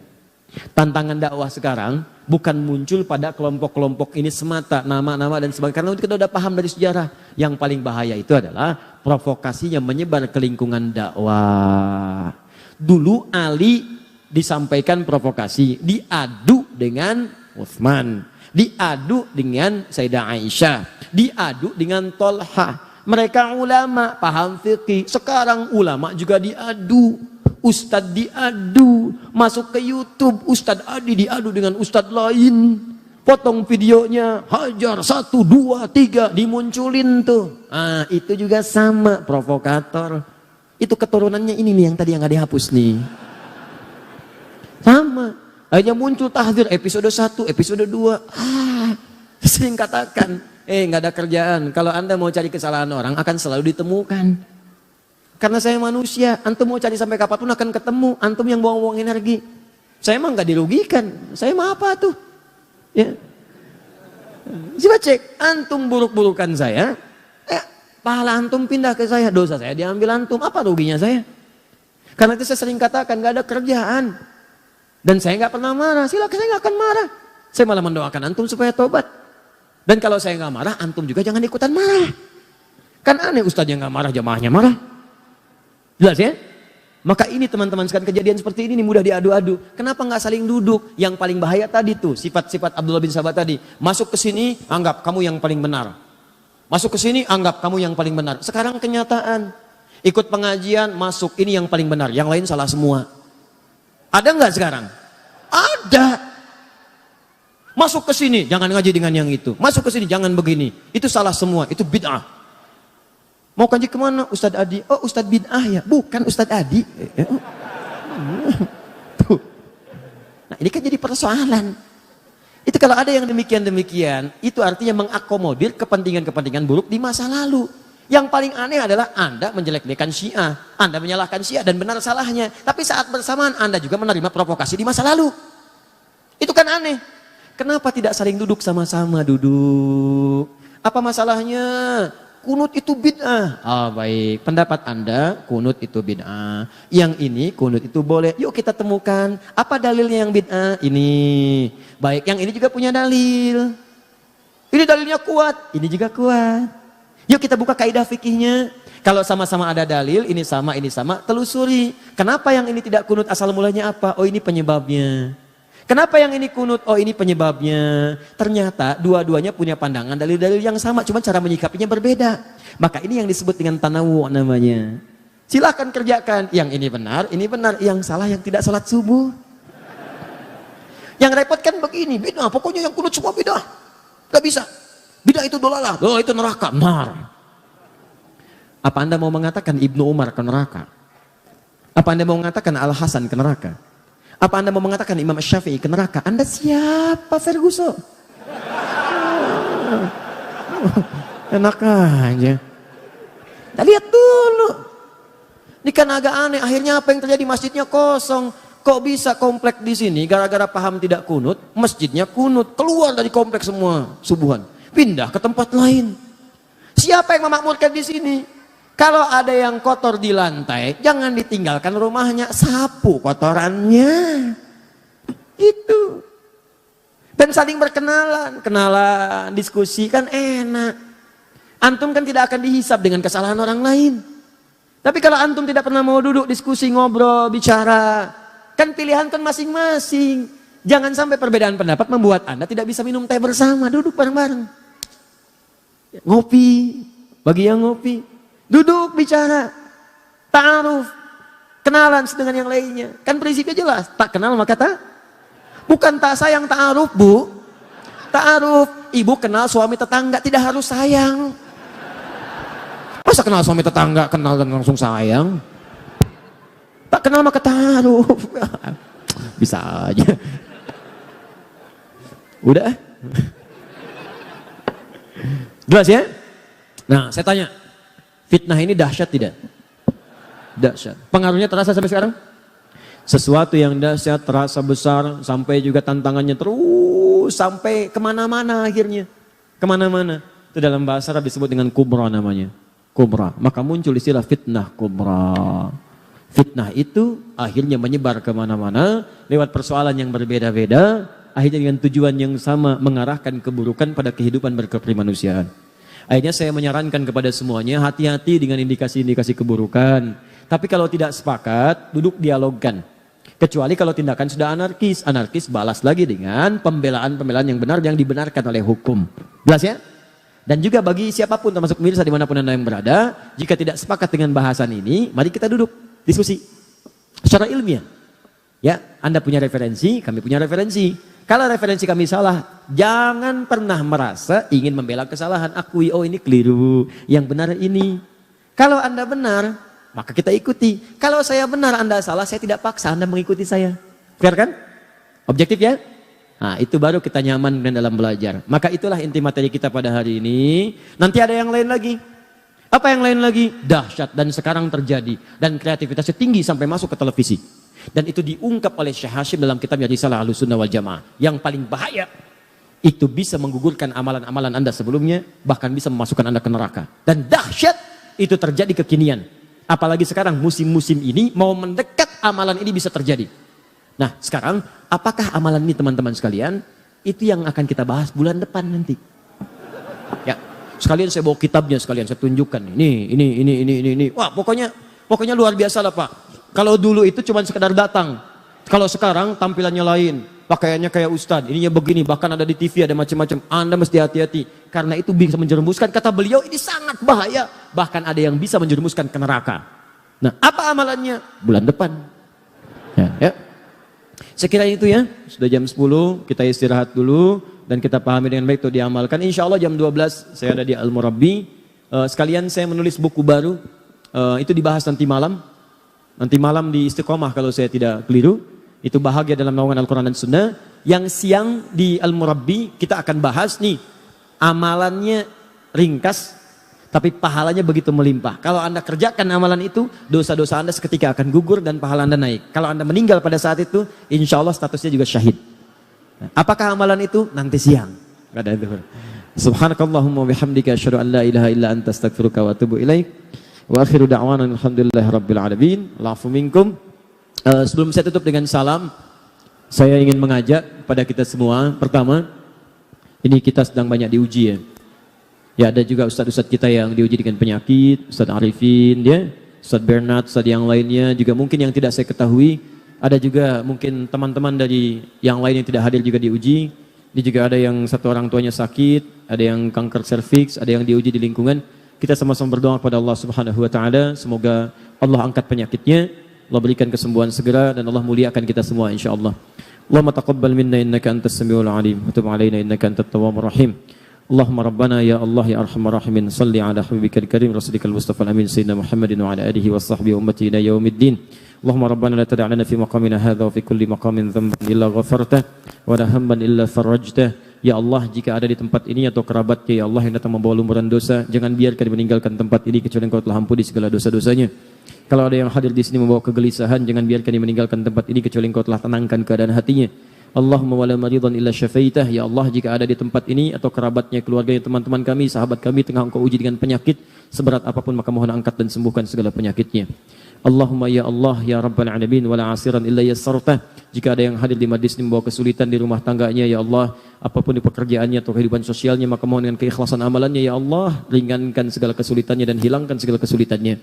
Tantangan dakwah sekarang bukan muncul pada kelompok-kelompok ini semata, nama-nama dan sebagainya. Karena kita sudah paham dari sejarah. Yang paling bahaya itu adalah provokasi yang menyebar ke lingkungan dakwah. Dulu Ali disampaikan provokasi, diadu dengan Utsman, diadu dengan Sayyidah Aisyah, diadu dengan Tolha. Mereka ulama, paham fikih. Sekarang ulama juga diadu. Ustadz diadu. Masuk ke YouTube, Ustadz Adi diadu dengan Ustadz lain. Potong videonya, hajar 1, 2, 3, dimunculin tuh. Ah, itu juga sama, provokator. Itu keturunannya ini nih yang tadi yang gak dihapus nih. Sama. Akhirnya muncul tahdzir episode 1, episode 2. Sering katakan. Nggak ada kerjaan. Kalau Anda mau cari kesalahan orang akan selalu ditemukan. Karena saya manusia, antum mau cari sampai kapanpun akan ketemu. Antum yang buang-buang energi. Saya emang nggak dirugikan. Saya mah apa tuh? Ya. Coba cek, antum buruk-burukan saya, pahala antum pindah ke saya, dosa saya diambil antum. Apa ruginya saya? Karena itu saya sering katakan nggak ada kerjaan. Dan saya nggak pernah marah. Silakan, saya nggak akan marah. Saya malah mendoakan antum supaya tobat. Dan kalau saya nggak marah, antum juga jangan ikutan marah. Kan aneh ustadz yang nggak marah, jamaahnya marah. Jelas ya? Maka ini teman-teman sekalian, kejadian seperti ini mudah diadu-adu. Kenapa nggak saling duduk? Yang paling bahaya tadi tuh, sifat-sifat Abdullah bin Sabah tadi. Masuk ke sini, anggap kamu yang paling benar. Masuk ke sini, anggap kamu yang paling benar. Sekarang kenyataan. Ikut pengajian, masuk, ini yang paling benar. Yang lain salah semua. Ada nggak sekarang? Ada. Masuk ke sini, jangan ngaji dengan yang itu. Masuk ke sini, jangan begini. Itu salah semua, itu bid'ah. Mau kaji kemana? Ustadz Adi. Oh, Ustadz bid'ah ya? Bukan Ustadz Adi. Nah, ini kan jadi persoalan. Itu kalau ada yang demikian-demikian, itu artinya mengakomodir kepentingan-kepentingan buruk di masa lalu. Yang paling aneh adalah Anda menjelek-jelekan Syiah. Anda menyalahkan Syiah dan benar salahnya. Tapi saat bersamaan Anda juga menerima provokasi di masa lalu. Itu kan aneh. Kenapa tidak saling duduk sama-sama duduk? Apa masalahnya? Kunut itu bid'ah. Oh baik, pendapat Anda kunut itu bid'ah. Yang ini kunut itu boleh. Yuk kita temukan apa dalilnya yang bid'ah? Ini. Baik, yang ini juga punya dalil. Ini dalilnya kuat, ini juga kuat. Yuk kita buka kaidah fikihnya. Kalau sama-sama ada dalil, ini sama, telusuri. Kenapa yang ini tidak kunut, asal mulanya apa? Oh ini penyebabnya. Kenapa yang ini kunut? Oh ini penyebabnya. Ternyata dua-duanya punya pandangan dalil-dalil yang sama, cuma cara menyikapinya berbeda. Maka ini yang disebut dengan tanawu namanya. Silahkan kerjakan. Yang ini benar, yang salah yang tidak sholat subuh. Yang repot kan begini, bid'ah. Pokoknya yang kunut semua bid'ah. Gak bisa. Bid'ah itu dolalah. Oh itu neraka. Benar. Apa Anda mau mengatakan Ibnu Umar ke neraka? Apa Anda mau mengatakan Al-Hasan ke neraka? Apa Anda mau mengatakan Imam Syafi'i ke neraka? Anda siapa Ferguson? Enak aja. Kita lihat dulu. Ini kan agak aneh. Akhirnya apa yang terjadi? Masjidnya kosong. Kok bisa komplek di sini? Gara-gara paham tidak kunut, masjidnya kunut. Keluar dari komplek semua subuhan. Pindah ke tempat lain. Siapa yang memakmurkan di sini? Kalau ada yang kotor di lantai, jangan ditinggalkan rumahnya, sapu kotorannya. Itu. Dan saling berkenalan, diskusi kan enak. Antum kan tidak akan dihisap dengan kesalahan orang lain. Tapi kalau antum tidak pernah mau duduk, diskusi, ngobrol, bicara, kan pilihan kan masing-masing. Jangan sampai perbedaan pendapat membuat Anda tidak bisa minum teh bersama, duduk bareng-bareng. Ngopi, bagi yang ngopi. Duduk bicara, ta'aruf, kenalan dengan yang lainnya. Kan prinsipnya jelas, tak kenal maka tak. Bukan tak sayang ta'aruf bu. Ta'aruf, ibu kenal suami tetangga tidak harus sayang. Masa kenal suami tetangga, kenal dan langsung sayang? Tak kenal maka ta'aruf. Bisa aja. Udah. Jelas ya? Nah saya tanya. Fitnah ini dahsyat tidak? Dahsyat. Pengaruhnya terasa sampai sekarang? Sesuatu yang dahsyat terasa besar sampai juga tantangannya terus sampai kemana-mana akhirnya. Kemana-mana. Itu dalam bahasa Arab disebut dengan kubra namanya. Kubra. Maka muncul istilah fitnah kubra. Fitnah itu akhirnya menyebar kemana-mana lewat persoalan yang berbeda-beda. Akhirnya dengan tujuan yang sama mengarahkan keburukan pada kehidupan berkeprimanusiaan. Akhirnya saya menyarankan kepada semuanya hati-hati dengan indikasi-indikasi keburukan. Tapi kalau tidak sepakat, duduk dialogkan. Kecuali kalau tindakan sudah anarkis. Anarkis balas lagi dengan pembelaan-pembelaan yang benar yang dibenarkan oleh hukum. Jelas ya? Dan juga bagi siapapun termasuk pemirsa dimanapun Anda yang berada, jika tidak sepakat dengan bahasan ini, mari kita duduk, diskusi. Secara ilmiah. Ya, Anda punya referensi, kami punya referensi. Kalau referensi kami salah, jangan pernah merasa ingin membela kesalahan. Akui, oh ini keliru, yang benar ini. Kalau Anda benar, maka kita ikuti. Kalau saya benar, Anda salah, saya tidak paksa Anda mengikuti saya. Fair kan? Objektif ya? Nah, itu baru kita nyaman dalam belajar. Maka itulah inti materi kita pada hari ini. Nanti ada yang lain lagi. Apa yang lain lagi? Dahsyat dan sekarang terjadi. Dan kreativitasnya tinggi sampai masuk ke televisi. Dan itu diungkap oleh Syekh Hashim dalam kitabnya Risalah Ahlussunnah wal Jamaah. Yang paling bahaya, itu bisa menggugurkan amalan-amalan Anda sebelumnya, bahkan bisa memasukkan Anda ke neraka. Dan dahsyat, itu terjadi kekinian. Apalagi sekarang musim-musim ini mau mendekat, amalan ini bisa terjadi. Nah sekarang, apakah amalan ini teman-teman sekalian? Itu yang akan kita bahas bulan depan nanti. Ya, sekalian saya bawa kitabnya, sekalian saya tunjukkan. Ini. Wah, pokoknya luar biasa lah Pak. Kalau dulu itu cuma sekedar datang. Kalau sekarang tampilannya lain. Pakaiannya kayak ustadz. Ininya begini. Bahkan ada di TV ada macam-macam. Anda mesti hati-hati. Karena itu bisa menjerumuskan. Kata beliau ini sangat bahaya. Bahkan ada yang bisa menjerumuskan ke neraka. Nah apa amalannya? Bulan depan. Ya. Sekira itu ya. Sudah jam 10. Kita istirahat dulu. Dan kita pahami dengan baik itu diamalkan. Insya Allah jam 12 saya ada di Al-Murabbi. Sekalian saya menulis buku baru. Itu dibahas nanti malam. Nanti malam di Istiqomah kalau saya tidak keliru. Itu bahagia dalam naungan Al-Quran dan Sunnah. Yang siang di Al-Murabbi kita akan bahas nih. Amalannya ringkas. Tapi pahalanya begitu melimpah. Kalau Anda kerjakan amalan itu, dosa-dosa Anda seketika akan gugur dan pahala Anda naik. Kalau Anda meninggal pada saat itu, insya Allah statusnya juga syahid. Nah, apakah amalan itu? Nanti siang. Subhanakallahumma bihamdika asyhadu an la ilaha illa anta astaghfiruka wa atubu ilaik. Wa akhiru da'wana alhamdulillahi rabbil alamin. La'afu minkum. Sebelum saya tutup dengan salam, saya ingin mengajak pada kita semua. Pertama, ini kita sedang banyak diuji ya. Ya ada juga ustadz-ustadz kita yang diuji dengan penyakit, Ustadz Arifin, ya, Ustadz Bernard, ustadz yang lainnya juga mungkin yang tidak saya ketahui. Ada juga mungkin teman-teman dari yang lain yang tidak hadir juga diuji. Ini juga ada yang satu orang tuanya sakit, ada yang kanker serviks, ada yang diuji di lingkungan. Kita sama-sama berdoa kepada Allah Subhanahu wa taala, semoga Allah angkat penyakitnya, Allah berikan kesembuhan segera dan Allah muliakan kita semua insyaallah. Allahumma taqabbal minna innaka antas samiul alim wa tub alaina innaka antat tawwabur rahim. Allahumma rabbana ya Allah ya arhamar rahimin salli ala habibikal karim rasulikal mustafa amin sayyidina Muhammadin wa ala alihi wa sahbihi ummati ila yaumiddin. Allahumma rabbana la tada' lana fi maqamina hadha wa fi kulli maqamin dhanban illa ghafartah wa la hamman illa farajtah. Ya Allah, jika ada di tempat ini atau kerabatnya ya Allah yang datang membawa lumuran dosa, jangan biarkan meninggalkan tempat ini kecuali Engkau telah ampuni segala dosa-dosanya. Kalau ada yang hadir di sini membawa kegelisahan, jangan biarkan dia meninggalkan tempat ini kecuali Engkau telah tenangkan keadaan hatinya. Allahumma wala maridan illa syafaitah. Ya Allah, jika ada di tempat ini atau kerabatnya, keluarganya, teman-teman kami, sahabat kami tengah Engkau uji dengan penyakit seberat apapun, maka mohon angkat dan sembuhkan segala penyakitnya. Allahumma ya Allah ya Rabbal alamin wala asiran illa yassartah. Jika ada yang hadir di majlis ini membawa kesulitan di rumah tangganya ya Allah, apapun di pekerjaannya atau kehidupan sosialnya, maka mohon dengan keikhlasan amalannya ya Allah, ringankan segala kesulitannya dan hilangkan segala kesulitannya.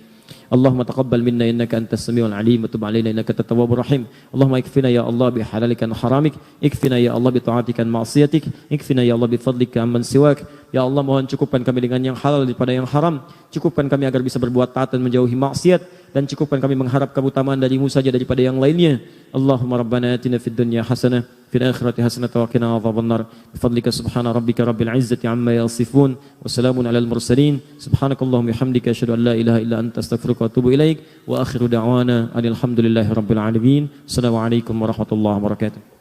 Allahumma taqabbal minna innaka antas samiul alim wa tub alaina innaka at-tawwabur rahim. Allahumma ikfina ya Allah bi halalika wa haramik, ikfina ya Allah bi ta'atika wa ma'siyatik, ikfina ya Allah bi fadlika amman siwak. Ya Allah, mohon cukupkan kami dengan yang halal daripada yang haram, cukupkan kami agar bisa berbuat taat dan menjauhi maksiat, dan cukupkan kami mengharap keutamaan darimu saja daripada yang lainnya. Allahumma rabbana atina fid dunya hasanah fil akhirati hasanah wa qina adzabannar. Bi fadlika subhana rabbika rabbil izzati amma yasifun wa salamun alal mursalin. Subhanakallahumma bihamdika asyhadu an la ilaha illa anta astaghfiruka wa atubu ilaik. Wa akhiru da'wana alhamdulillahi rabbil alamin. Assalamualaikum warahmatullahi wabarakatuh.